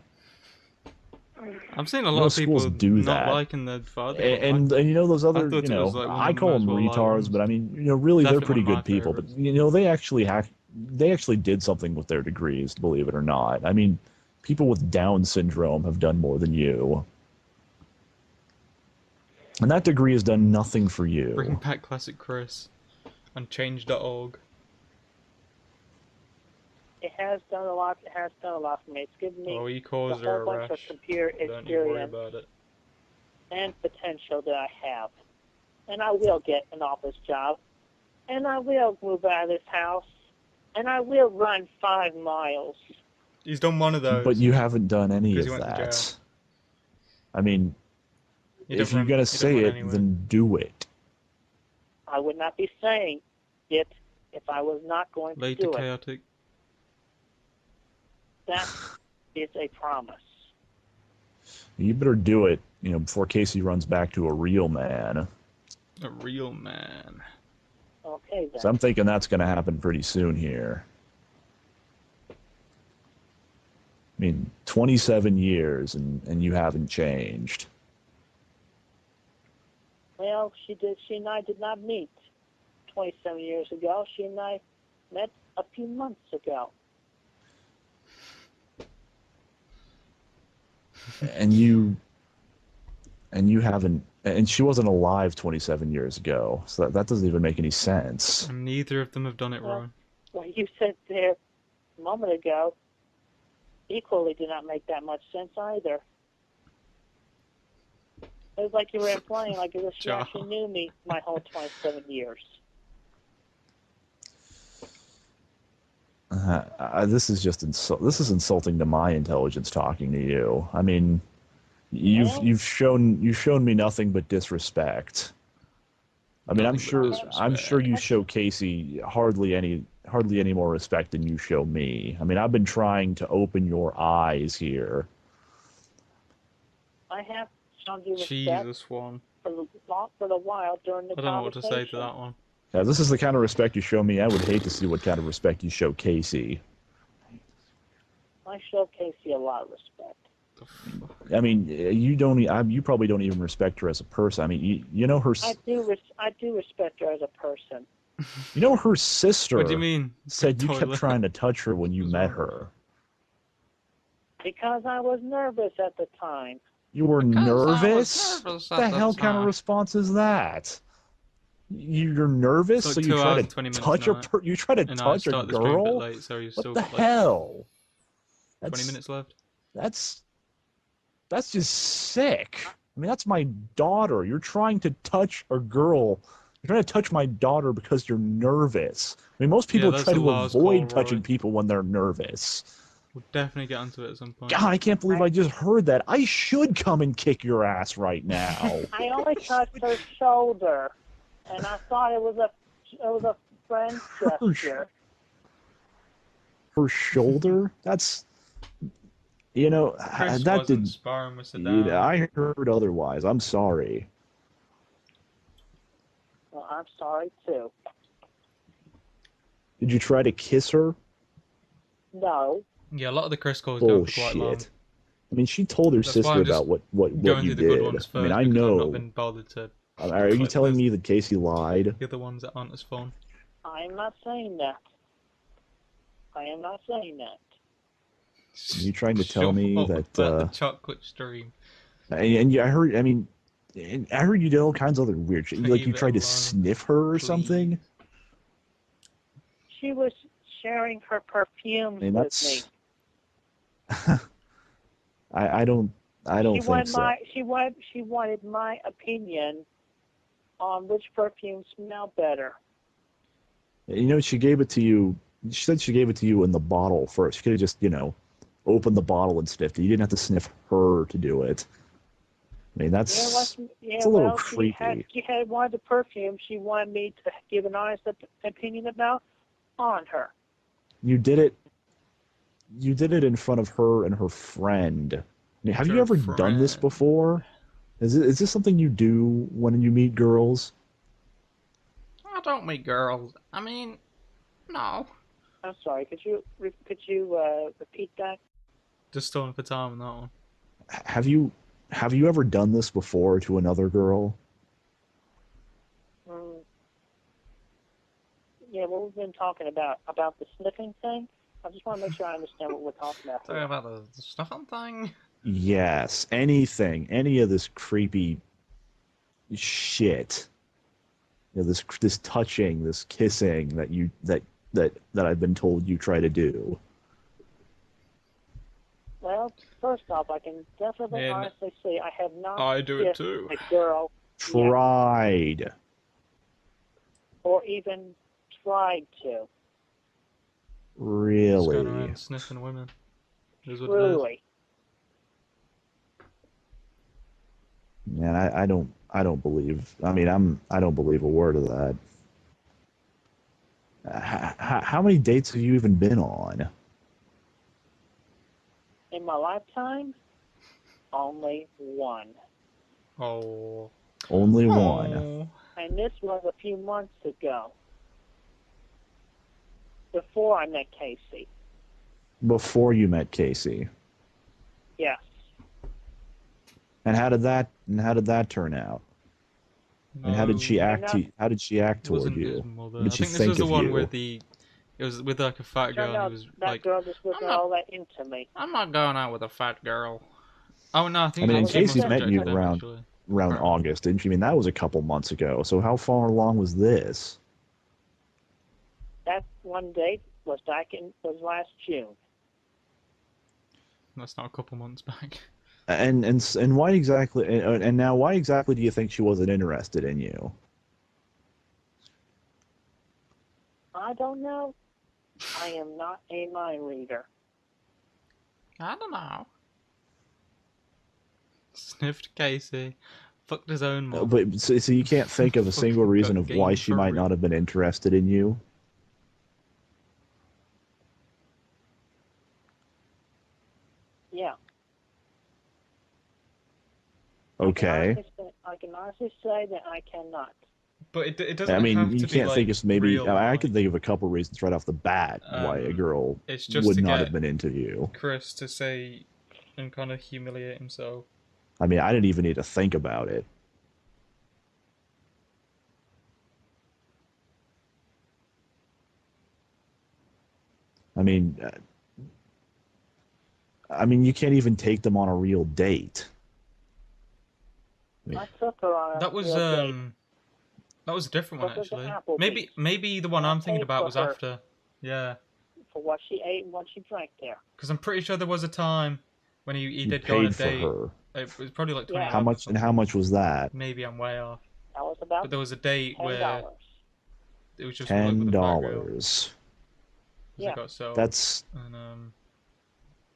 I've seen a lot of people do not that. liking their father. And those other, I call them retards, but I mean, really, they're pretty good people. But they actually did something with their degrees, believe it or not. I mean, people with Down syndrome have done more than you. And that degree has done nothing for you. Bring back Classic Chris on change.org. It has done a lot. It has done a lot for me. It's given me he calls a whole bunch of computer experience and potential that I have. And I will get an office job. And I will move out of this house. And I will run 5 miles. He's done one of those. But you haven't done any of that. I mean, if you're going to say it, then do it. I would not be saying it if I was not going to Later, do it. chaotic. That is a promise. You better do it, before Kacey runs back to a real man. A real man. Okay, then. So I'm thinking that's going to happen pretty soon here. I mean, 27 years and you haven't changed. Well, she and I did not meet 27 years ago. She and I met a few months ago. And you haven't, and she wasn't alive 27 years ago, so that doesn't even make any sense. And neither of them have done it wrong. What you said there a moment ago equally did not make that much sense either. It was like you were implying like as if she actually knew me my whole 27 years. This is just this is insulting to my intelligence talking to you. I mean, you've shown me nothing but disrespect. I mean, I'm sure you show Kacey hardly any more respect than you show me. I mean, I've been trying to open your eyes here. I have shown you respect Jesus, one. for the while during the I don't know what to say to that one. Yeah, this is the kind of respect you show me. I would hate to see what kind of respect you show Kacey. I show Kacey a lot of respect. I mean, you probably don't even respect her as a person. I mean, you know her. I do respect her as a person. You know her sister. What do you mean? Said you kept trying to touch her when you met her. Because I was nervous at the time. You were nervous? What the hell kind of response is that? You're nervous, so you try to touch a you try to touch a girl? Late, so what the hell? 20 minutes left. That's just sick. I mean, that's my daughter. You're trying to touch a girl. You're trying to touch my daughter because you're nervous. I mean, most people try to avoid touching people when they're nervous. We'll definitely get onto it at some point. God, I can't believe I just heard that. I should come and kick your ass right now. I only touched her shoulder, and I thought it was a friend gesture. Her shoulder? That's, Chris that didn't. Sparring with Saddam. I heard otherwise. I'm sorry. Well, I'm sorry too. Did you try to kiss her? No. Yeah, a lot of the Chris calls go for quite long. I mean, she told her sister about what you did. I mean, I know. I've not been bothered to. Are you telling me that Kacey lied? The other ones that aren't as fun. I'm not saying that. I am not saying that. Are you trying to tell me that the chocolate stream? And I heard. I mean, I heard you did all kinds of other weird shit. Like you tried to sniff her or something. She was sharing her perfumes with me. I don't think so. She wanted my opinion on which perfume smelled better. She gave it to you. She said she gave it to you in the bottle first. She could have just, opened the bottle and sniffed it. You didn't have to sniff her to do it. I mean, it's a little creepy. She had wanted the perfume she wanted me to give an honest opinion about on her. You did it in front of her and her friend. I mean, have you ever done this before? Is this something you do when you meet girls? I don't meet girls. I mean, no. I'm sorry. Could you repeat that? Just stalling for time on that one. Have you ever done this before to another girl? Yeah, what we've been talking about the sniffing thing. I just want to make sure I understand what we're talking about. Talking about the sniffing thing? Yes, anything, any of this creepy shit. This touching, this kissing that I've been told you try to do. Well, first off, I can definitely honestly say I have not. I do it too. A girl tried. Yet, or even tried to. Really? Just going around sniffing women. Truly. Man, I don't believe. I mean, I don't believe a word of that. How many dates have you even been on? In my lifetime, only one. Oh. Only Oh. one. And this was a few months ago. Before I met Kacey. Before you met Kacey. Yes. And how did that turn out? No, and how did she act? How did she act toward wasn't his you? mother. What did I she think this was the of one you? where it was with like a fat girl. And he was that like, girl just wasn't all that into me. I'm not going out with a fat girl. Oh no, I think I mean, she must Casey's have met you rejected him, actually. around August, didn't she? I mean, that was a couple months ago. So how far along was this? That one date was last June. That's not a couple months back. And why exactly? And now, why exactly do you think she wasn't interested in you? I don't know. I am not a mind reader. I don't know. Sniffed Kacey. Fucked his own mom. But so you can't think of a single reason of why she might not have been interested in you? Yeah. Okay. I can honestly say that I cannot. But it doesn't. I mean, have you to can't be, think like, of maybe. real, I could think of a couple reasons right off the bat why a girl it's just would to not get have been into you. Chris to say and kind of humiliate himself. I mean, I didn't even need to think about it. I mean, you can't even take them on a real date. I took her on That was real date. That was a different one, actually. Applebee's. Maybe the one I'm thinking about was after. Yeah. For what she ate and what she drank there. Because I'm pretty sure there was a time when he did paid go on a for date. her. It was probably like 20. How much? And how much was that? Maybe I'm way off. That was about. But there was a date $10. where it was just $10. Yeah. That's and,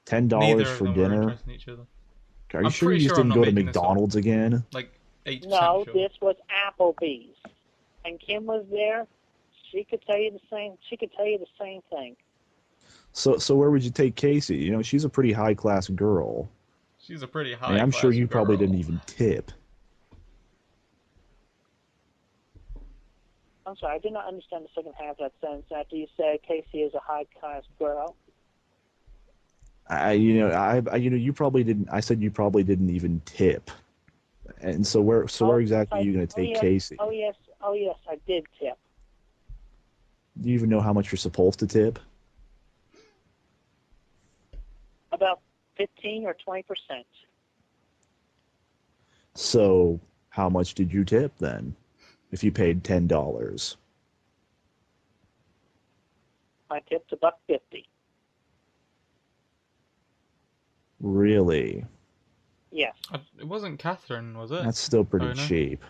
$10 for dinner. Each other. Are you sure you just didn't go to McDonald's again? Like 8%. No, sure. this was Applebee's, and Kim was there. She could tell you the same. She could tell you the same thing. So where would you take Kacey? You know, she's a pretty high class girl. She's a pretty high. I mean, I'm sure you probably didn't even tip. I'm sorry, I did not understand the second half of that sentence. After you said Kacey is a high class girl. You probably didn't. I said you probably didn't even tip. And so where exactly are you going to take Kacey? Oh yes, I did tip. Do you even know how much you're supposed to tip? About 15 or 20%. So how much did you tip then? If you paid $10, I tipped $1.50. Really? Yes. It wasn't Catherine, was it? That's still pretty cheap.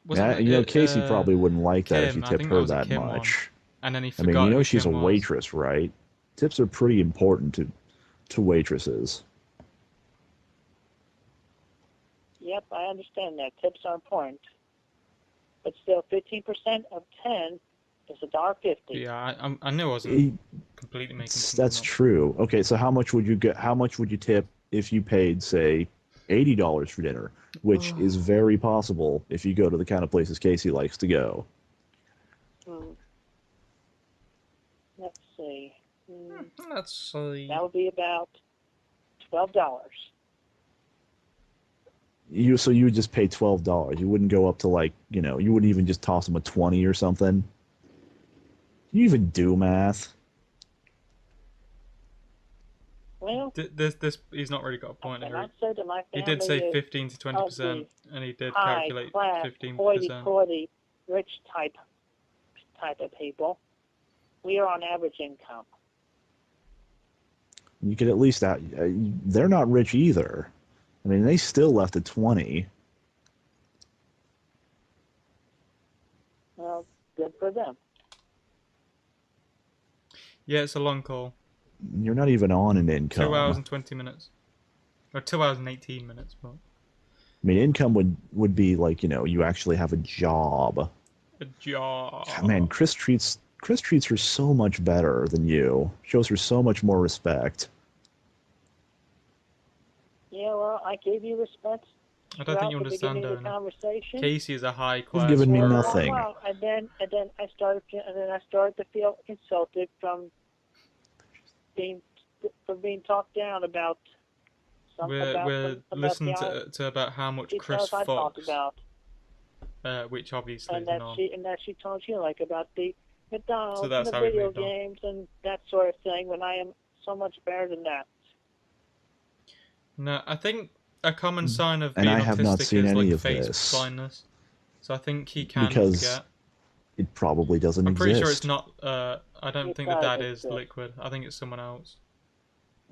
Kacey probably wouldn't like that if you tipped her that much. And then he forgot. I mean, she's a waitress, right? Tips are pretty important to waitresses. Yep, I understand that. Tips are important. But still, 15% of 10 is $1.50. Yeah, I knew I wasn't completely making sense. That's true. Okay, so how much would you get? How much would you tip if you paid, say, $80 for dinner, which is very possible if you go to the kind of places Kacey likes to go? Let's see. Let's see. That would be about $12. So you would just pay $12. You wouldn't go up to you wouldn't even just toss them a 20 or something. You even do math? Well, this he's not really got a point here. He did say 15 to 20%, and he did calculate 15%. Hoity-toity, rich type of people. We are on average income. You could at least they're not rich either. I mean, they still left at 20. Well, good for them. Yeah, it's a long call. You're not even on an income. 2 hours and 20 minutes. Or 2 hours and 18 minutes, but... I mean, income would be like, you actually have a job. a job. God, man, Chris treats her so much better than you. Shows her so much more respect. Yeah, well, I gave you respect. I don't think you understand, the conversation. Casey is a high class. You've given me person. nothing. Well, and then I started to feel insulted from being talked down about. We're listening to about how much Chris fucks, which obviously is not. And that she told you like about the McDonald's So that's and the how he video moved on. games and that sort of thing. When I am so much better than that. No, I think a common sign of And being I have not autistic seen is any like of face this. blindness. So I think he can Because forget. it probably doesn't I'm exist. pretty sure it's not. I don't think the dad is exist. Liquid. I think it's someone else.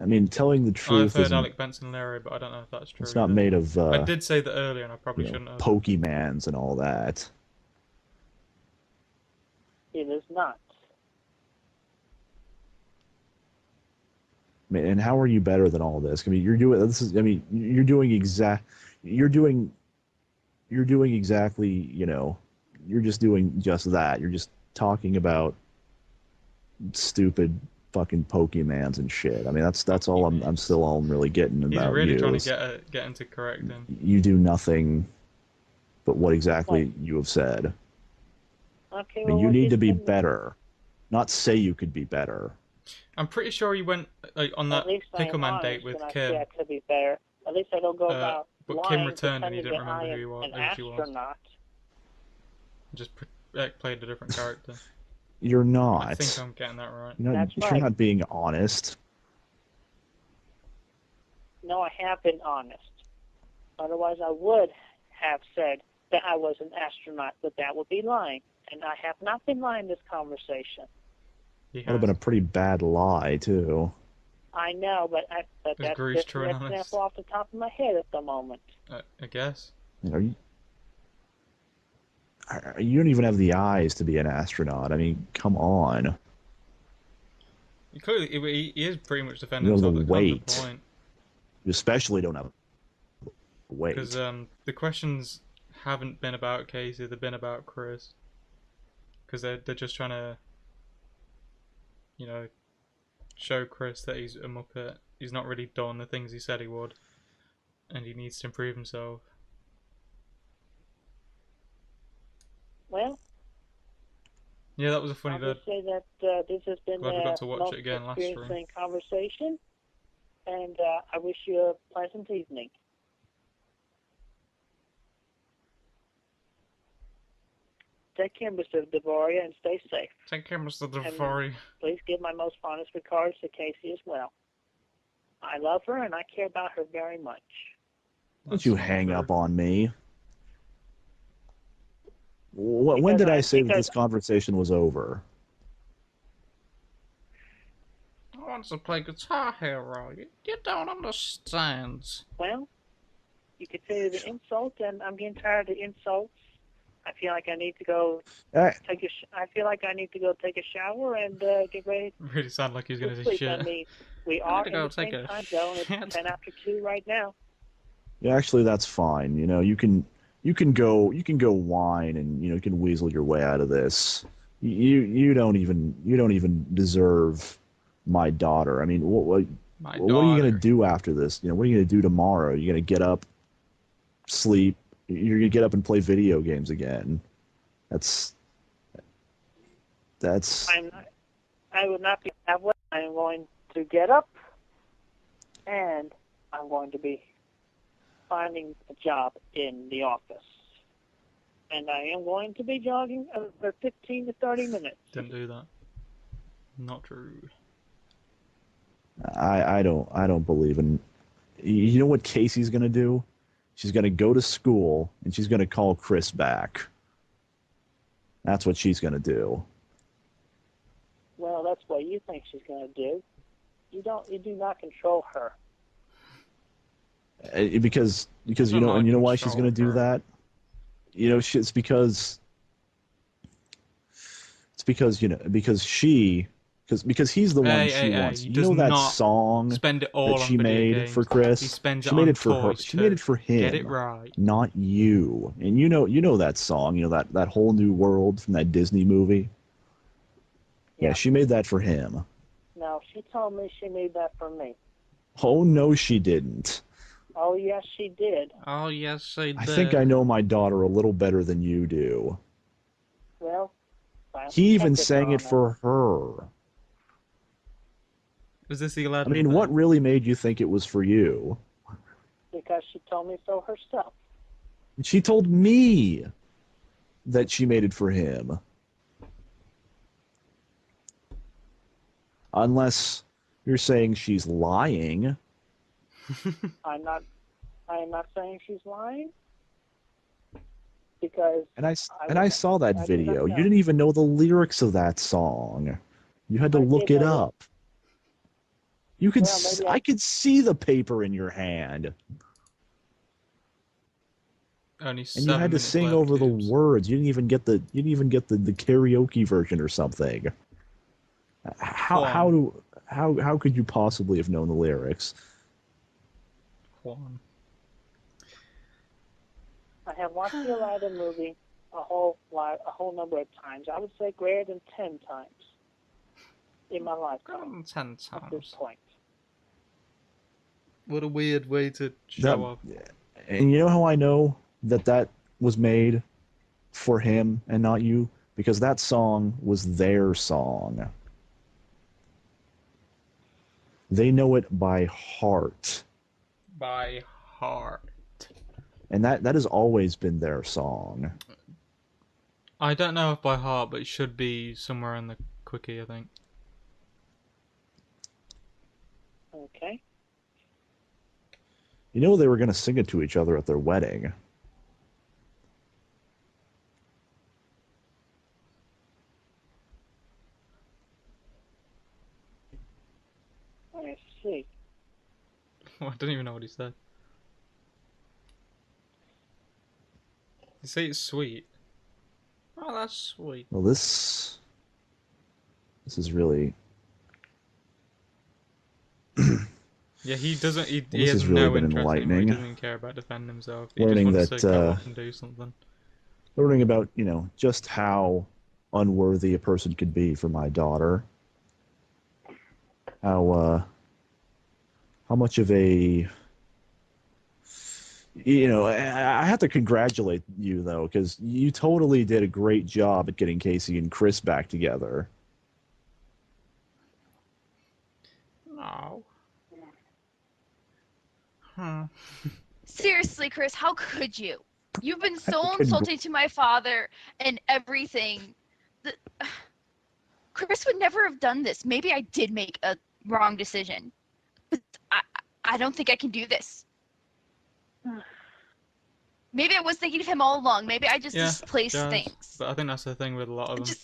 I mean, telling the I've truth heard isn't, Alec Benson Larry, but I don't know if that's true. it's not either. made of I did say that earlier, and I probably shouldn't have. Pokemans and all that. It is not. I mean, and how are you better than all this? I mean, you're doing this is. I mean, you're doing exactly. You know, you're just doing just that. You're just talking about stupid fucking Pokemans and shit. I mean, that's all I'm still all I'm really getting about you. He's really trying to get into correcting. You do nothing but what exactly you have said. Okay, I mean, you need to be better, not say you could be better. I'm pretty sure he went on that Pickleman date with Kim. I could be better. At least I don't go about but lying, Kim returned and he didn't remember who she was. Astronaut. Just played a different character. You're not. I think I'm getting that right. You're not being honest. No, I have been honest. Otherwise, I would have said that I was an astronaut, but that would be lying. And I have not been lying in this conversation. Would have been a pretty bad lie, too. I know, but that's just an example off the top of my head at the moment. I guess. You don't even have the eyes to be an astronaut. I mean, come on. Clearly, he is pretty much defending himself. The weight. Point. You especially don't have weight. Because the questions haven't been about Casey, they've been about Chris. Because they're just trying to, you know, show Chris that he's a muppet. He's not really done the things he said he would. And he needs to improve himself. Well, yeah, that was a funny vid. Say that this has been Glad we got to watch it again last experiencing conversation, and I wish you a pleasant evening. Take care, Mr. Devoria, and stay safe. Take care, Mr. Devoria. Please give my most fondest regards to Kacey as well. I love her, and I care about her very much. Don't you hang up on me. When did I say that this conversation was over? I want to play Guitar Hero. You don't understand. Well, you could say the insult, and I'm getting tired of the insults. I feel like I need to go take a shower and get ready. Really sound like he's going to say shit. I mean, we are in the same time zone. It's 10 after 2 right now. Yeah, actually, that's fine. You know, you can go whine and you can weasel your way out of this. You don't even deserve my daughter. I mean, what are you gonna do after this? What are you gonna do tomorrow? You're gonna get up, sleep. You're gonna get up and play video games again. That's. I would not be that way. I'm going to get up, and I'm going to be finding a job in the office. And I am going to be jogging for 15 to 30 minutes. Didn't do that. Not true. I don't believe in. You know what Casey's gonna do? She's gonna go to school and she's gonna call Chris back. That's what she's gonna do. Well, that's what you think she's gonna do. You do not control her. Because you know why she's gonna do that. It's because she because he's the one she wants. He You does know that not song spend it all that on she video made games. for Chris? He spends She it made on it for her. toys She made it for him. Get it right. Not you. And you know that song. You know that whole new world from that Disney movie. Yeah, she made that for him. No, she told me she made that for me. Oh no, she didn't. Oh yes, she did. Oh yes, she did. I think I know my daughter a little better than you do. Well, he even sang it for her. Was this the 11th? I mean, what really made you think it was for you? Because she told me so herself. She told me that she made it for him. Unless you're saying she's lying. I am not saying she's lying. Because I saw that video. You didn't even know the lyrics of that song. You had to look it up. You could I could see the paper in your hand. Only and you had to sing over the words. You didn't even get the the karaoke version or something. How could you possibly have known the lyrics? I have watched the Aladdin movie a whole number of times. I would say greater than 10 times in my lifetime. 10 times. At this point. What a weird way to show off. And you know how I know that was made for him and not you? Because that song was their song. They know it by heart. By heart. And that has always been their song. I don't know if by heart, but it should be somewhere in the quickie, I think. Okay. You know they were going to sing it to each other at their wedding. Let's see. I don't even know what he said. You say it's sweet. Oh, that's sweet. Well, this is really... Yeah, he doesn't. He this has has really no been interest anymore. He enlightening. doesn't even care about defending himself. He Learning just wants that, to go off and do something. Learning about, just how unworthy a person could be for my daughter. How much of a... I have to congratulate you, though, because you totally did a great job at getting Kacey and Chris back together. No. Huh. Seriously, Chris, how could you? You've been so insulting to my father and everything. Chris would never have done this. Maybe I did make a wrong decision. But I don't think I can do this. Maybe I was thinking of him all along. Maybe I just displaced things. But I think that's the thing with a lot of them.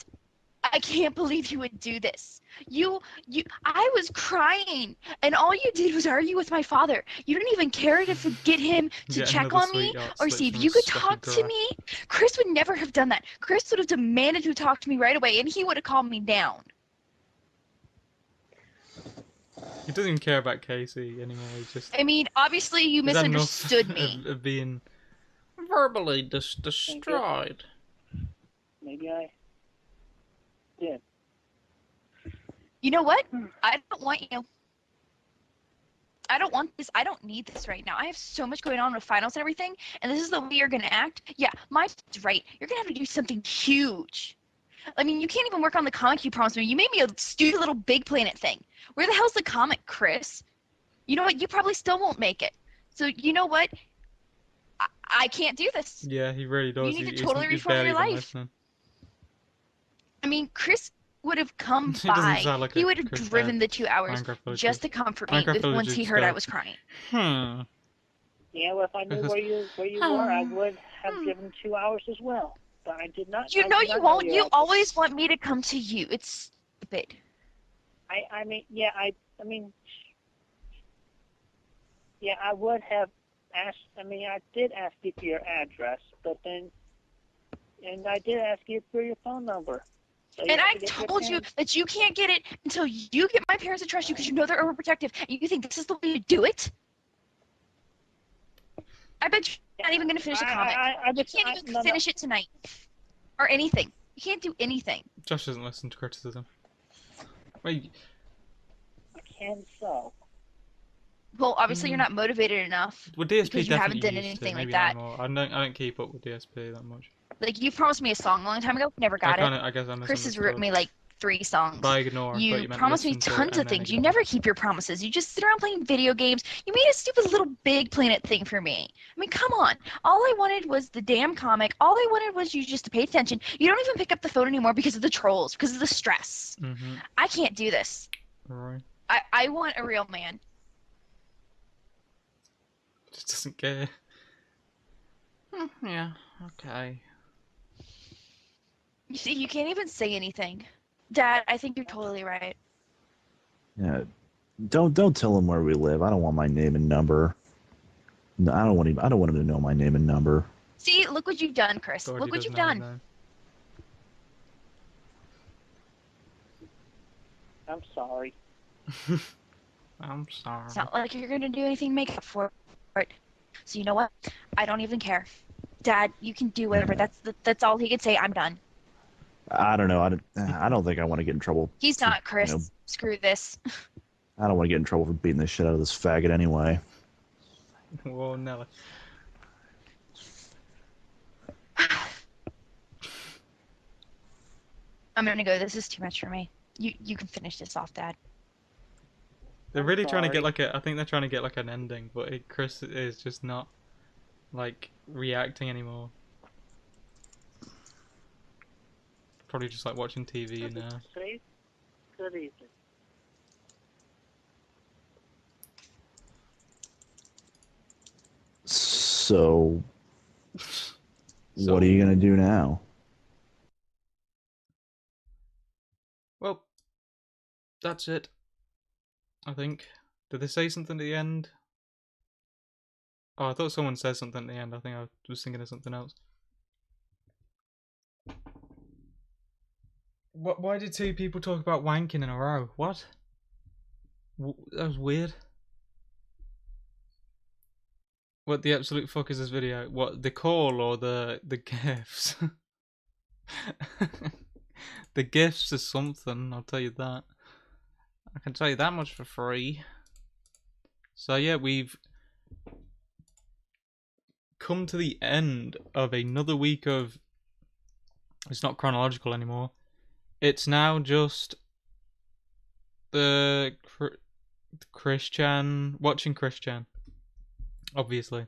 I can't believe you would do this. I was crying, and all you did was argue with my father. You didn't even care to get him to check on me or see if you could talk to me. Chris would never have done that. Chris would have demanded to talk to me right away, and he would have calmed me down. He doesn't even care about Kacey anymore. I mean, obviously you misunderstood me. Of being verbally destroyed. Maybe I did. You know what? I don't want you. I don't want this. I don't need this right now. I have so much going on with finals and everything, and this is the way you're going to act? Yeah, my dad's right. You're going to have to do something huge. I mean, you can't even work on the comic you promised me. You made me a stupid little Big Planet thing. Where the hell's the comic, Chris? You know what? You probably still won't make it. So, you know what? I can't do this. Yeah, he really does. You need to totally reform your life. I mean, Chris would have come by. Like he would have driven the 2 hours just to comfort me once he heard I was crying. Yeah, well, if I knew where you were, I would have given 2 hours as well. But I did not. You won't. You always want me to come to you. It's stupid. I would have asked. I mean, I did ask you for your address, but then, and I did ask you for your phone number. So and I told you that you can't get it until you get my parents to trust you because you know they're overprotective. And you think this is the way to do it? I bet you're not even going to finish a comic. You can't even finish it tonight. Or anything. You can't do anything. Josh doesn't listen to criticism. Wait. I can so. Well, obviously you're not motivated enough. Well, DSP because you haven't done used anything to, like maybe that. not anymore. I don't keep up with DSP that much. Like, you promised me a song a long time ago. Never got it. I guess I Chris has written me like 3 songs. By ignore, you promised me tons of things. You never keep your promises. You just sit around playing video games. You made a stupid little Big Planet thing for me. I mean, come on. All I wanted was the damn comic. All I wanted was you just to pay attention. You don't even pick up the phone anymore because of the trolls, because of the stress. Mm-hmm. I can't do this. Right. I want a real man. Just doesn't care. Yeah, okay. You see, you can't even say anything. Dad, I think you're totally right. Yeah, don't tell him where we live. I don't want my name and number. No, I don't want him to know my name and number. See, look what you've done, Chris. Look what you've done. I'm sorry. I'm sorry. It's not like you're gonna do anything to make up for it. So you know what? I don't even care. Dad, you can do whatever. That's all he could say. I'm done. I don't know. I don't think I want to get in trouble. He's not, Chris. You know, screw this. I don't want to get in trouble for beating the shit out of this faggot anyway. Whoa, Nelly. I'm gonna go. This is too much for me. You can finish this off, Dad. They're really trying to get like I think they're trying to get like an ending, but Chris is just not like reacting anymore. Probably just like watching TV now. Good evening. So, what are you gonna do now? Well, that's it. I think. Did they say something at the end? Oh, I thought someone said something at the end. I think I was thinking of something else. Why did 2 people talk about wanking in a row? What? That was weird. What the absolute fuck is this video? What, the call or the gifts? The gifts is something, I'll tell you that. I can tell you that much for free. So yeah, we've come to the end of another week of... It's not chronological anymore. It's now just the Chris Chan, watching Chris Chan, obviously.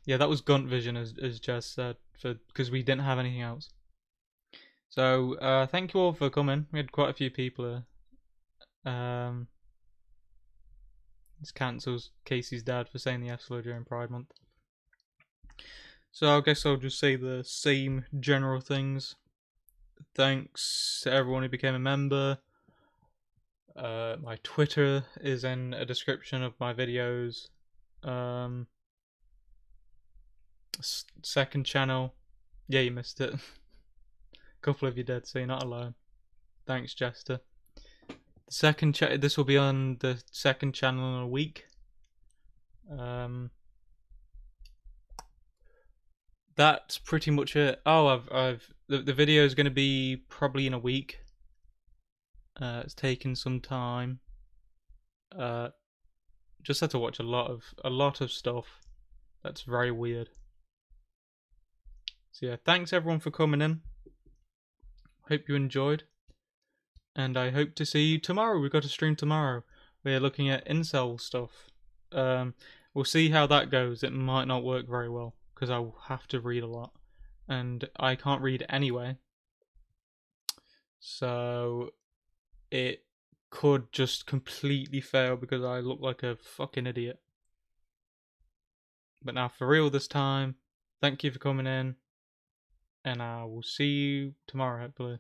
Yeah, that was Gunt Vision, as Jess said, because we didn't have anything else. So thank you all for coming. We had quite a few people here. This cancels Casey's dad for saying the F-slur during Pride Month. So I guess I'll just say the same general things. Thanks to everyone who became a member. My Twitter is in a description of my videos. Second channel. Yeah, you missed it. A couple of you did, so you're not alone. Thanks, Jester. The second this will be on the second channel in a week. That's pretty much it. Oh, the video is going to be probably in a week. It's taken some time. Just had to watch a lot of stuff. That's very weird. So yeah, thanks everyone for coming in. Hope you enjoyed. And I hope to see you tomorrow. We've got a stream tomorrow. We're looking at incel stuff. We'll see how that goes. It might not work very well, because I'll have to read a lot. And I can't read anyway. So it could just completely fail because I look like a fucking idiot. But now for real this time, thank you for coming in. And I will see you tomorrow, hopefully.